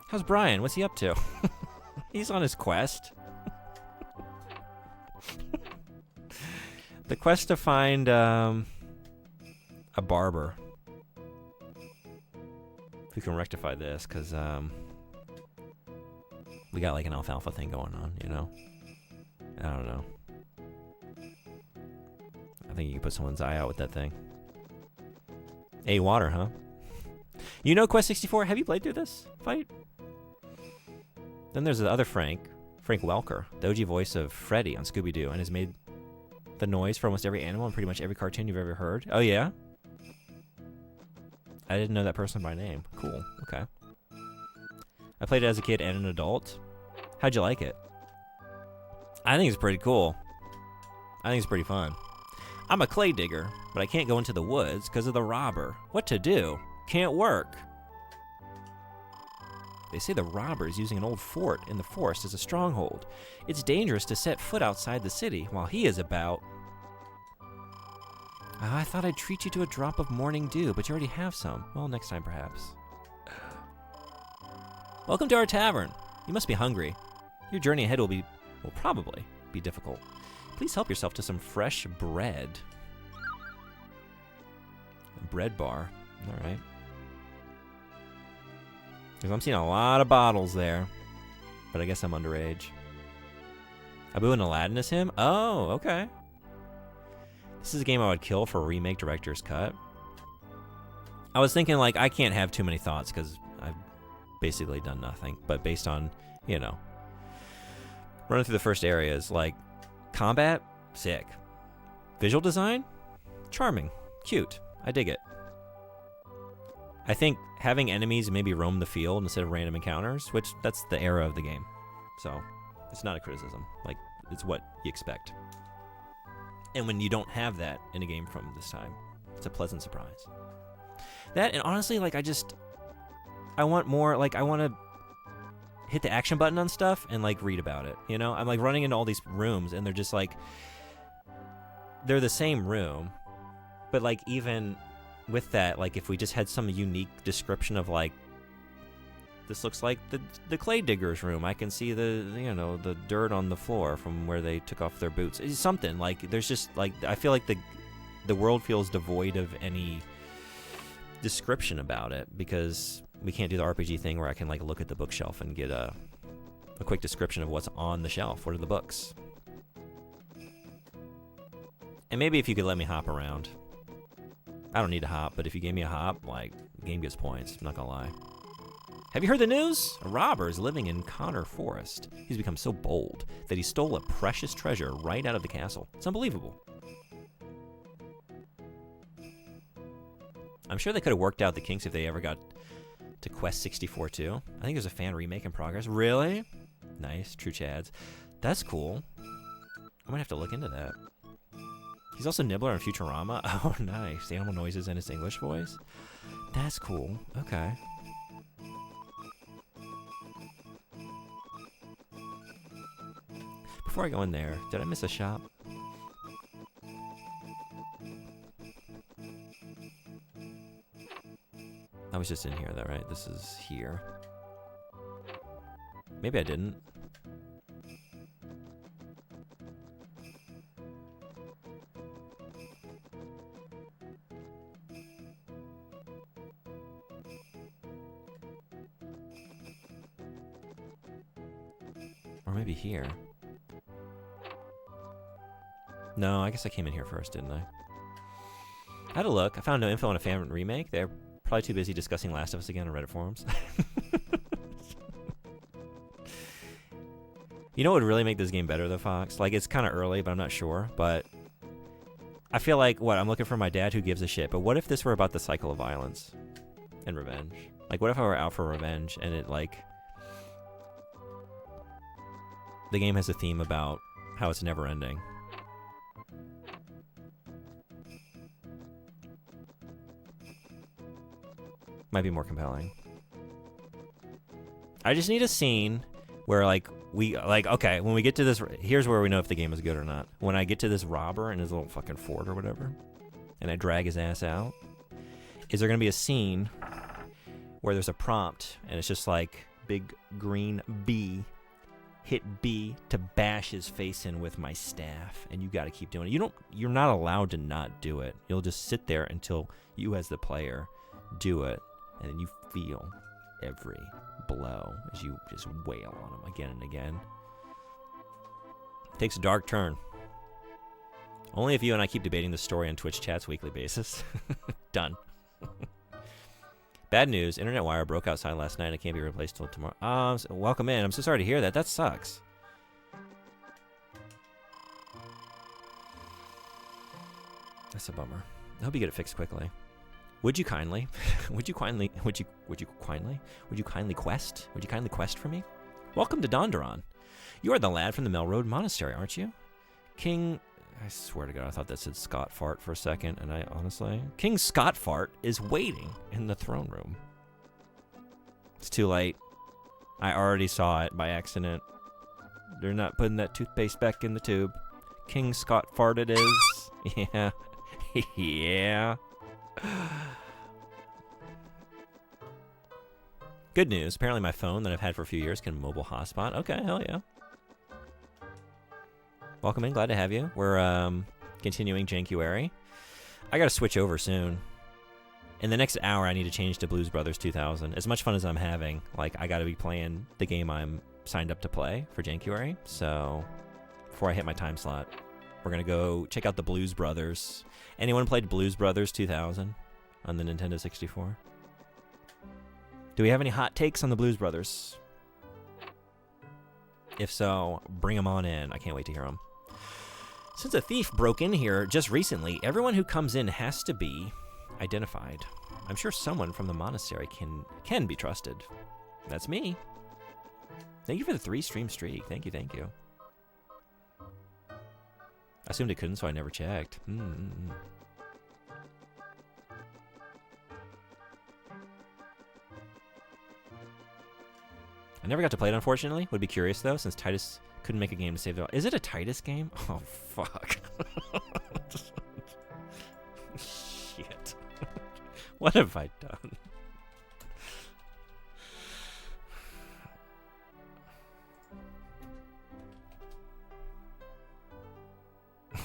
How's Brian? What's he up to? He's on his quest. The quest to find a barber. If we can rectify this, because we got like an alfalfa thing going on, you know? I don't know. I think you can put someone's eye out with that thing. A water, huh? You know Quest 64? Have you played through this fight? Then there's the other Frank Welker, the OG voice of Freddy on Scooby-Doo, and has made the noise for almost every animal and pretty much every cartoon you've ever heard. Oh, yeah? I didn't know that person by name. Cool. Okay. I played it as a kid and an adult. How'd you like it? I think it's pretty cool. I think it's pretty fun. I'm a clay digger, but I can't go into the woods because of the robber. What to do? Can't work. They say the robber is using an old fort in the forest as a stronghold. It's dangerous to set foot outside the city while he is about. I thought I'd treat you to a drop of morning dew, but you already have some. Well, next time perhaps. Welcome to our tavern. You must be hungry. Your journey ahead will probably be difficult. Please help yourself to some fresh bread. A bread bar. All right. Because I'm seeing a lot of bottles there. But I guess I'm underage. Abu and Aladdin is him? Oh, okay. This is a game I would kill for a remake director's cut. I was thinking, like, I can't have too many thoughts because I've basically done nothing. But based on, you know, running through the first areas, like, combat, sick. Visual design, charming, cute. I dig it. I think having enemies maybe roam the field instead of random encounters, which that's the era of the game. So it's not a criticism. Like, it's what you expect. And when you don't have that in a game from this time, it's a pleasant surprise. That, and honestly, like, I want more, like, I want to hit the action button on stuff and, like, read about it, you know? I'm, like, running into all these rooms, and they're just, like, they're the same room, but, like, even with that, like, if we just had some unique description of, like, this looks like the clay digger's room. I can see the, you know, the dirt on the floor from where they took off their boots. It's something, like, there's just, like, I feel like the world feels devoid of any description about it because we can't do the RPG thing where I can, like, look at the bookshelf and get a quick description of what's on the shelf. What are the books? And maybe if you could let me hop around. I don't need to hop, but if you gave me a hop, like, the game gets points. I'm not gonna lie. Have you heard the news? A robber is living in Connor Forest. He's become so bold that he stole a precious treasure right out of the castle. It's unbelievable. I'm sure they could have worked out the kinks if they ever got to Quest 64 too. I think there's a fan remake in progress. Really? Nice. True Chads. That's cool. I might have to look into that. He's also Nibbler in Futurama. Oh, nice. The animal noises in his English voice. That's cool. Okay. Before I go in there, did I miss a shop? I was just in here, though, right? This is here. Maybe I didn't. Or maybe here. No, I guess I came in here first, didn't I? I had a look. I found no info on a fan remake. They're probably too busy discussing Last of Us again on Reddit forums. You know what would really make this game better, though, Fox? Like, it's kind of early, but I'm not sure. But I feel like, I'm looking for my dad who gives a shit. But what if this were about the cycle of violence and revenge? Like, what if I were out for revenge and it, like... The game has a theme about how it's never ending. Might be more compelling. I just need a scene where, like, okay, when we get to this, here's where we know if the game is good or not. When I get to this robber in his little fucking fort or whatever, and I drag his ass out, is there going to be a scene where there's a prompt, and it's just like, big green B, hit B to bash his face in with my staff, and you got to keep doing it. You're not allowed to not do it. You'll just sit there until you, as the player, do it. And then you feel every blow as you just wail on him again and again. It takes a dark turn. Only if you and I keep debating the story on Twitch chats weekly basis. Done. Bad news. Internet wire broke outside last night and it can't be replaced till tomorrow. Welcome in. I'm so sorry to hear that. That sucks. That's a bummer. I hope you get it fixed quickly. Would you kindly quest for me? Welcome to Donderon. You are the lad from the Melroad Monastery, aren't you? King, I swear to God, I thought that said Scott Fart for a second, and I honestly, King Scott Fart is waiting in the throne room. It's too late. I already saw it by accident. They're not putting that toothpaste back in the tube. King Scott Fart it is. Yeah. Yeah. Good news. Apparently my phone that I've had for a few years can mobile hotspot. Okay, hell yeah. Welcome in. Glad to have you. We're continuing Jankuary. I got to switch over soon. in the next hour, I need to change to Blues Brothers 2000. As much fun as I'm having, like, I got to be playing the game I'm signed up to play for January. So before I hit my time slot, we're going to go check out the Blues Brothers. Anyone played Blues Brothers 2000 on the Nintendo 64? Do we have any hot takes on the Blues Brothers? If so, bring them on in. I can't wait to hear them. Since a thief broke in here just recently, everyone who comes in has to be identified. I'm sure someone from the monastery can be trusted. That's me. Thank you for the 3-stream streak. Thank you, thank you. I assumed it couldn't, so I never checked. I never got to play it, unfortunately. Would be curious, though, since Titus couldn't make a game to save the... Is it a Titus game? Oh, fuck. Shit. What have I done?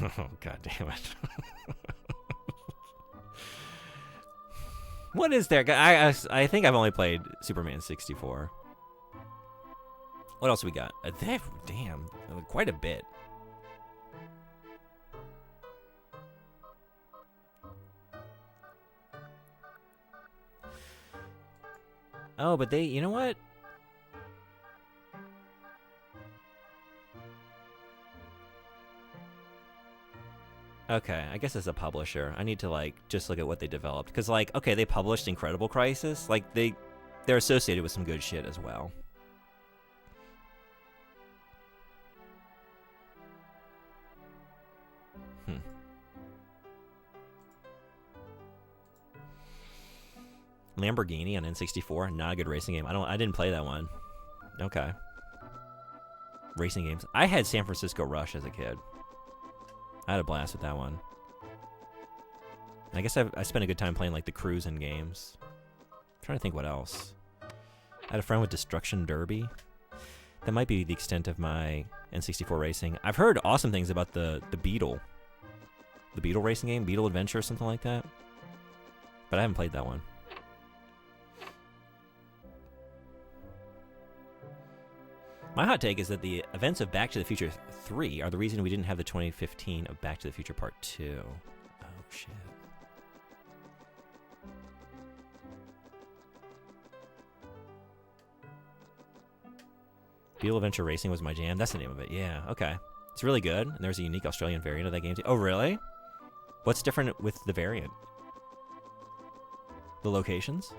Oh, God damn it. What is there? I think I've only played Superman 64. What else we got? Damn, quite a bit. Oh, but you know what? Okay, I guess as a publisher, I need to, like, just look at what they developed. Because, like, okay, they published Incredible Crisis. Like, they're associated with some good shit as well. Lamborghini on N64, not a good racing game. I didn't play that one. Okay. Racing games. I had San Francisco Rush as a kid. I had a blast with that one. I guess I spent a good time playing like the cruising games. I'm trying to think what else. I had a friend with Destruction Derby. That might be the extent of my N64 racing. I've heard awesome things about the Beetle. The Beetle racing game, Beetle Adventure or something like that. But I haven't played that one. My hot take is that the events of Back to the Future 3 are the reason we didn't have the 2015 of Back to the Future Part 2. Oh, shit. Beetle Adventure Racing was my jam. That's the name of it. Yeah, okay. It's really good. And there's a unique Australian variant of that game too. Oh, really? What's different with the variant? The locations?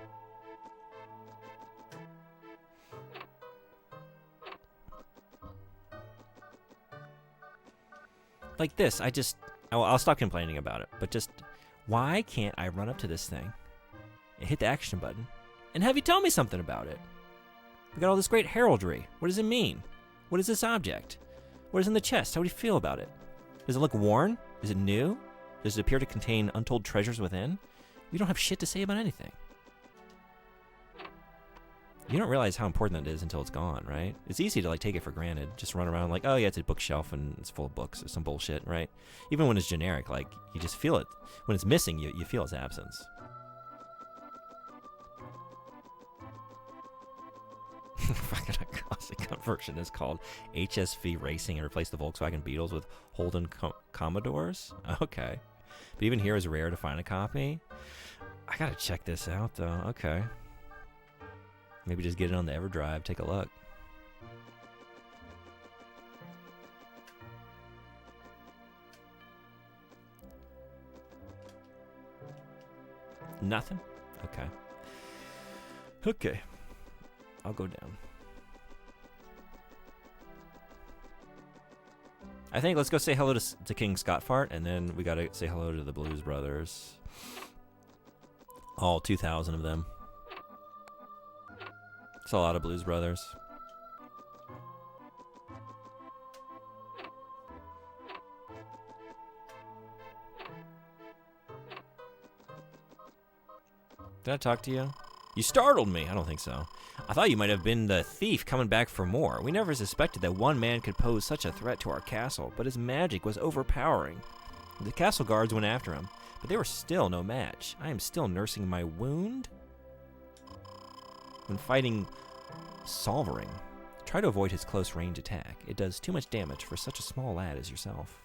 Like this, I'll stop complaining about it, but just, why can't I run up to this thing and hit the action button and have you tell me something about it? We got all this great heraldry. What does it mean? What is this object? What is in the chest? How do you feel about it? Does it look worn? Is it new? Does it appear to contain untold treasures within? We don't have shit to say about anything. You don't realize how important that is until it's gone, right? It's easy to like take it for granted. Just run around like, oh yeah, it's a bookshelf and it's full of books or some bullshit, right? Even when it's generic, like you just feel it. When it's missing, you feel its absence. Fucking a classic conversion is called HSV Racing and replaced the Volkswagen Beetles with Holden Commodores. Okay. But even here is rare to find a copy. I gotta check this out though. Okay. Maybe just get it on the EverDrive, take a look. Nothing? Okay. Okay. I'll go down. I think let's go say hello to King Scottfart, and then we gotta say hello to the Blues Brothers. All 2,000 of them. It's a lot of Blues Brothers. Did I talk to you? You startled me. I don't think so. I thought you might have been the thief coming back for more. We never suspected that one man could pose such a threat to our castle, but his magic was overpowering. The castle guards went after him, but they were still no match. I am still nursing my wound. When fighting Solvering, try to avoid his close range attack. It does too much damage for such a small lad as yourself.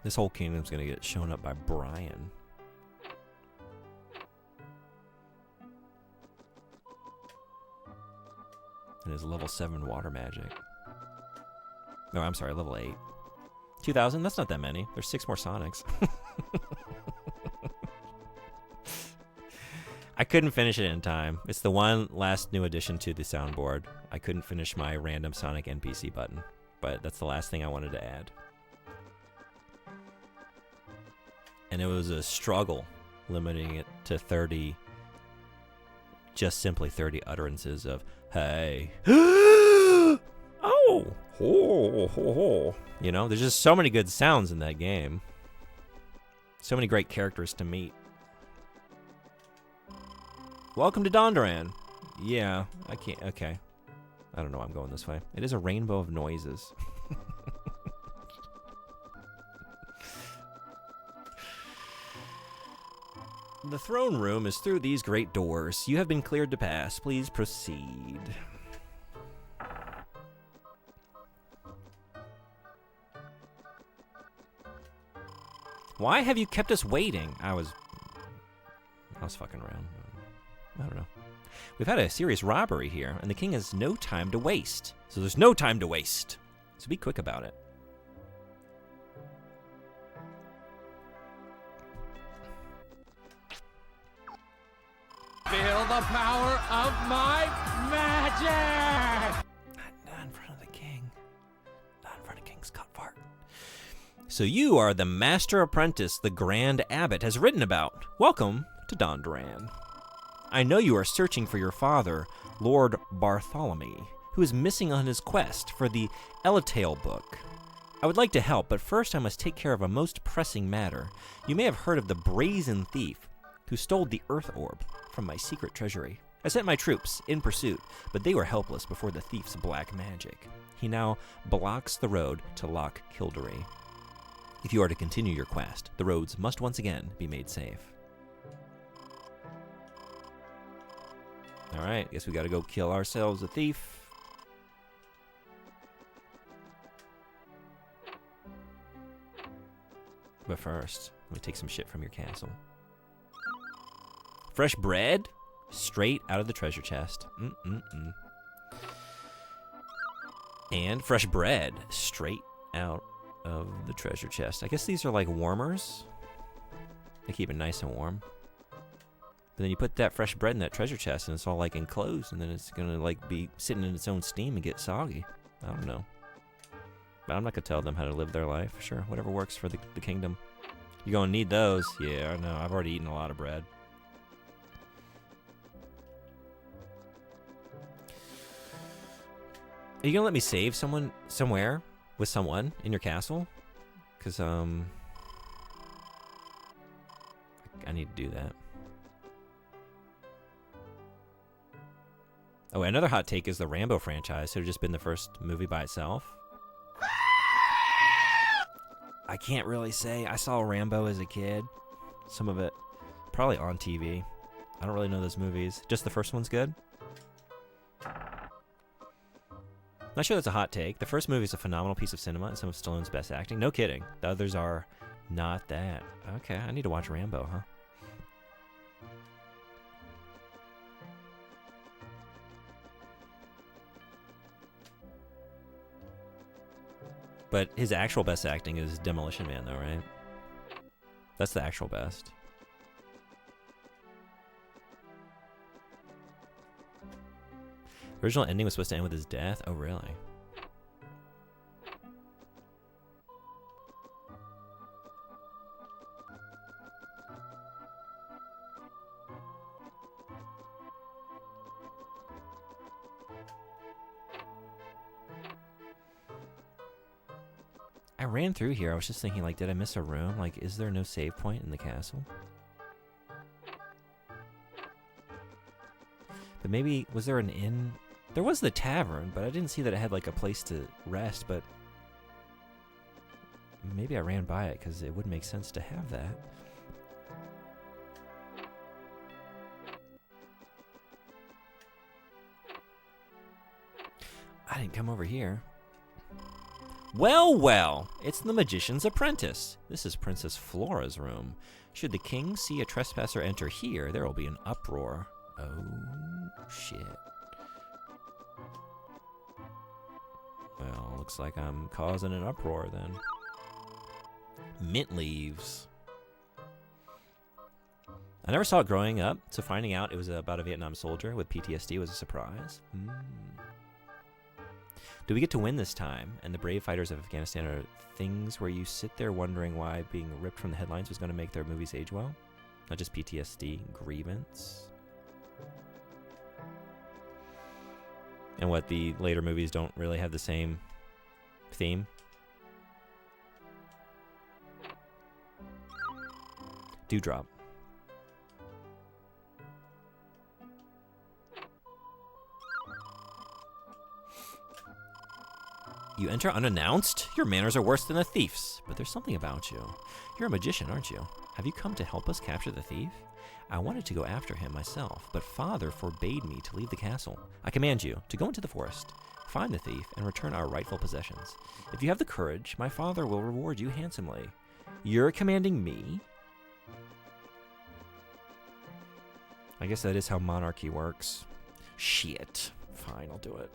This whole kingdom's gonna get shown up by Brian. And his level 7 water magic. No, I'm sorry, level 8. 2,000? That's not that many. There's 6 more Sonics. I couldn't finish it in time. It's the one last new addition to the soundboard. I couldn't finish my random Sonic NPC button, but that's the last thing I wanted to add. And it was a struggle limiting it to 30, just simply 30 utterances of, hey. Oh, ho, ho, ho. You know, there's just so many good sounds in that game. So many great characters to meet. Welcome to Dondoran. Yeah, I can't, okay. I don't know why I'm going this way. It is a rainbow of noises. The throne room is through these great doors. You have been cleared to pass. Please proceed. Why have you kept us waiting? I was fucking around. I don't know. We've had a serious robbery here, and the king has no time to waste. So there's no time to waste. So be quick about it. Feel the power of my magic! Not in front of the king. Not in front of King Scott Fart. So you are the master apprentice the Grand Abbot has written about. Welcome to Dondoran. I know you are searching for your father, Lord Bartholomew, who is missing on his quest for the Eletail book. I would like to help, but first I must take care of a most pressing matter. You may have heard of the brazen thief who stole the Earth Orb from my secret treasury. I sent my troops in pursuit, but they were helpless before the thief's black magic. He now blocks the road to Loch Kildery. If you are to continue your quest, the roads must once again be made safe. Alright, guess we gotta go kill ourselves a thief. But first, let me take some shit from your castle. Fresh bread? Straight out of the treasure chest. And fresh bread. Straight out of the treasure chest. I guess these are like warmers. They keep it nice and warm. But then you put that fresh bread in that treasure chest and it's all like enclosed, and then it's gonna like be sitting in its own steam and get soggy. I don't know. But I'm not gonna tell them how to live their life. Sure, whatever works for the kingdom. You're gonna need those. Yeah, I know. I've already eaten a lot of bread. Are you gonna let me save someone somewhere with someone in your castle? Cause I need to do that. Oh, another hot take is the Rambo franchise should have just been the first movie by itself. I can't really say. I saw Rambo as a kid. Some of it probably on TV. I don't really know those movies. Just the first one's good? Not sure that's a hot take. The first movie is a phenomenal piece of cinema and some of Stallone's best acting. No kidding. The others are not that. Okay, I need to watch Rambo, huh? But his actual best acting is Demolition Man, though, right? That's the actual best. The original ending was supposed to end with his death? Oh, really? I ran through here. I was just thinking, like, did I miss a room? Like, is there no save point in the castle? But maybe, was there an inn? There was the tavern, but I didn't see that it had, like, a place to rest, but maybe I ran by it because it would make sense to have that. I didn't come over here. Well, well, it's the Magician's Apprentice. This is Princess Flora's room. Should the king see a trespasser enter here, there will be an uproar. Oh, shit. Well, looks like I'm causing an uproar then. Mint leaves. I never saw it growing up, so finding out it was about a Vietnam soldier with PTSD was a surprise. Do we get to win this time? And the brave fighters of Afghanistan are things where you sit there wondering why being ripped from the headlines was going to make their movies age well? Not just PTSD, grievance. And what, the later movies don't really have the same theme? Dewdrop. You enter unannounced? Your manners are worse than a thief's. But there's something about you. You're a magician, aren't you? Have you come to help us capture the thief? I wanted to go after him myself, but Father forbade me to leave the castle. I command you to go into the forest, find the thief, and return our rightful possessions. If you have the courage, my father will reward you handsomely. You're commanding me? I guess that is how monarchy works. Shit. Fine, I'll do it.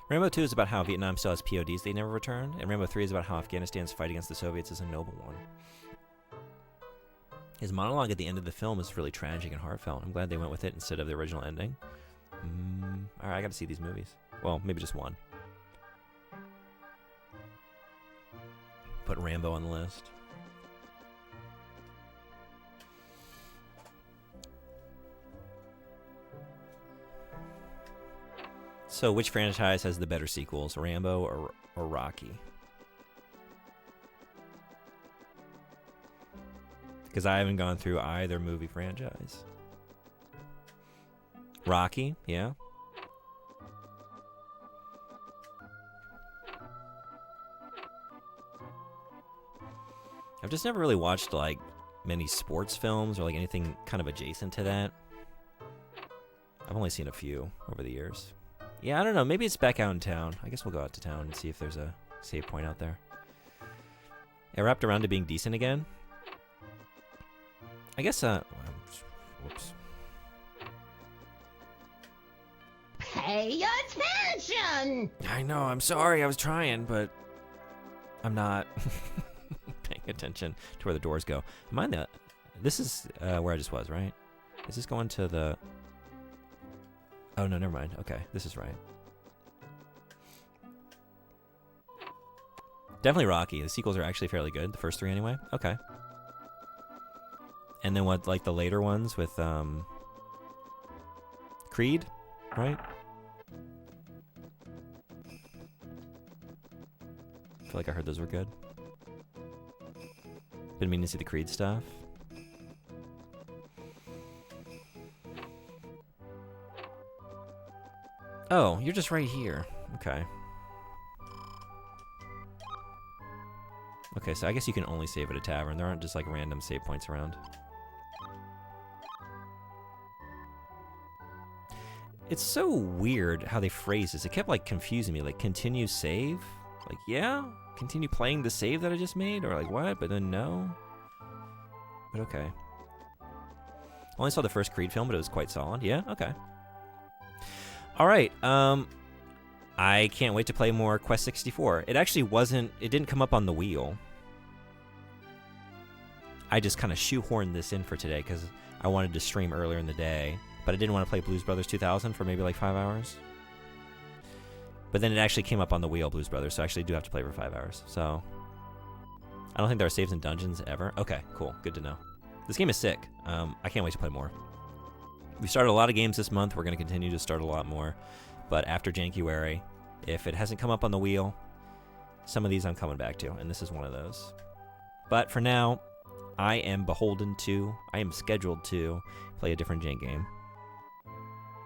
Rambo 2 is about how Vietnam still has PODs they never returned, and Rambo 3 is about how Afghanistan's fight against the Soviets is a noble one. His monologue at the end of the film is really tragic and heartfelt. I'm glad they went with it instead of the original ending. Alright, I gotta see these movies. Well, maybe just one. Put Rambo on the list. So, which franchise has the better sequels, Rambo or Rocky? Because I haven't gone through either movie franchise. Rocky, yeah. I've just never really watched like many sports films or like anything kind of adjacent to that. I've only seen a few over the years. Yeah, I don't know. Maybe it's back out in town. I guess we'll go out to town and see if there's a save point out there. It wrapped around to being decent again. I guess, whoops. Pay attention! I know, I'm sorry. I was trying, but I'm not paying attention to where the doors go. Mind that. This is where I just was, right? Is this going to the... Oh, no, never mind. Okay, this is right. Definitely Rocky. The sequels are actually fairly good. The first three, anyway. Okay. And then what, like the later ones with Creed, right? I feel like I heard those were good. Been meaning to see the Creed stuff. Oh, you're just right here. Okay. Okay, so I guess you can only save at a tavern. There aren't just like random save points around. It's so weird how they phrase this. It kept like confusing me. Like, continue save? Like, yeah? Continue playing the save that I just made? Or like, what? But then no? But okay. Only saw the first Creed film, but it was quite solid. Yeah? Okay. Alright, I can't wait to play more Quest 64. It actually wasn't... It didn't come up on the wheel. I just kind of shoehorned this in for today because I wanted to stream earlier in the day. But I didn't want to play Blues Brothers 2000 for maybe like 5 hours. But then it actually came up on the wheel, Blues Brothers, so I actually do have to play for 5 hours. So, I don't think there are saves in dungeons ever. Okay, cool. Good to know. This game is sick. I can't wait to play more. We started a lot of games this month. We're going to continue to start a lot more. But after January, if it hasn't come up on the wheel, some of these I'm coming back to, and this is one of those. But for now, I am scheduled to play a different Jank game.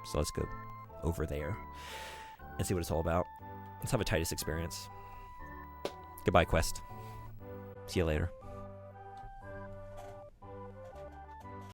So let's go over there and see what it's all about. Let's have a Titus experience. Goodbye, Quest. See you later.